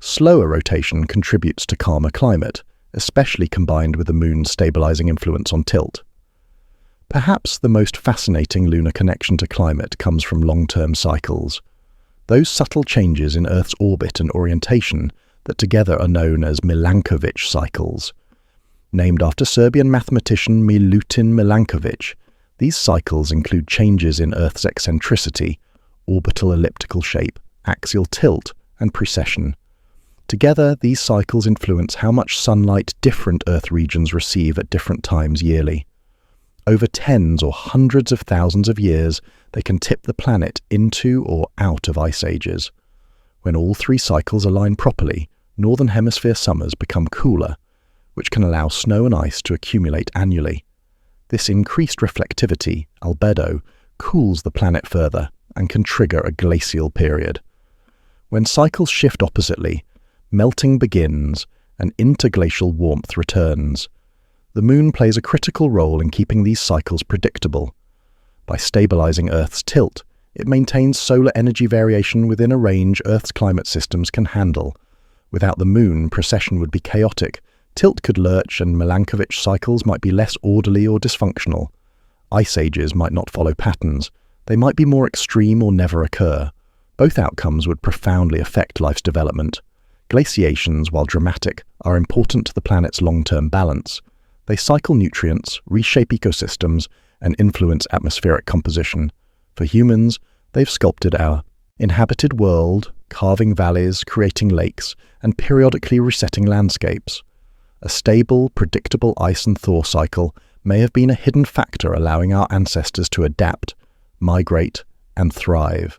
Slower rotation contributes to calmer climate, especially combined with the moon's stabilizing influence on tilt. Perhaps the most fascinating lunar connection to climate comes from long-term cycles. Those subtle changes in Earth's orbit and orientation that together are known as Milankovitch cycles. Named after Serbian mathematician Milutin Milankovic, these cycles include changes in Earth's eccentricity, orbital elliptical shape, axial tilt, and precession. Together, these cycles influence how much sunlight different Earth regions receive at different times yearly. Over tens or hundreds of thousands of years, they can tip the planet into or out of ice ages. When all three cycles align properly, northern hemisphere summers become cooler, which can allow snow and ice to accumulate annually. This increased reflectivity, albedo, cools the planet further and can trigger a glacial period. When cycles shift oppositely, melting begins and interglacial warmth returns. The moon plays a critical role in keeping these cycles predictable. By stabilizing Earth's tilt, it maintains solar energy variation within a range Earth's climate systems can handle. Without the moon, precession would be chaotic. Tilt could lurch and Milankovitch cycles might be less orderly or dysfunctional. Ice ages might not follow patterns. They might be more extreme or never occur. Both outcomes would profoundly affect life's development. Glaciations, while dramatic, are important to the planet's long-term balance. They cycle nutrients, reshape ecosystems, and influence atmospheric composition. For humans, they've sculpted our inhabited world, carving valleys, creating lakes, and periodically resetting landscapes. A stable, predictable ice and thaw cycle may have been a hidden factor allowing our ancestors to adapt, migrate, and thrive.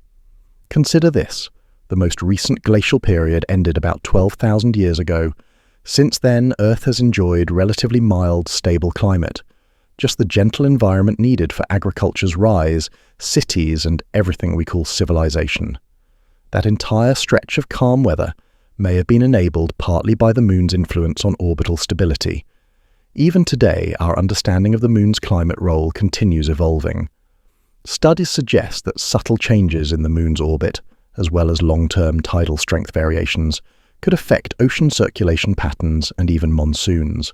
Consider this. The most recent glacial period ended about 12,000 years ago. Since then, Earth has enjoyed relatively mild, stable climate. Just the gentle environment needed for agriculture's rise, cities, and everything we call civilization. That entire stretch of calm weather may have been enabled partly by the moon's influence on orbital stability. Even today, our understanding of the moon's climate role continues evolving. Studies suggest that subtle changes in the moon's orbit, as well as long-term tidal strength variations, could affect ocean circulation patterns and even monsoons.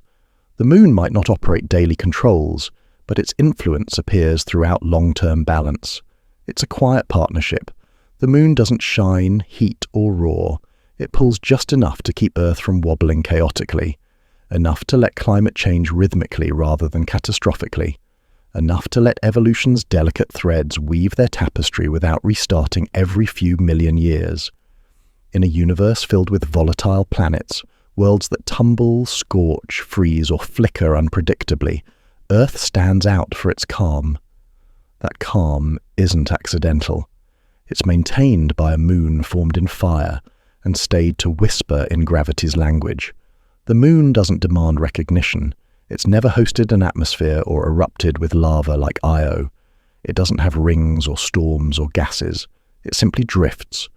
The moon might not operate daily controls, but its influence appears throughout long-term balance. It's a quiet partnership. The moon doesn't shine, heat, or roar. It pulls just enough to keep Earth from wobbling chaotically, enough to let climate change rhythmically rather than catastrophically, enough to let evolution's delicate threads weave their tapestry without restarting every few million years. In a universe filled with volatile planets, worlds that tumble, scorch, freeze, or flicker unpredictably, Earth stands out for its calm. That calm isn't accidental. It's maintained by a moon formed in fire and stayed to whisper in gravity's language. The moon doesn't demand recognition. It's never hosted an atmosphere or erupted with lava like Io. It doesn't have rings or storms or gases. It simply drifts.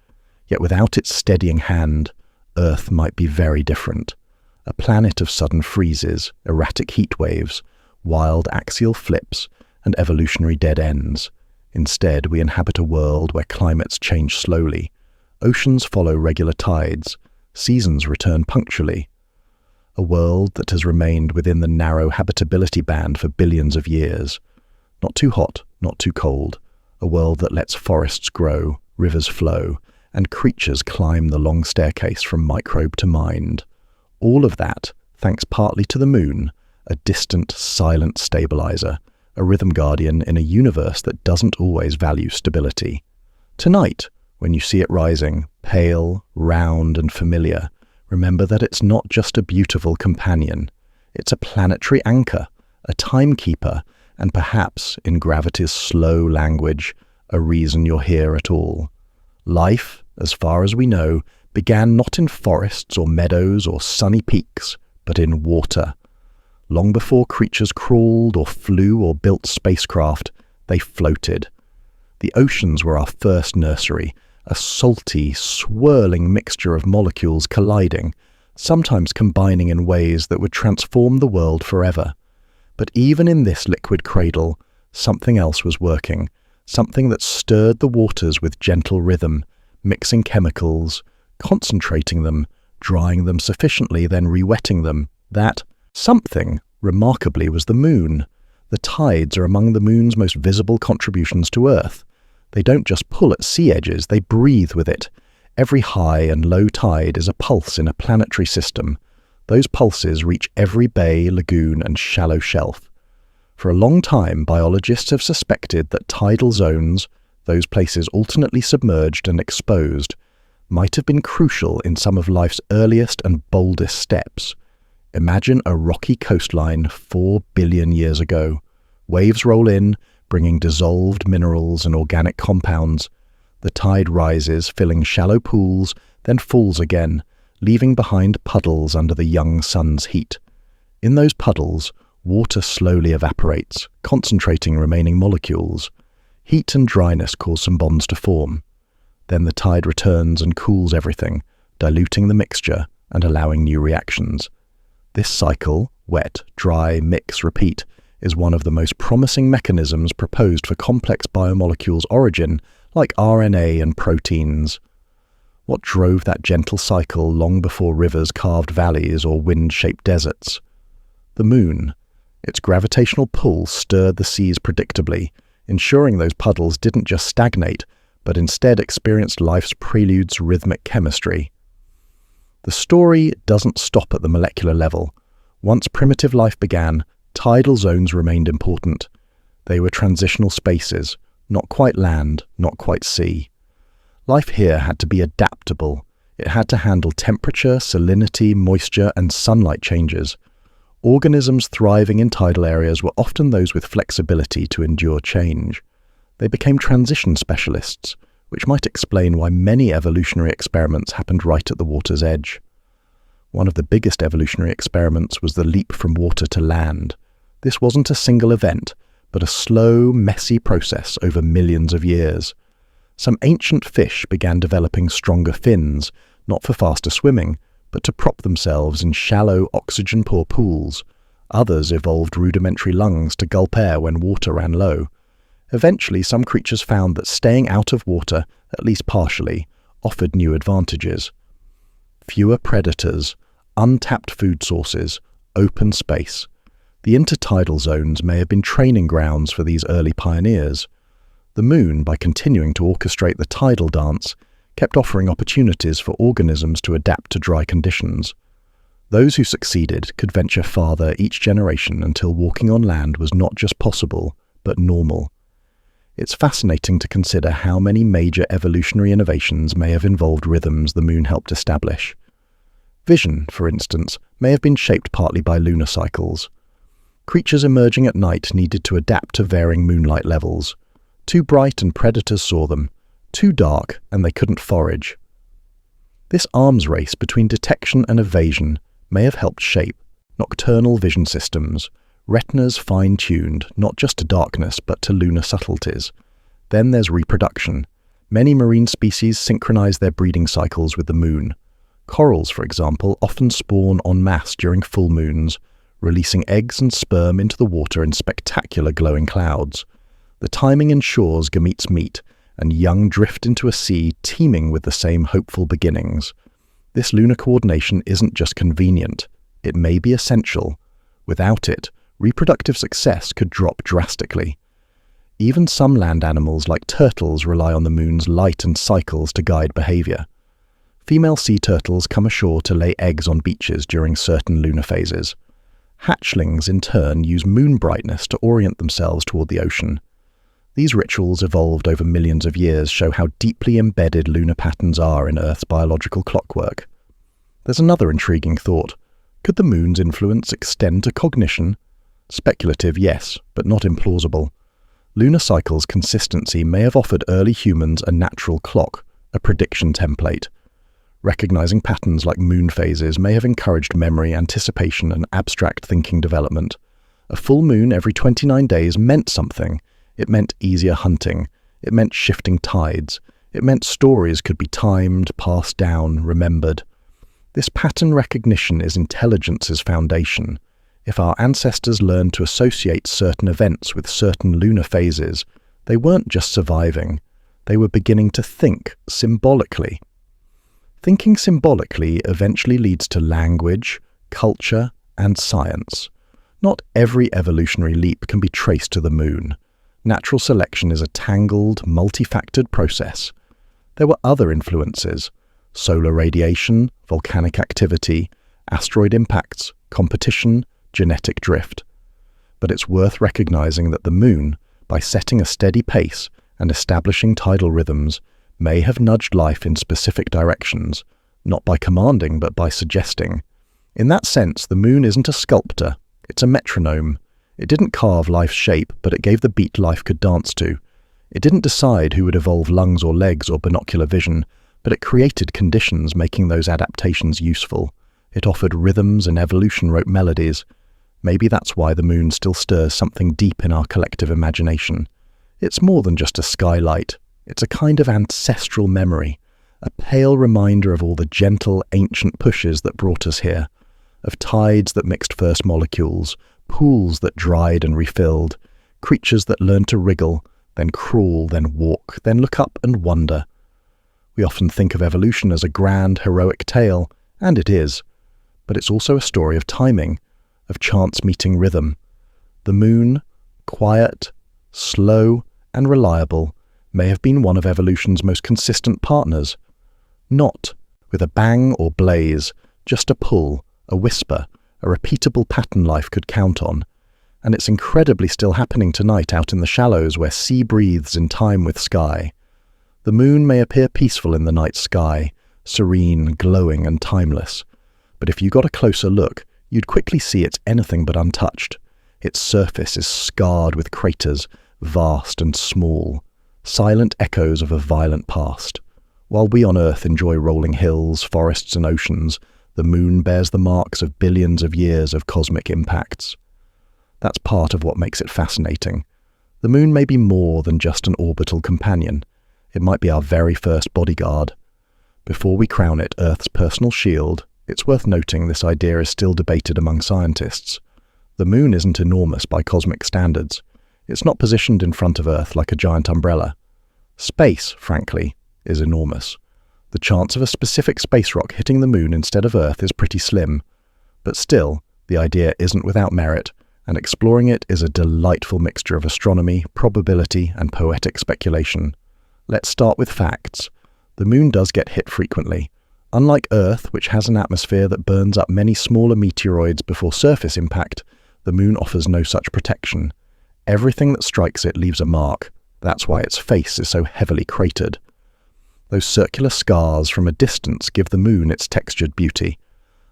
Yet without its steadying hand, Earth might be very different. A planet of sudden freezes, erratic heat waves, wild axial flips, and evolutionary dead ends. Instead, we inhabit a world where climates change slowly. Oceans follow regular tides. Seasons return punctually. A world that has remained within the narrow habitability band for billions of years. Not too hot, not too cold. A world that lets forests grow, rivers flow, and creatures climb the long staircase from microbe to mind. All of that thanks partly to the moon, a distant, silent stabilizer, a rhythm guardian in a universe that doesn't always value stability. Tonight, when you see it rising, pale, round, and familiar, remember that it's not just a beautiful companion. It's a planetary anchor, a timekeeper, and perhaps, in gravity's slow language, a reason you're here at all. Life, as far as we know, began not in forests or meadows or sunny peaks, but in water. Long before creatures crawled or flew or built spacecraft, they floated. The oceans were our first nursery, a salty, swirling mixture of molecules colliding, sometimes combining in ways that would transform the world forever. But even in this liquid cradle, something else was working, something that stirred the waters with gentle rhythm, mixing chemicals, concentrating them, drying them sufficiently, then re-wetting them. That something, remarkably, was the moon. The tides are among the moon's most visible contributions to Earth. They don't just pull at sea edges, they breathe with it. Every high and low tide is a pulse in a planetary system. Those pulses reach every bay, lagoon, and shallow shelf. For a long time, biologists have suspected that tidal zones, those places alternately submerged and exposed, might have been crucial in some of life's earliest and boldest steps. Imagine a rocky coastline 4 billion years ago. Waves roll in, bringing dissolved minerals and organic compounds. The tide rises, filling shallow pools, then falls again, leaving behind puddles under the young sun's heat. In those puddles, water slowly evaporates, concentrating remaining molecules. Heat and dryness cause some bonds to form. Then the tide returns and cools everything, diluting the mixture and allowing new reactions. This cycle, wet, dry, mix, repeat, is one of the most promising mechanisms proposed for complex biomolecules' origin, like RNA and proteins. What drove that gentle cycle long before rivers carved valleys or wind-shaped deserts? The moon. Its gravitational pull stirred the seas predictably, ensuring those puddles didn't just stagnate, but instead experienced life's prelude's rhythmic chemistry. The story doesn't stop at the molecular level. Once primitive life began, tidal zones remained important. They were transitional spaces, not quite land, not quite sea. Life here had to be adaptable. It had to handle temperature, salinity, moisture, and sunlight changes. Organisms thriving in tidal areas were often those with flexibility to endure change. They became transition specialists, which might explain why many evolutionary experiments happened right at the water's edge. One of the biggest evolutionary experiments was the leap from water to land. This wasn't a single event, but a slow, messy process over millions of years. Some ancient fish began developing stronger fins, not for faster swimming, but to prop themselves in shallow, oxygen-poor pools. Others evolved rudimentary lungs to gulp air when water ran low. Eventually, some creatures found that staying out of water, at least partially, offered new advantages. Fewer predators, untapped food sources, open space. The intertidal zones may have been training grounds for these early pioneers. The moon, by continuing to orchestrate the tidal dance, kept offering opportunities for organisms to adapt to dry conditions. Those who succeeded could venture farther each generation until walking on land was not just possible, but normal. It's fascinating to consider how many major evolutionary innovations may have involved rhythms the moon helped establish. Vision, for instance, may have been shaped partly by lunar cycles. Creatures emerging at night needed to adapt to varying moonlight levels. Too bright and predators saw them. Too dark and they couldn't forage. This arms race between detection and evasion may have helped shape nocturnal vision systems, retinas fine-tuned not just to darkness but to lunar subtleties. Then there's reproduction. Many marine species synchronize their breeding cycles with the moon. Corals, for example, often spawn en masse during full moons, releasing eggs and sperm into the water in spectacular glowing clouds. The timing ensures gametes meet, and young drift into a sea teeming with the same hopeful beginnings. This lunar coordination isn't just convenient, it may be essential. Without it, reproductive success could drop drastically. Even some land animals like turtles rely on the moon's light and cycles to guide behavior. Female sea turtles come ashore to lay eggs on beaches during certain lunar phases. Hatchlings, in turn, use moon brightness to orient themselves toward the ocean. These rituals, evolved over millions of years, show how deeply embedded lunar patterns are in Earth's biological clockwork. There's another intriguing thought. Could the moon's influence extend to cognition? Speculative, yes, but not implausible. Lunar cycles' consistency may have offered early humans a natural clock, a prediction template. Recognizing patterns like moon phases may have encouraged memory, anticipation, and abstract thinking development. A full moon every 29 days meant something. It meant easier hunting. It meant shifting tides. It meant stories could be timed, passed down, remembered. This pattern recognition is intelligence's foundation. If our ancestors learned to associate certain events with certain lunar phases, they weren't just surviving. They were beginning to think symbolically. Thinking symbolically eventually leads to language, culture, and science. Not every evolutionary leap can be traced to the moon. Natural selection is a tangled, multifactored process. There were other influences: solar radiation, volcanic activity, asteroid impacts, competition, genetic drift. But it's worth recognizing that the moon, by setting a steady pace and establishing tidal rhythms, may have nudged life in specific directions, not by commanding but by suggesting. In that sense, the moon isn't a sculptor, it's a metronome. It didn't carve life's shape, but it gave the beat life could dance to. It didn't decide who would evolve lungs or legs or binocular vision, but it created conditions making those adaptations useful. It offered rhythms and evolution wrote melodies. Maybe that's why the moon still stirs something deep in our collective imagination. It's more than just a skylight. It's a kind of ancestral memory, a pale reminder of all the gentle, ancient pushes that brought us here, of tides that mixed first molecules, pools that dried and refilled, creatures that learned to wriggle, then crawl, then walk, then look up and wonder. We often think of evolution as a grand, heroic tale, and it is. But it's also a story of timing, of chance meeting rhythm. The moon, quiet, slow, and reliable, may have been one of evolution's most consistent partners. Not with a bang or blaze, just a pull, a whisper, a repeatable pattern life could count on. And it's incredibly still happening tonight out in the shallows where sea breathes in time with sky. The moon may appear peaceful in the night sky, serene, glowing, and timeless. But if you got a closer look, you'd quickly see it's anything but untouched. Its surface is scarred with craters, vast and small, silent echoes of a violent past. While we on Earth enjoy rolling hills, forests, and oceans, the moon bears the marks of billions of years of cosmic impacts. That's part of what makes it fascinating. The moon may be more than just an orbital companion. It might be our very first bodyguard. Before we crown it Earth's personal shield, it's worth noting this idea is still debated among scientists. The moon isn't enormous by cosmic standards. It's not positioned in front of Earth like a giant umbrella. Space, frankly, is enormous. The chance of a specific space rock hitting the moon instead of Earth is pretty slim. But still, the idea isn't without merit, and exploring it is a delightful mixture of astronomy, probability, and poetic speculation. Let's start with facts. The moon does get hit frequently. Unlike Earth, which has an atmosphere that burns up many smaller meteoroids before surface impact, the moon offers no such protection. Everything that strikes it leaves a mark. That's why its face is so heavily cratered. Those circular scars from a distance give the moon its textured beauty.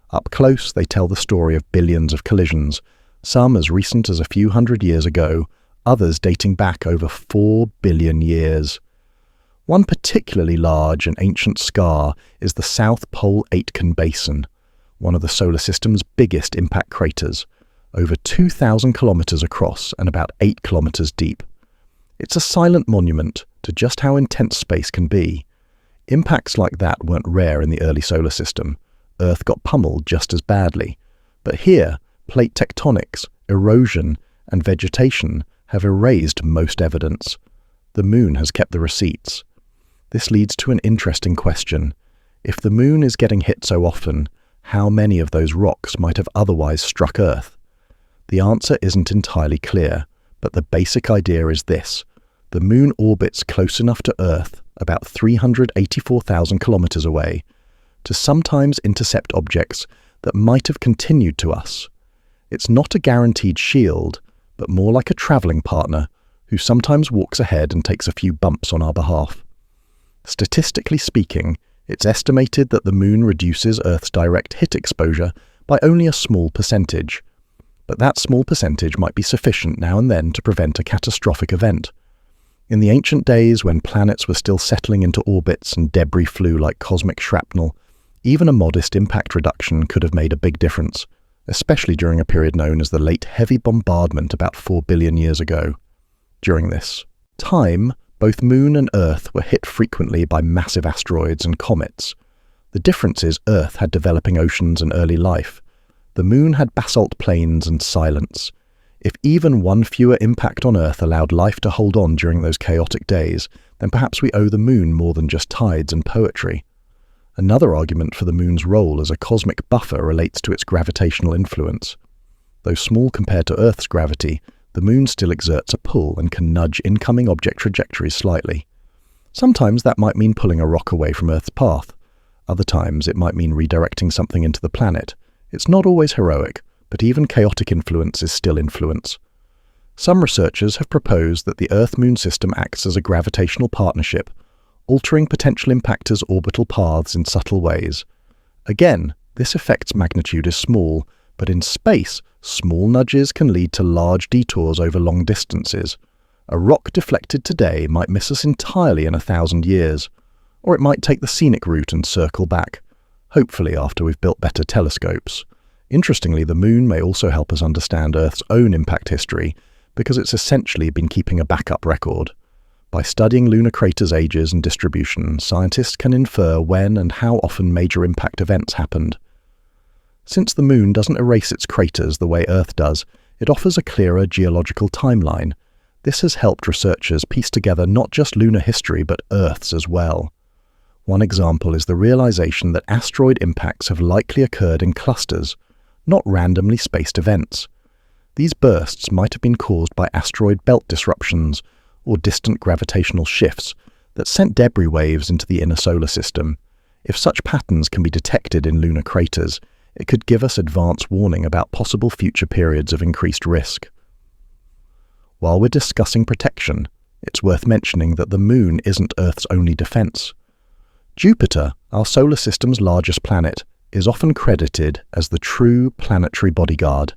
Up close, they tell the story of billions of collisions, some as recent as a few hundred years ago, others dating back over 4 billion years. One particularly large and ancient scar is the South Pole Aitken Basin, one of the solar system's biggest impact craters, over 2,000 kilometers across and about 8 kilometers deep. It's a silent monument to just how intense space can be. Impacts like that weren't rare in the early solar system. Earth got pummeled just as badly. But here, plate tectonics, erosion, and vegetation have erased most evidence. The moon has kept the receipts. This leads to an interesting question. If the moon is getting hit so often, how many of those rocks might have otherwise struck Earth? The answer isn't entirely clear, but the basic idea is this. The moon orbits close enough to Earth, about 384,000 kilometers away, to sometimes intercept objects that might have continued to us. It's not a guaranteed shield, but more like a traveling partner who sometimes walks ahead and takes a few bumps on our behalf. Statistically speaking, it's estimated that the moon reduces Earth's direct hit exposure by only a small percentage. But that small percentage might be sufficient now and then to prevent a catastrophic event. In the ancient days when planets were still settling into orbits and debris flew like cosmic shrapnel, even a modest impact reduction could have made a big difference, especially during a period known as the Late Heavy Bombardment about 4 billion years ago. During this time, both Moon and Earth were hit frequently by massive asteroids and comets. The difference is Earth had developing oceans and early life. The Moon had basalt plains and silence. If even one fewer impact on Earth allowed life to hold on during those chaotic days, then perhaps we owe the Moon more than just tides and poetry. Another argument for the Moon's role as a cosmic buffer relates to its gravitational influence. Though small compared to Earth's gravity, the Moon still exerts a pull and can nudge incoming object trajectories slightly. Sometimes that might mean pulling a rock away from Earth's path. Other times it might mean redirecting something into the planet. It's not always heroic, but even chaotic influence is still influence. Some researchers have proposed that the Earth-Moon system acts as a gravitational partnership, altering potential impactors' orbital paths in subtle ways. Again, this effect's magnitude is small, but in space, small nudges can lead to large detours over long distances. A rock deflected today might miss us entirely in 1,000 years, or it might take the scenic route and circle back, hopefully after we've built better telescopes. Interestingly, the Moon may also help us understand Earth's own impact history, because it's essentially been keeping a backup record. By studying lunar craters' ages and distribution, scientists can infer when and how often major impact events happened. Since the Moon doesn't erase its craters the way Earth does, it offers a clearer geological timeline. This has helped researchers piece together not just lunar history but Earth's as well. One example is the realization that asteroid impacts have likely occurred in clusters, not randomly spaced events. These bursts might have been caused by asteroid belt disruptions or distant gravitational shifts that sent debris waves into the inner solar system. If such patterns can be detected in lunar craters, it could give us advance warning about possible future periods of increased risk. While we're discussing protection, it's worth mentioning that the Moon isn't Earth's only defense. Jupiter, our solar system's largest planet, is often credited as the true planetary bodyguard.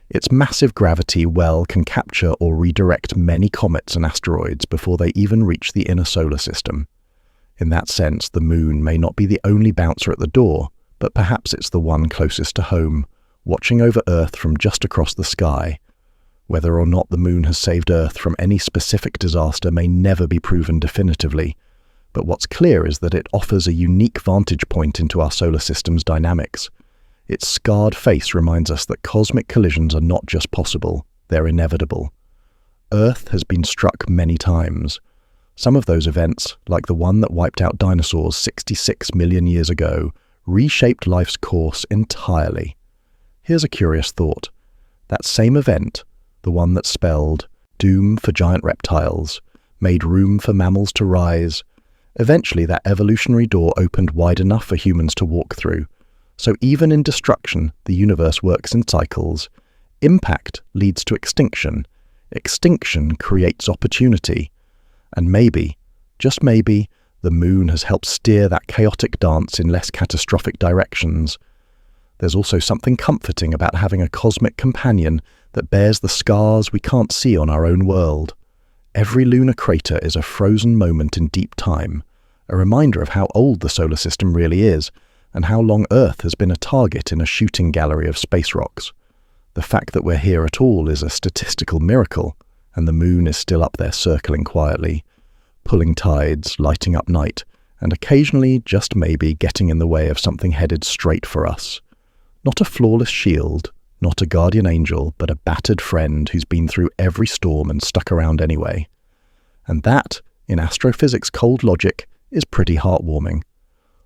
Its massive gravity well can capture or redirect many comets and asteroids before they even reach the inner solar system. In that sense, the Moon may not be the only bouncer at the door, but perhaps it's the one closest to home, watching over Earth from just across the sky. Whether or not the Moon has saved Earth from any specific disaster may never be proven definitively, but what's clear is that it offers a unique vantage point into our solar system's dynamics. Its scarred face reminds us that cosmic collisions are not just possible, they're inevitable. Earth has been struck many times. Some of those events, like the one that wiped out dinosaurs 66 million years ago, reshaped life's course entirely. Here's a curious thought. That same event, the one that spelled doom for giant reptiles, made room for mammals to rise. Eventually that evolutionary door opened wide enough for humans to walk through. So even in destruction, the universe works in cycles. Impact leads to extinction. extinction creates opportunity. And maybe, just maybe, the moon has helped steer that chaotic dance in less catastrophic directions. There's also something comforting about having a cosmic companion that bears the scars we can't see on our own world. Every lunar crater is a frozen moment in deep time, a reminder of how old the solar system really is, and how long Earth has been a target in a shooting gallery of space rocks. The fact that we're here at all is a statistical miracle, and the moon is still up there circling quietly, pulling tides, lighting up night, and occasionally, just maybe, getting in the way of something headed straight for us. Not a flawless shield, not a guardian angel, but a battered friend who's been through every storm and stuck around anyway. And that, in astrophysics' cold logic, is pretty heartwarming.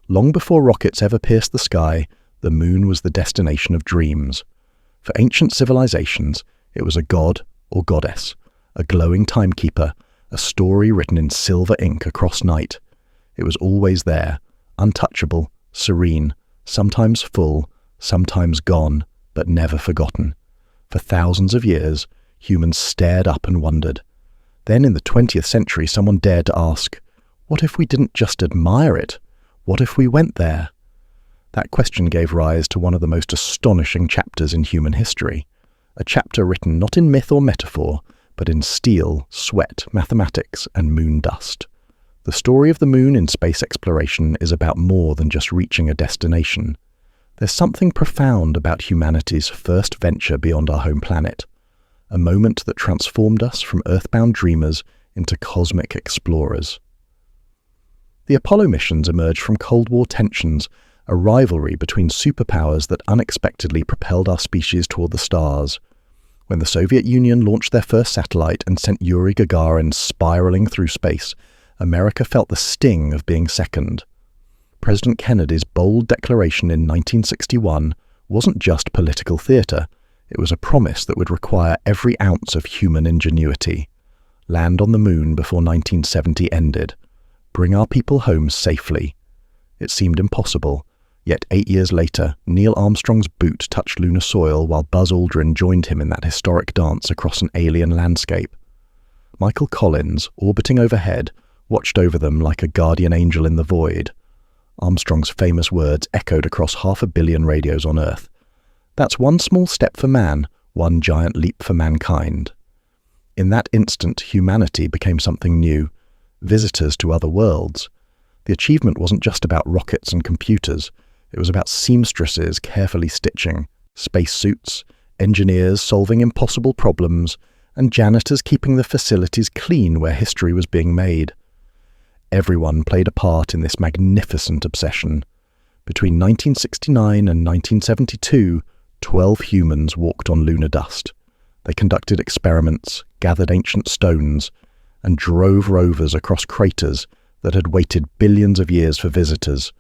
Long before rockets ever pierced the sky, the moon was the destination of dreams. For ancient civilizations, it was a god or goddess, a glowing timekeeper, a story written in silver ink across night. It was always there, untouchable, serene, sometimes full, sometimes gone, but never forgotten. For thousands of years, humans stared up and wondered. Then in the 20th century, someone dared to ask, what if we didn't just admire it? What if we went there? That question gave rise to one of the most astonishing chapters in human history, a chapter written not in myth or metaphor, but in steel, sweat, mathematics, and moon dust. The story of the moon in space exploration is about more than just reaching a destination. There's something profound about humanity's first venture beyond our home planet, a moment that transformed us from earthbound dreamers into cosmic explorers. The Apollo missions emerged from Cold War tensions, a rivalry between superpowers that unexpectedly propelled our species toward the stars. When the Soviet Union launched their first satellite and sent Yuri Gagarin spiraling through space, America felt the sting of being second. President Kennedy's bold declaration in 1961 wasn't just political theatre, it was a promise that would require every ounce of human ingenuity. Land on the moon before 1970 ended. Bring our people home safely. It seemed impossible, yet 8 years later, Neil Armstrong's boot touched lunar soil while Buzz Aldrin joined him in that historic dance across an alien landscape. Michael Collins, orbiting overhead, watched over them like a guardian angel in the void. Armstrong's famous words echoed across 500 million radios on Earth. That's one small step for man, one giant leap for mankind. In that instant, humanity became something new, visitors to other worlds. The achievement wasn't just about rockets and computers, it was about seamstresses carefully stitching, spacesuits, engineers solving impossible problems, and janitors keeping the facilities clean where history was being made. Everyone played a part in this magnificent obsession. Between 1969 and 1972, 12 humans walked on lunar dust. They conducted experiments, gathered ancient stones, and drove rovers across craters that had waited billions of years for visitors.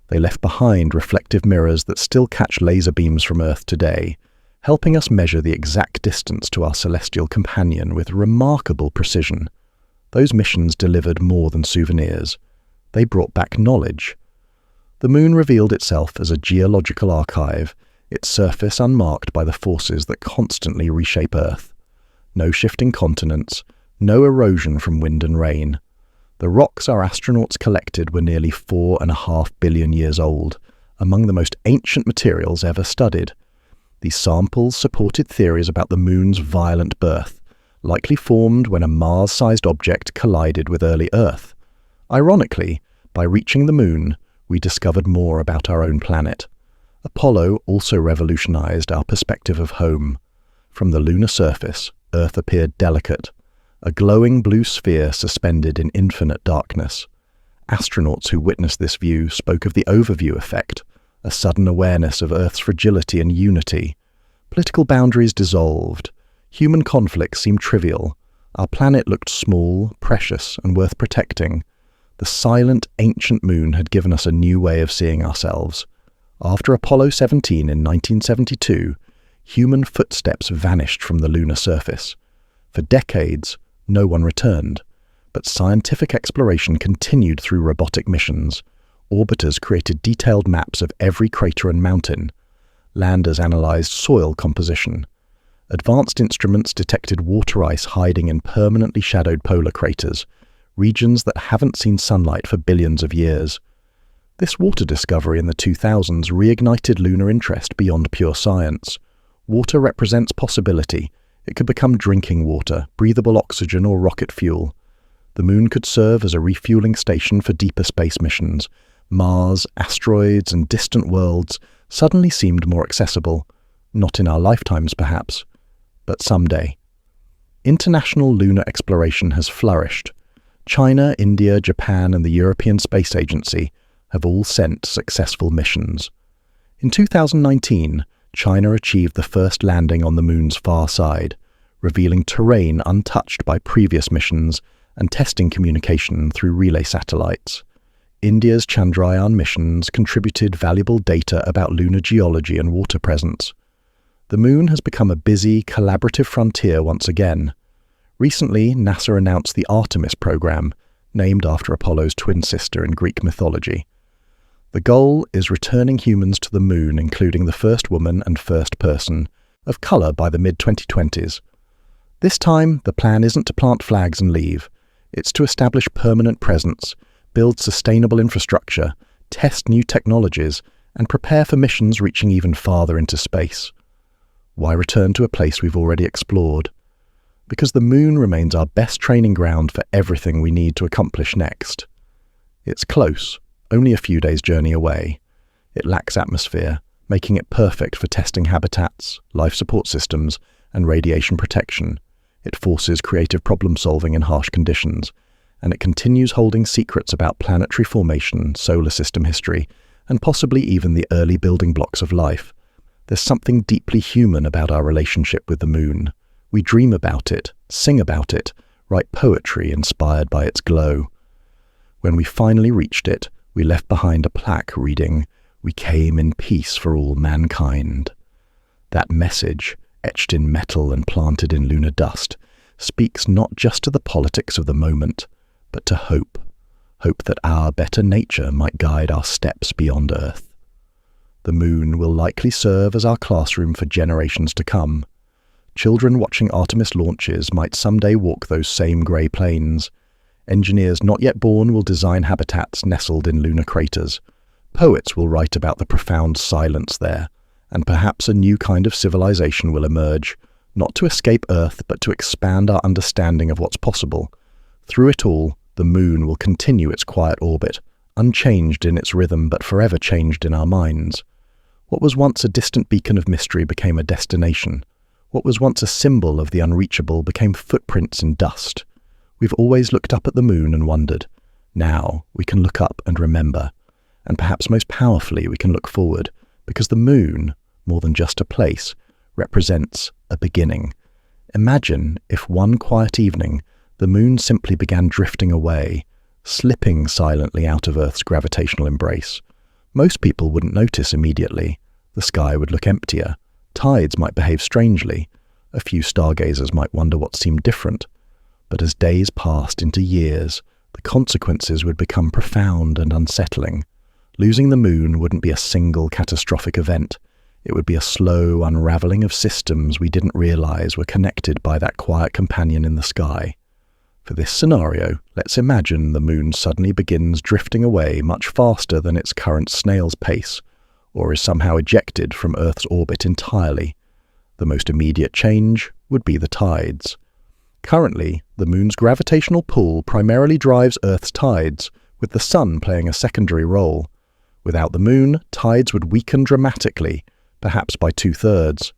They left behind reflective mirrors that still catch laser beams from Earth today, helping us measure the exact distance to our celestial companion with remarkable precision. Those missions delivered more than souvenirs. They brought back knowledge. The moon revealed itself as a geological archive, its surface unmarked by the forces that constantly reshape Earth. No shifting continents, no erosion from wind and rain. The rocks our astronauts collected were nearly 4.5 billion years old, among the most ancient materials ever studied. These samples supported theories about the moon's violent birth, likely formed when a Mars-sized object collided with early Earth. Ironically, by reaching the moon, we discovered more about our own planet. Apollo also revolutionized our perspective of home. From the lunar surface, Earth appeared delicate, a glowing blue sphere suspended in infinite darkness. Astronauts who witnessed this view spoke of the overview effect, a sudden awareness of Earth's fragility and unity. Political boundaries dissolved. Human conflicts seemed trivial. Our planet looked small, precious, and worth protecting. The silent, ancient moon had given us a new way of seeing ourselves. After Apollo 17 in 1972, human footsteps vanished from the lunar surface. For decades, no one returned, but scientific exploration continued through robotic missions. Orbiters created detailed maps of every crater and mountain. Landers analyzed soil composition. Advanced instruments detected water ice hiding in permanently shadowed polar craters, regions that haven't seen sunlight for billions of years. This water discovery in the 2000s reignited lunar interest beyond pure science. Water represents possibility. It could become drinking water, breathable oxygen, or rocket fuel. The Moon could serve as a refueling station for deeper space missions. Mars, asteroids, and distant worlds suddenly seemed more accessible. Not in our lifetimes, perhaps, but someday. International lunar exploration has flourished. China, India, Japan, and the European Space Agency have all sent successful missions. In 2019, China achieved the first landing on the Moon's far side, revealing terrain untouched by previous missions and testing communication through relay satellites. India's Chandrayaan missions contributed valuable data about lunar geology and water presence. The Moon has become a busy, collaborative frontier once again. Recently, NASA announced the Artemis program, named after Apollo's twin sister in Greek mythology. The goal is returning humans to the Moon, including the first woman and first person of color by the mid-2020s. This time, the plan isn't to plant flags and leave. It's to establish permanent presence, build sustainable infrastructure, test new technologies, and prepare for missions reaching even farther into space. Why return to a place we've already explored? Because the Moon remains our best training ground for everything we need to accomplish next. It's close, only a few days' journey away. It lacks atmosphere, making it perfect for testing habitats, life support systems, and radiation protection. It forces creative problem-solving in harsh conditions, and it continues holding secrets about planetary formation, solar system history, and possibly even the early building blocks of life. There's something deeply human about our relationship with the Moon. We dream about it, sing about it, write poetry inspired by its glow. When we finally reached it, we left behind a plaque reading, "We came in peace for all mankind." That message, etched in metal and planted in lunar dust, speaks not just to the politics of the moment, but to hope. Hope that our better nature might guide our steps beyond Earth. The Moon will likely serve as our classroom for generations to come. Children watching Artemis launches might someday walk those same grey plains. Engineers not yet born will design habitats nestled in lunar craters. Poets will write about the profound silence there, and perhaps a new kind of civilization will emerge, not to escape Earth, but to expand our understanding of what's possible. Through it all, the Moon will continue its quiet orbit, unchanged in its rhythm but forever changed in our minds. What was once a distant beacon of mystery became a destination. What was once a symbol of the unreachable became footprints in dust. We've always looked up at the Moon and wondered. Now we can look up and remember. And perhaps most powerfully we can look forward, because the Moon, more than just a place, represents a beginning. Imagine if one quiet evening the Moon simply began drifting away, slipping silently out of Earth's gravitational embrace. Most people wouldn't notice immediately. The sky would look emptier. Tides might behave strangely. A few stargazers might wonder what seemed different. But as days passed into years, the consequences would become profound and unsettling. Losing the Moon wouldn't be a single catastrophic event. It would be a slow unraveling of systems we didn't realize were connected by that quiet companion in the sky. For this scenario, let's imagine the Moon suddenly begins drifting away much faster than its current snail's pace, or is somehow ejected from Earth's orbit entirely. The most immediate change would be the tides. Currently, the Moon's gravitational pull primarily drives Earth's tides, with the Sun playing a secondary role. Without the Moon, tides would weaken dramatically, perhaps by 2/3.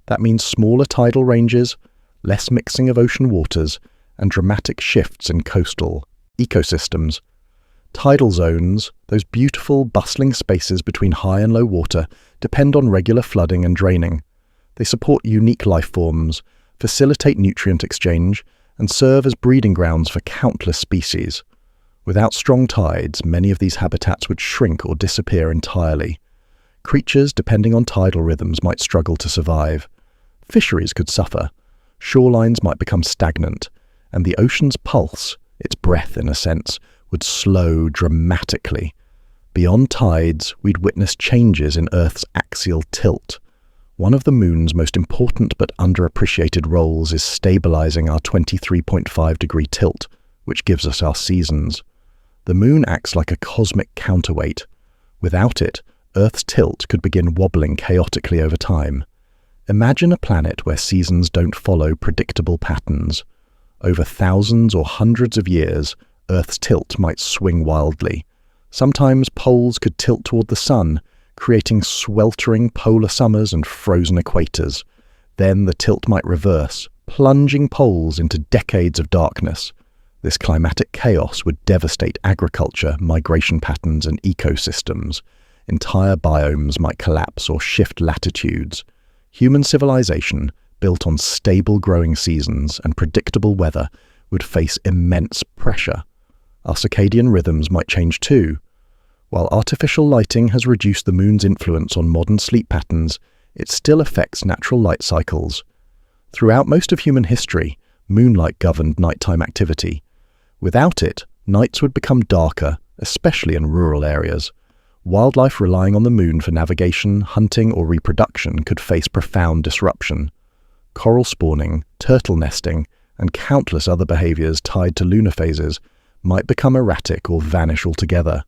That means smaller tidal ranges, less mixing of ocean waters, and dramatic shifts in coastal ecosystems. Tidal zones, those beautiful, bustling spaces between high and low water, depend on regular flooding and draining. They support unique life forms, facilitate nutrient exchange, and serve as breeding grounds for countless species. Without strong tides, many of these habitats would shrink or disappear entirely. Creatures depending on tidal rhythms might struggle to survive. Fisheries could suffer. Shorelines might become stagnant, and the ocean's pulse, its breath in a sense, would slow dramatically. Beyond tides, we'd witness changes in Earth's axial tilt. One of the moon's most important but underappreciated roles is stabilizing our 23.5-degree tilt, which gives us our seasons. The moon acts like a cosmic counterweight. Without it, Earth's tilt could begin wobbling chaotically over time. Imagine a planet where seasons don't follow predictable patterns. Over thousands or hundreds of years, Earth's tilt might swing wildly. Sometimes poles could tilt toward the sun, creating sweltering polar summers and frozen equators. Then the tilt might reverse, plunging poles into decades of darkness. This climatic chaos would devastate agriculture, migration patterns, and ecosystems. Entire biomes might collapse or shift latitudes. Human civilization, built on stable growing seasons and predictable weather, would face immense pressure. Our circadian rhythms might change too. While artificial lighting has reduced the moon's influence on modern sleep patterns, it still affects natural light cycles. Throughout most of human history, moonlight governed nighttime activity. Without it, nights would become darker, especially in rural areas. Wildlife relying on the moon for navigation, hunting, or reproduction could face profound disruption. Coral spawning, turtle nesting, and countless other behaviors tied to lunar phases might become erratic or vanish altogether.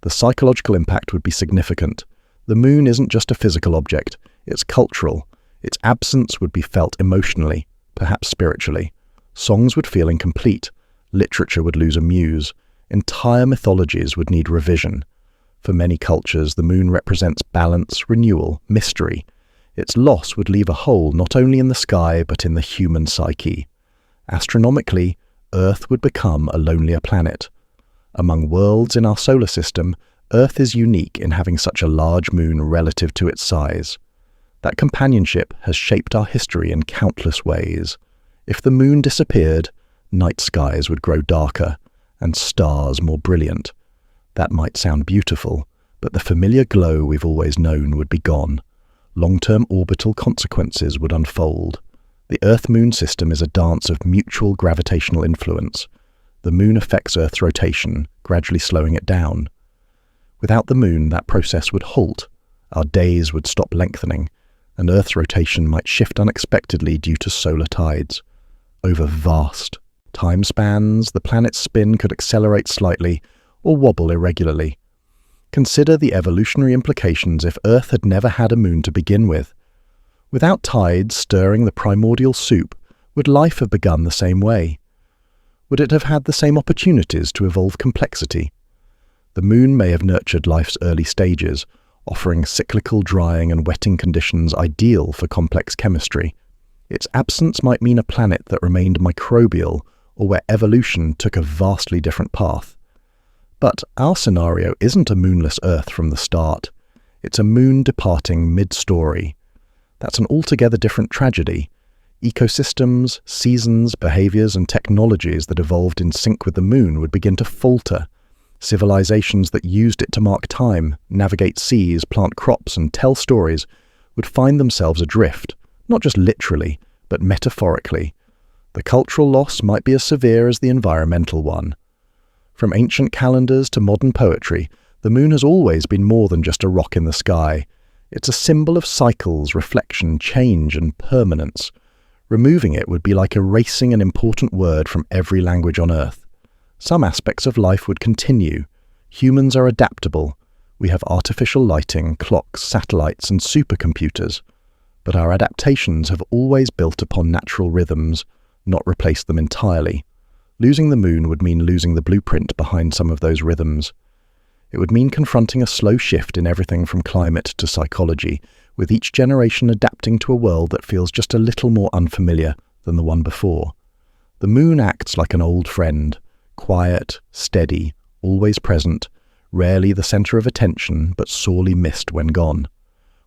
The psychological impact would be significant. The moon isn't just a physical object, it's cultural. Its absence would be felt emotionally, perhaps spiritually. Songs would feel incomplete. Literature would lose a muse. Entire mythologies would need revision. For many cultures, the moon represents balance, renewal, mystery. Its loss would leave a hole not only in the sky but in the human psyche. Astronomically, Earth would become a lonelier planet. Among worlds in our solar system, Earth is unique in having such a large moon relative to its size. That companionship has shaped our history in countless ways. If the moon disappeared, night skies would grow darker and stars more brilliant. That might sound beautiful, but the familiar glow we've always known would be gone. Long-term orbital consequences would unfold. The Earth-Moon system is a dance of mutual gravitational influence. The moon affects Earth's rotation, gradually slowing it down. Without the moon, that process would halt. Our days would stop lengthening, and Earth's rotation might shift unexpectedly due to solar tides. Over vast time spans, the planet's spin could accelerate slightly or wobble irregularly. Consider the evolutionary implications if Earth had never had a moon to begin with. Without tides stirring the primordial soup, would life have begun the same way? Would it have had the same opportunities to evolve complexity? The moon may have nurtured life's early stages, offering cyclical drying and wetting conditions ideal for complex chemistry. Its absence might mean a planet that remained microbial or where evolution took a vastly different path. But our scenario isn't a moonless Earth from the start. It's a moon departing mid-story. That's an altogether different tragedy. Ecosystems, seasons, behaviors, and technologies that evolved in sync with the moon would begin to falter. Civilizations that used it to mark time, navigate seas, plant crops, and tell stories would find themselves adrift, not just literally, but metaphorically. The cultural loss might be as severe as the environmental one. From ancient calendars to modern poetry, the moon has always been more than just a rock in the sky. It's a symbol of cycles, reflection, change, and permanence. Removing it would be like erasing an important word from every language on Earth. Some aspects of life would continue. Humans are adaptable. We have artificial lighting, clocks, satellites, and supercomputers. But our adaptations have always built upon natural rhythms, not replaced them entirely. Losing the moon would mean losing the blueprint behind some of those rhythms. It would mean confronting a slow shift in everything from climate to psychology, with each generation adapting to a world that feels just a little more unfamiliar than the one before. The moon acts like an old friend, quiet, steady, always present, rarely the center of attention, but sorely missed when gone.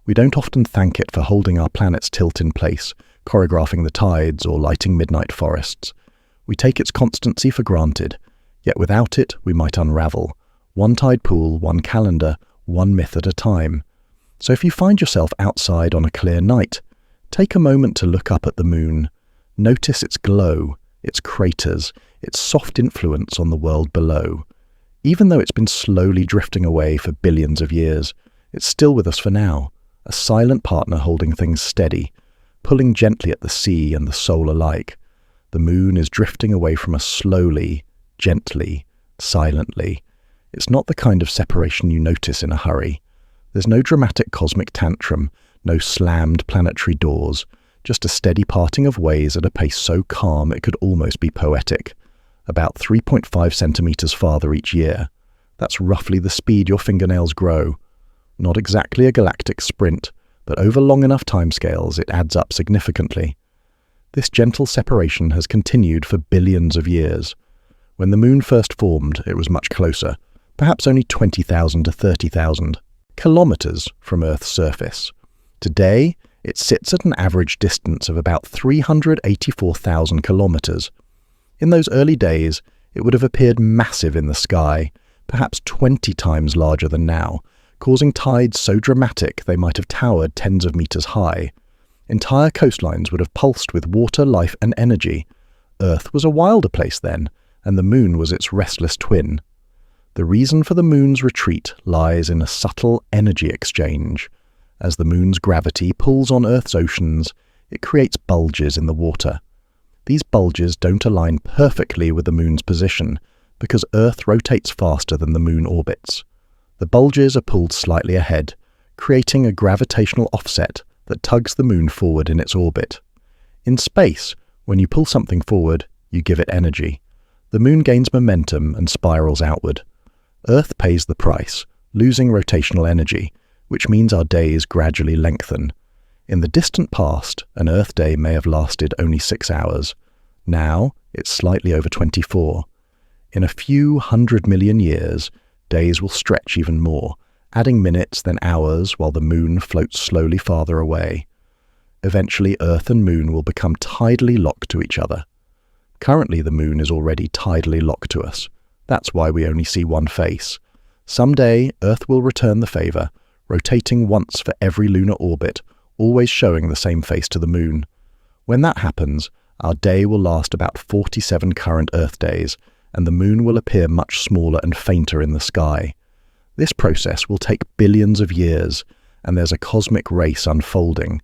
We don't often thank it for holding our planet's tilt in place, choreographing the tides, or lighting midnight forests. We take its constancy for granted, yet without it we might unravel. One tide pool, one calendar, one myth at a time. So if you find yourself outside on a clear night, take a moment to look up at the moon. Notice its glow, its craters, its soft influence on the world below. Even though it's been slowly drifting away for billions of years, it's still with us for now, a silent partner holding things steady, pulling gently at the sea and the soul alike. The moon is drifting away from us slowly, gently, silently. It's not the kind of separation you notice in a hurry. There's no dramatic cosmic tantrum, no slammed planetary doors, just a steady parting of ways at a pace so calm it could almost be poetic. About 3.5 centimeters farther each year. That's roughly the speed your fingernails grow. Not exactly a galactic sprint, but over long enough timescales it adds up significantly. This gentle separation has continued for billions of years. When the moon first formed, it was much closer, perhaps only 20,000 to 30,000 kilometers from Earth's surface. Today, it sits at an average distance of about 384,000 kilometers. In those early days, it would have appeared massive in the sky, perhaps 20 times larger than now, causing tides so dramatic they might have towered tens of meters high. Entire coastlines would have pulsed with water, life, and energy. Earth was a wilder place then, and the moon was its restless twin. The reason for the moon's retreat lies in a subtle energy exchange. As the moon's gravity pulls on Earth's oceans, it creates bulges in the water. These bulges don't align perfectly with the moon's position, because Earth rotates faster than the moon orbits. The bulges are pulled slightly ahead, creating a gravitational offset that tugs the moon forward in its orbit. In space, when you pull something forward, you give it energy. The moon gains momentum and spirals outward. Earth pays the price, losing rotational energy, which means our days gradually lengthen. In the distant past, an Earth day may have lasted only 6 hours. Now, it's slightly over 24. In a few 100 million years, days will stretch even more, adding minutes then hours while the moon floats slowly farther away. Eventually, Earth and moon will become tidally locked to each other. Currently, the moon is already tidally locked to us. That's why we only see one face. Someday, Earth will return the favor, rotating once for every lunar orbit, always showing the same face to the moon. When that happens, our day will last about 47 current Earth days, and the moon will appear much smaller and fainter in the sky. This process will take billions of years, and there's a cosmic race unfolding.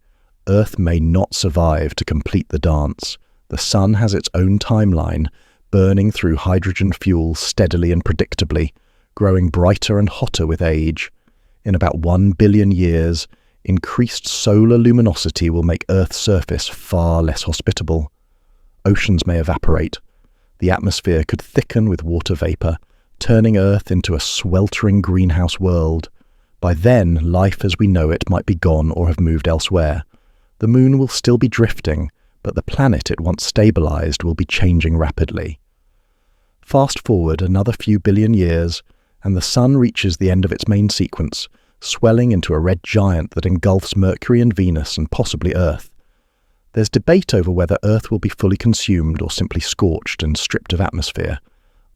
Earth may not survive to complete the dance. The sun has its own timeline, burning through hydrogen fuel steadily and predictably, growing brighter and hotter with age. In about 1 billion years, increased solar luminosity will make Earth's surface far less hospitable. Oceans may evaporate. The atmosphere could thicken with water vapor, turning Earth into a sweltering greenhouse world. By then, life as we know it might be gone or have moved elsewhere. The moon will still be drifting, but the planet it once stabilized will be changing rapidly. Fast forward another few billion years, and the sun reaches the end of its main sequence, swelling into a red giant that engulfs Mercury and Venus and possibly Earth. There's debate over whether Earth will be fully consumed or simply scorched and stripped of atmosphere.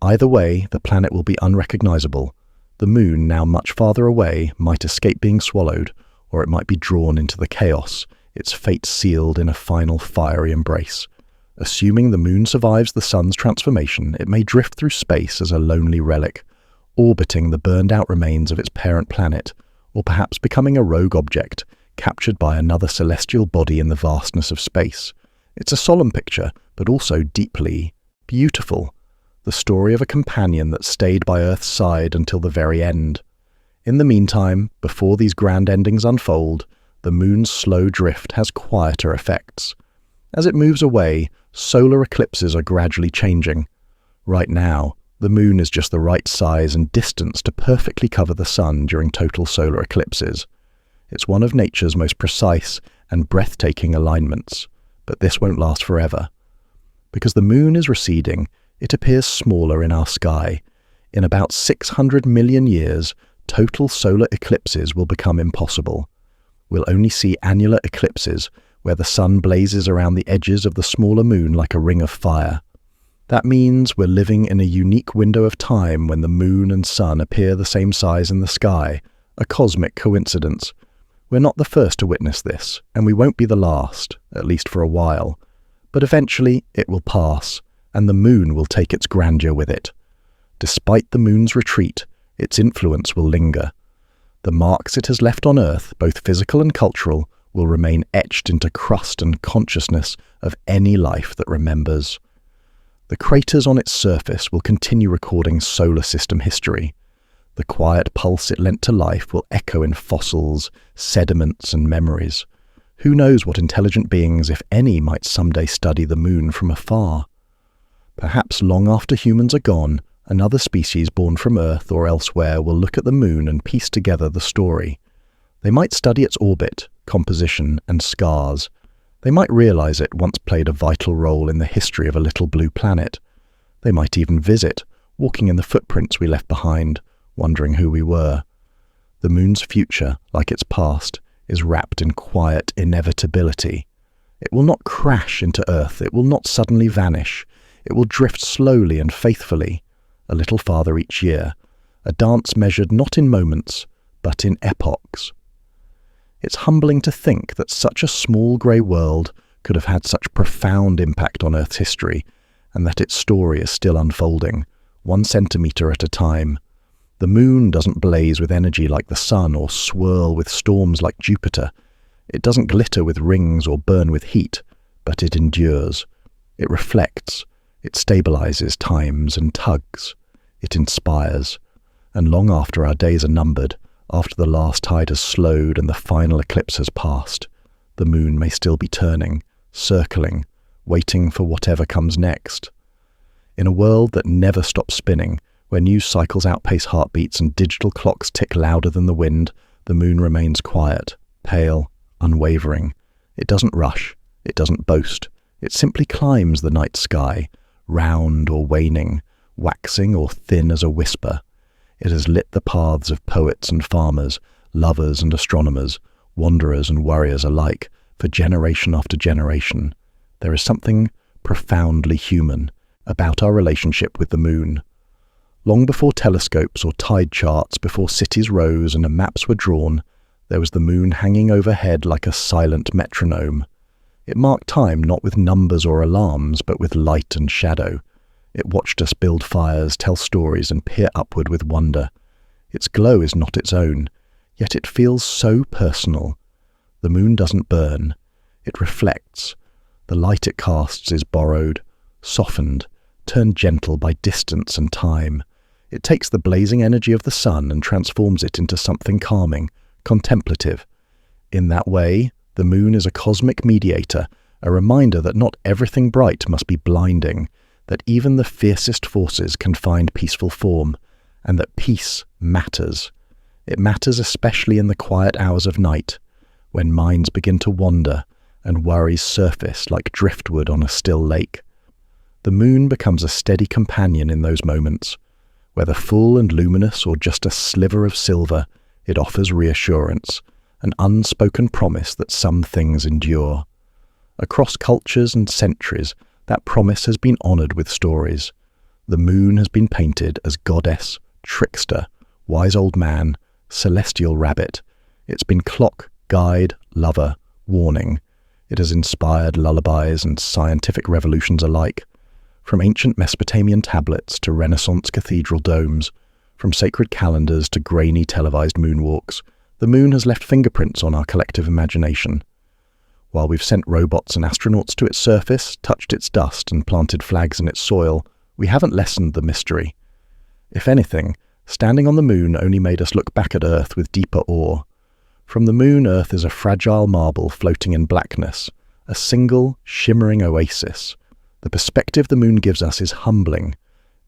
Either way, the planet will be unrecognizable. The moon, now much farther away, might escape being swallowed, or it might be drawn into the chaos, its fate sealed in a final fiery embrace. Assuming the moon survives the sun's transformation, it may drift through space as a lonely relic, orbiting the burned-out remains of its parent planet, or perhaps becoming a rogue object, captured by another celestial body in the vastness of space. It's a solemn picture, but also deeply beautiful. The story of a companion that stayed by Earth's side until the very end. In the meantime, before these grand endings unfold, the moon's slow drift has quieter effects. As it moves away, solar eclipses are gradually changing. Right now, the moon is just the right size and distance to perfectly cover the sun during total solar eclipses. It's one of nature's most precise and breathtaking alignments, but this won't last forever. Because the moon is receding, it appears smaller in our sky. In about 600 million years, total solar eclipses will become impossible. We'll only see annular eclipses, where the sun blazes around the edges of the smaller moon like a ring of fire. That means we're living in a unique window of time when the moon and sun appear the same size in the sky, a cosmic coincidence. We're not the first to witness this, and we won't be the last, at least for a while. But eventually it will pass, and the moon will take its grandeur with it. Despite the moon's retreat, its influence will linger. The marks it has left on Earth, both physical and cultural, will remain etched into crust and consciousness of any life that remembers. The craters on its surface will continue recording solar system history. The quiet pulse it lent to life will echo in fossils, sediments, and memories. Who knows what intelligent beings, if any, might someday study the moon from afar? Perhaps long after humans are gone, another species born from Earth or elsewhere will look at the moon and piece together the story. They might study its orbit, composition, and scars. They might realize it once played a vital role in the history of a little blue planet. They might even visit, walking in the footprints we left behind, wondering who we were. The moon's future, like its past, is wrapped in quiet inevitability. It will not crash into Earth. It will not suddenly vanish. It will drift slowly and faithfully, a little farther each year, a dance measured not in moments, but in epochs. It's humbling to think that such a small grey world could have had such profound impact on Earth's history, and that its story is still unfolding, 1 centimetre at a time. The moon doesn't blaze with energy like the sun or swirl with storms like Jupiter. It doesn't glitter with rings or burn with heat, but it endures. It reflects. It stabilizes times and tugs. It inspires. And long after our days are numbered, after the last tide has slowed and the final eclipse has passed, the moon may still be turning, circling, waiting for whatever comes next. In a world that never stops spinning, where news cycles outpace heartbeats and digital clocks tick louder than the wind, the moon remains quiet, pale, unwavering. It doesn't rush. It doesn't boast. It simply climbs the night sky, round or waning, waxing or thin as a whisper. It has lit the paths of poets and farmers, lovers and astronomers, wanderers and warriors alike, for generation after generation. There is something profoundly human about our relationship with the moon. Long before telescopes or tide charts, before cities rose and maps were drawn, there was the moon hanging overhead like a silent metronome. It marked time not with numbers or alarms, but with light and shadow. It watched us build fires, tell stories, and peer upward with wonder. Its glow is not its own, yet it feels so personal. The moon doesn't burn. It reflects. The light it casts is borrowed, softened, turned gentle by distance and time. It takes the blazing energy of the sun and transforms it into something calming, contemplative. In that way, the moon is a cosmic mediator, a reminder that not everything bright must be blinding, that even the fiercest forces can find peaceful form, and that peace matters. It matters especially in the quiet hours of night, when minds begin to wander and worries surface like driftwood on a still lake. The moon becomes a steady companion in those moments. Whether full and luminous or just a sliver of silver, it offers reassurance, an unspoken promise that some things endure. Across cultures and centuries, that promise has been honoured with stories. The moon has been painted as goddess, trickster, wise old man, celestial rabbit. It's been clock, guide, lover, warning. It has inspired lullabies and scientific revolutions alike. From ancient Mesopotamian tablets to Renaissance cathedral domes, from sacred calendars to grainy televised moonwalks, the moon has left fingerprints on our collective imagination. While we've sent robots and astronauts to its surface, touched its dust and planted flags in its soil, we haven't lessened the mystery. If anything, standing on the moon only made us look back at Earth with deeper awe. From the moon, Earth is a fragile marble floating in blackness, a single, shimmering oasis. The perspective the moon gives us is humbling.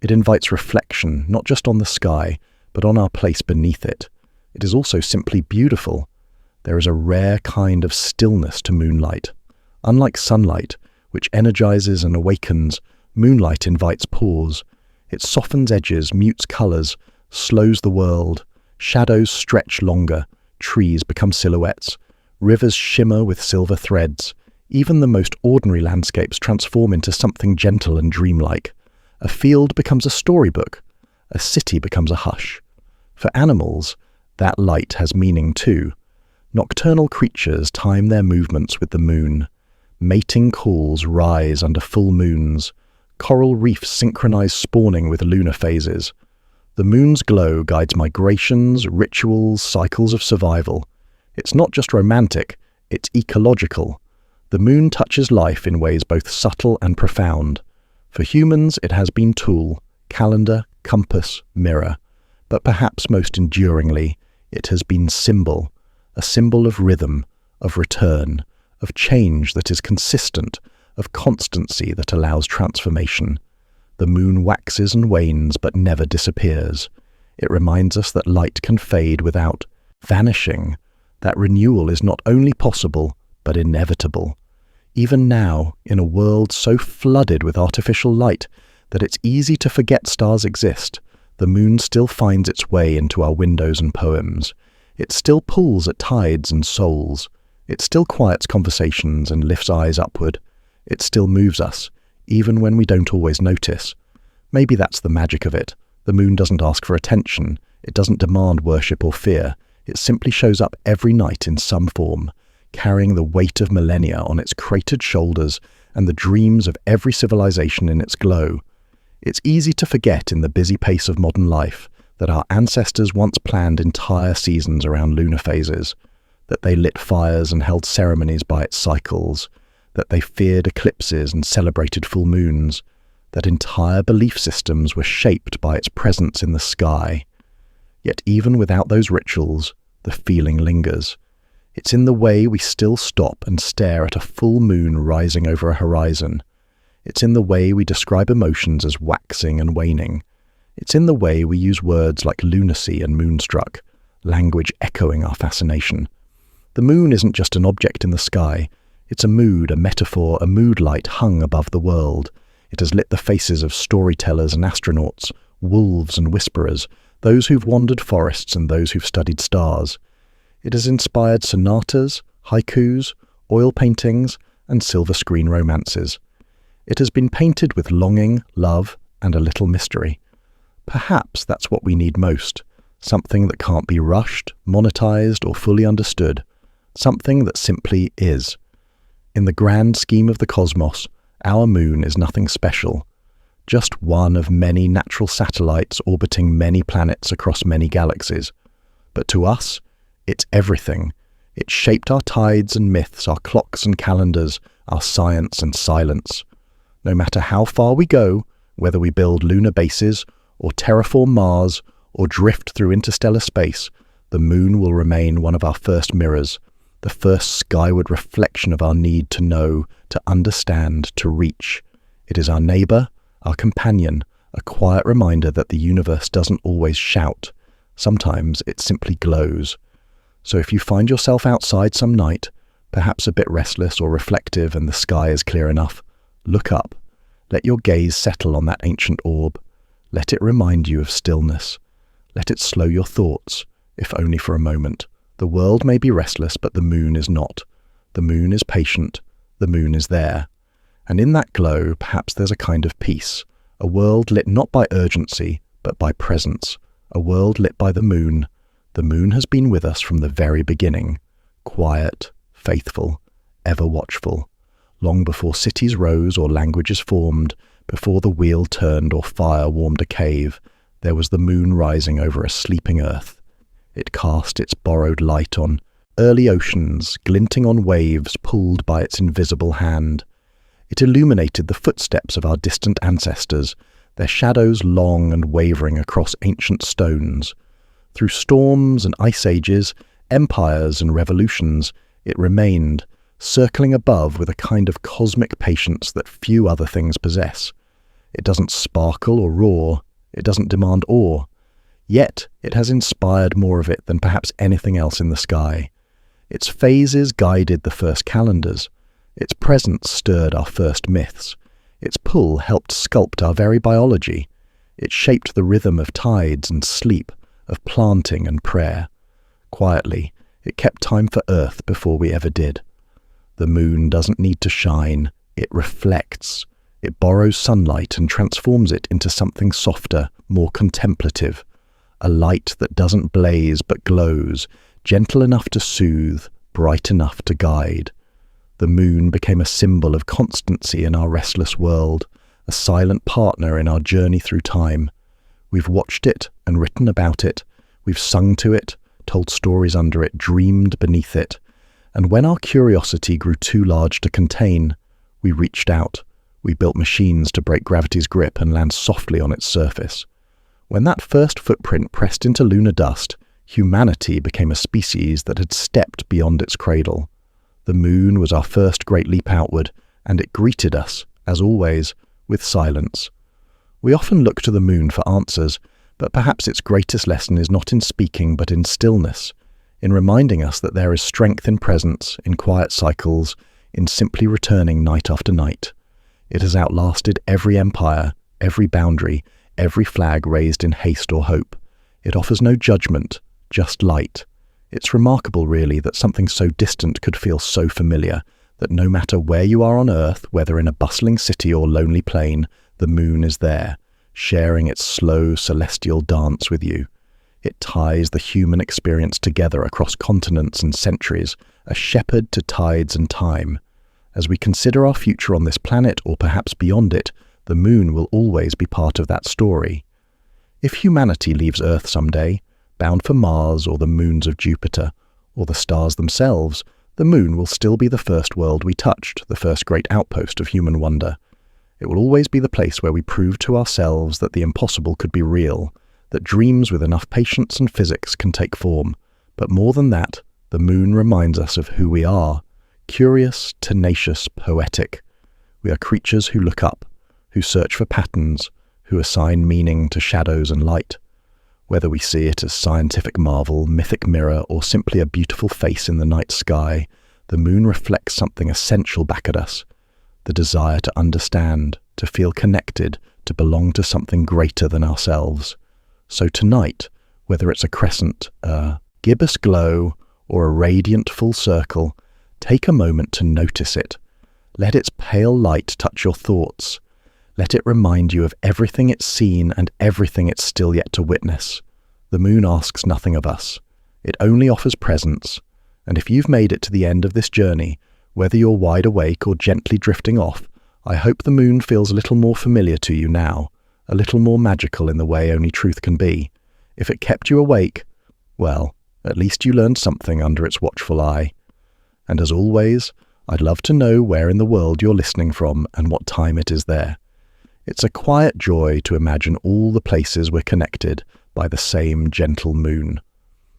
It invites reflection, not just on the sky, but on our place beneath it. It is also simply beautiful. There is a rare kind of stillness to moonlight. Unlike sunlight, which energizes and awakens, moonlight invites pause. It softens edges, mutes colors, slows the world. Shadows stretch longer, trees become silhouettes, rivers shimmer with silver threads. Even the most ordinary landscapes transform into something gentle and dreamlike. A field becomes a storybook. A city becomes a hush. For animals, that light has meaning too. Nocturnal creatures time their movements with the moon. Mating calls rise under full moons. Coral reefs synchronize spawning with lunar phases. The moon's glow guides migrations, rituals, cycles of survival. It's not just romantic, it's ecological. The moon touches life in ways both subtle and profound. For humans, it has been tool, calendar, compass, mirror. But perhaps most enduringly, it has been symbol, a symbol of rhythm, of return, of change that is consistent, of constancy that allows transformation. The moon waxes and wanes but never disappears. It reminds us that light can fade without vanishing, that renewal is not only possible but inevitable. Even now, in a world so flooded with artificial light that it's easy to forget stars exist, the moon still finds its way into our windows and poems. It still pulls at tides and souls. It still quiets conversations and lifts eyes upward. It still moves us, even when we don't always notice. Maybe that's the magic of it. The moon doesn't ask for attention. It doesn't demand worship or fear. It simply shows up every night in some form, carrying the weight of millennia on its cratered shoulders and the dreams of every civilization in its glow. It's easy to forget in the busy pace of modern life that our ancestors once planned entire seasons around lunar phases, that they lit fires and held ceremonies by its cycles, that they feared eclipses and celebrated full moons, that entire belief systems were shaped by its presence in the sky. Yet even without those rituals, the feeling lingers. It's in the way we still stop and stare at a full moon rising over a horizon. It's in the way we describe emotions as waxing and waning. It's in the way we use words like lunacy and moonstruck, language echoing our fascination. The moon isn't just an object in the sky. It's a mood, a metaphor, a mood light hung above the world. It has lit the faces of storytellers and astronauts, wolves and whisperers, those who've wandered forests and those who've studied stars. It has inspired sonatas, haikus, oil paintings, and silver screen romances. It has been painted with longing, love, and a little mystery. Perhaps that's what we need most, something that can't be rushed, monetized, or fully understood, something that simply is. In the grand scheme of the cosmos, our moon is nothing special, just one of many natural satellites orbiting many planets across many galaxies. But to us, it's everything. It shaped our tides and myths, our clocks and calendars, our science and silence. No matter how far we go, whether we build lunar bases, or terraform Mars, or drift through interstellar space, the moon will remain one of our first mirrors, the first skyward reflection of our need to know, to understand, to reach. It is our neighbor, our companion, a quiet reminder that the universe doesn't always shout. Sometimes it simply glows. So if you find yourself outside some night, perhaps a bit restless or reflective and the sky is clear enough, look up. Let your gaze settle on that ancient orb. Let it remind you of stillness. Let it slow your thoughts, if only for a moment. The world may be restless, but the moon is not. The moon is patient. The moon is there. And in that glow, perhaps there's a kind of peace. A world lit not by urgency, but by presence. A world lit by the moon. The moon has been with us from the very beginning. Quiet, faithful, ever watchful. Long before cities rose or languages formed, before the wheel turned or fire warmed a cave, there was the moon rising over a sleeping earth. It cast its borrowed light on early oceans, glinting on waves pulled by its invisible hand. It illuminated the footsteps of our distant ancestors, their shadows long and wavering across ancient stones. Through storms and ice ages, empires and revolutions, it remained, circling above with a kind of cosmic patience that few other things possess. It doesn't sparkle or roar. It doesn't demand awe. Yet it has inspired more of it than perhaps anything else in the sky. Its phases guided the first calendars. Its presence stirred our first myths. Its pull helped sculpt our very biology. It shaped the rhythm of tides and sleep, of planting and prayer. Quietly, it kept time for Earth before we ever did. The moon doesn't need to shine. It reflects. It borrows sunlight and transforms it into something softer, more contemplative. A light that doesn't blaze but glows, gentle enough to soothe, bright enough to guide. The moon became a symbol of constancy in our restless world, a silent partner in our journey through time. We've watched it and written about it. We've sung to it, told stories under it, dreamed beneath it. And when our curiosity grew too large to contain, we reached out. We built machines to break gravity's grip and land softly on its surface. When that first footprint pressed into lunar dust, humanity became a species that had stepped beyond its cradle. The moon was our first great leap outward, and it greeted us, as always, with silence. We often look to the moon for answers, but perhaps its greatest lesson is not in speaking but in stillness, in reminding us that there is strength in presence, in quiet cycles, in simply returning night after night. It has outlasted every empire, every boundary, every flag raised in haste or hope. It offers no judgment, just light. It's remarkable, really, that something so distant could feel so familiar, that no matter where you are on Earth, whether in a bustling city or lonely plain, the moon is there, sharing its slow celestial dance with you. It ties the human experience together across continents and centuries, a shepherd to tides and time. As we consider our future on this planet, or perhaps beyond it, the moon will always be part of that story. If humanity leaves Earth someday, bound for Mars or the moons of Jupiter, or the stars themselves, the moon will still be the first world we touched, the first great outpost of human wonder. It will always be the place where we prove to ourselves that the impossible could be real, that dreams with enough patience and physics can take form. But more than that, the moon reminds us of who we are, curious, tenacious, poetic. We are creatures who look up, who search for patterns, who assign meaning to shadows and light. Whether we see it as scientific marvel, mythic mirror, or simply a beautiful face in the night sky, the moon reflects something essential back at us, the desire to understand, to feel connected, to belong to something greater than ourselves. So tonight, whether it's a crescent, a gibbous glow, or a radiant full circle, take a moment to notice it. Let its pale light touch your thoughts. Let it remind you of everything it's seen and everything it's still yet to witness. The moon asks nothing of us. It only offers presence. And if you've made it to the end of this journey, whether you're wide awake or gently drifting off, I hope the moon feels a little more familiar to you now, a little more magical in the way only truth can be. If it kept you awake, well, at least you learned something under its watchful eye. And as always, I'd love to know where in the world you're listening from and what time it is there. It's a quiet joy to imagine all the places we're connected by the same gentle moon.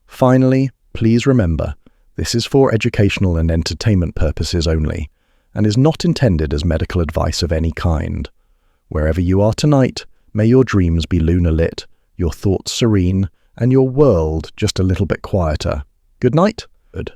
Finally, please remember, this is for educational and entertainment purposes only, and is not intended as medical advice of any kind. Wherever you are tonight, may your dreams be lunar lit, your thoughts serene, and your world just a little bit quieter. Good night. Good.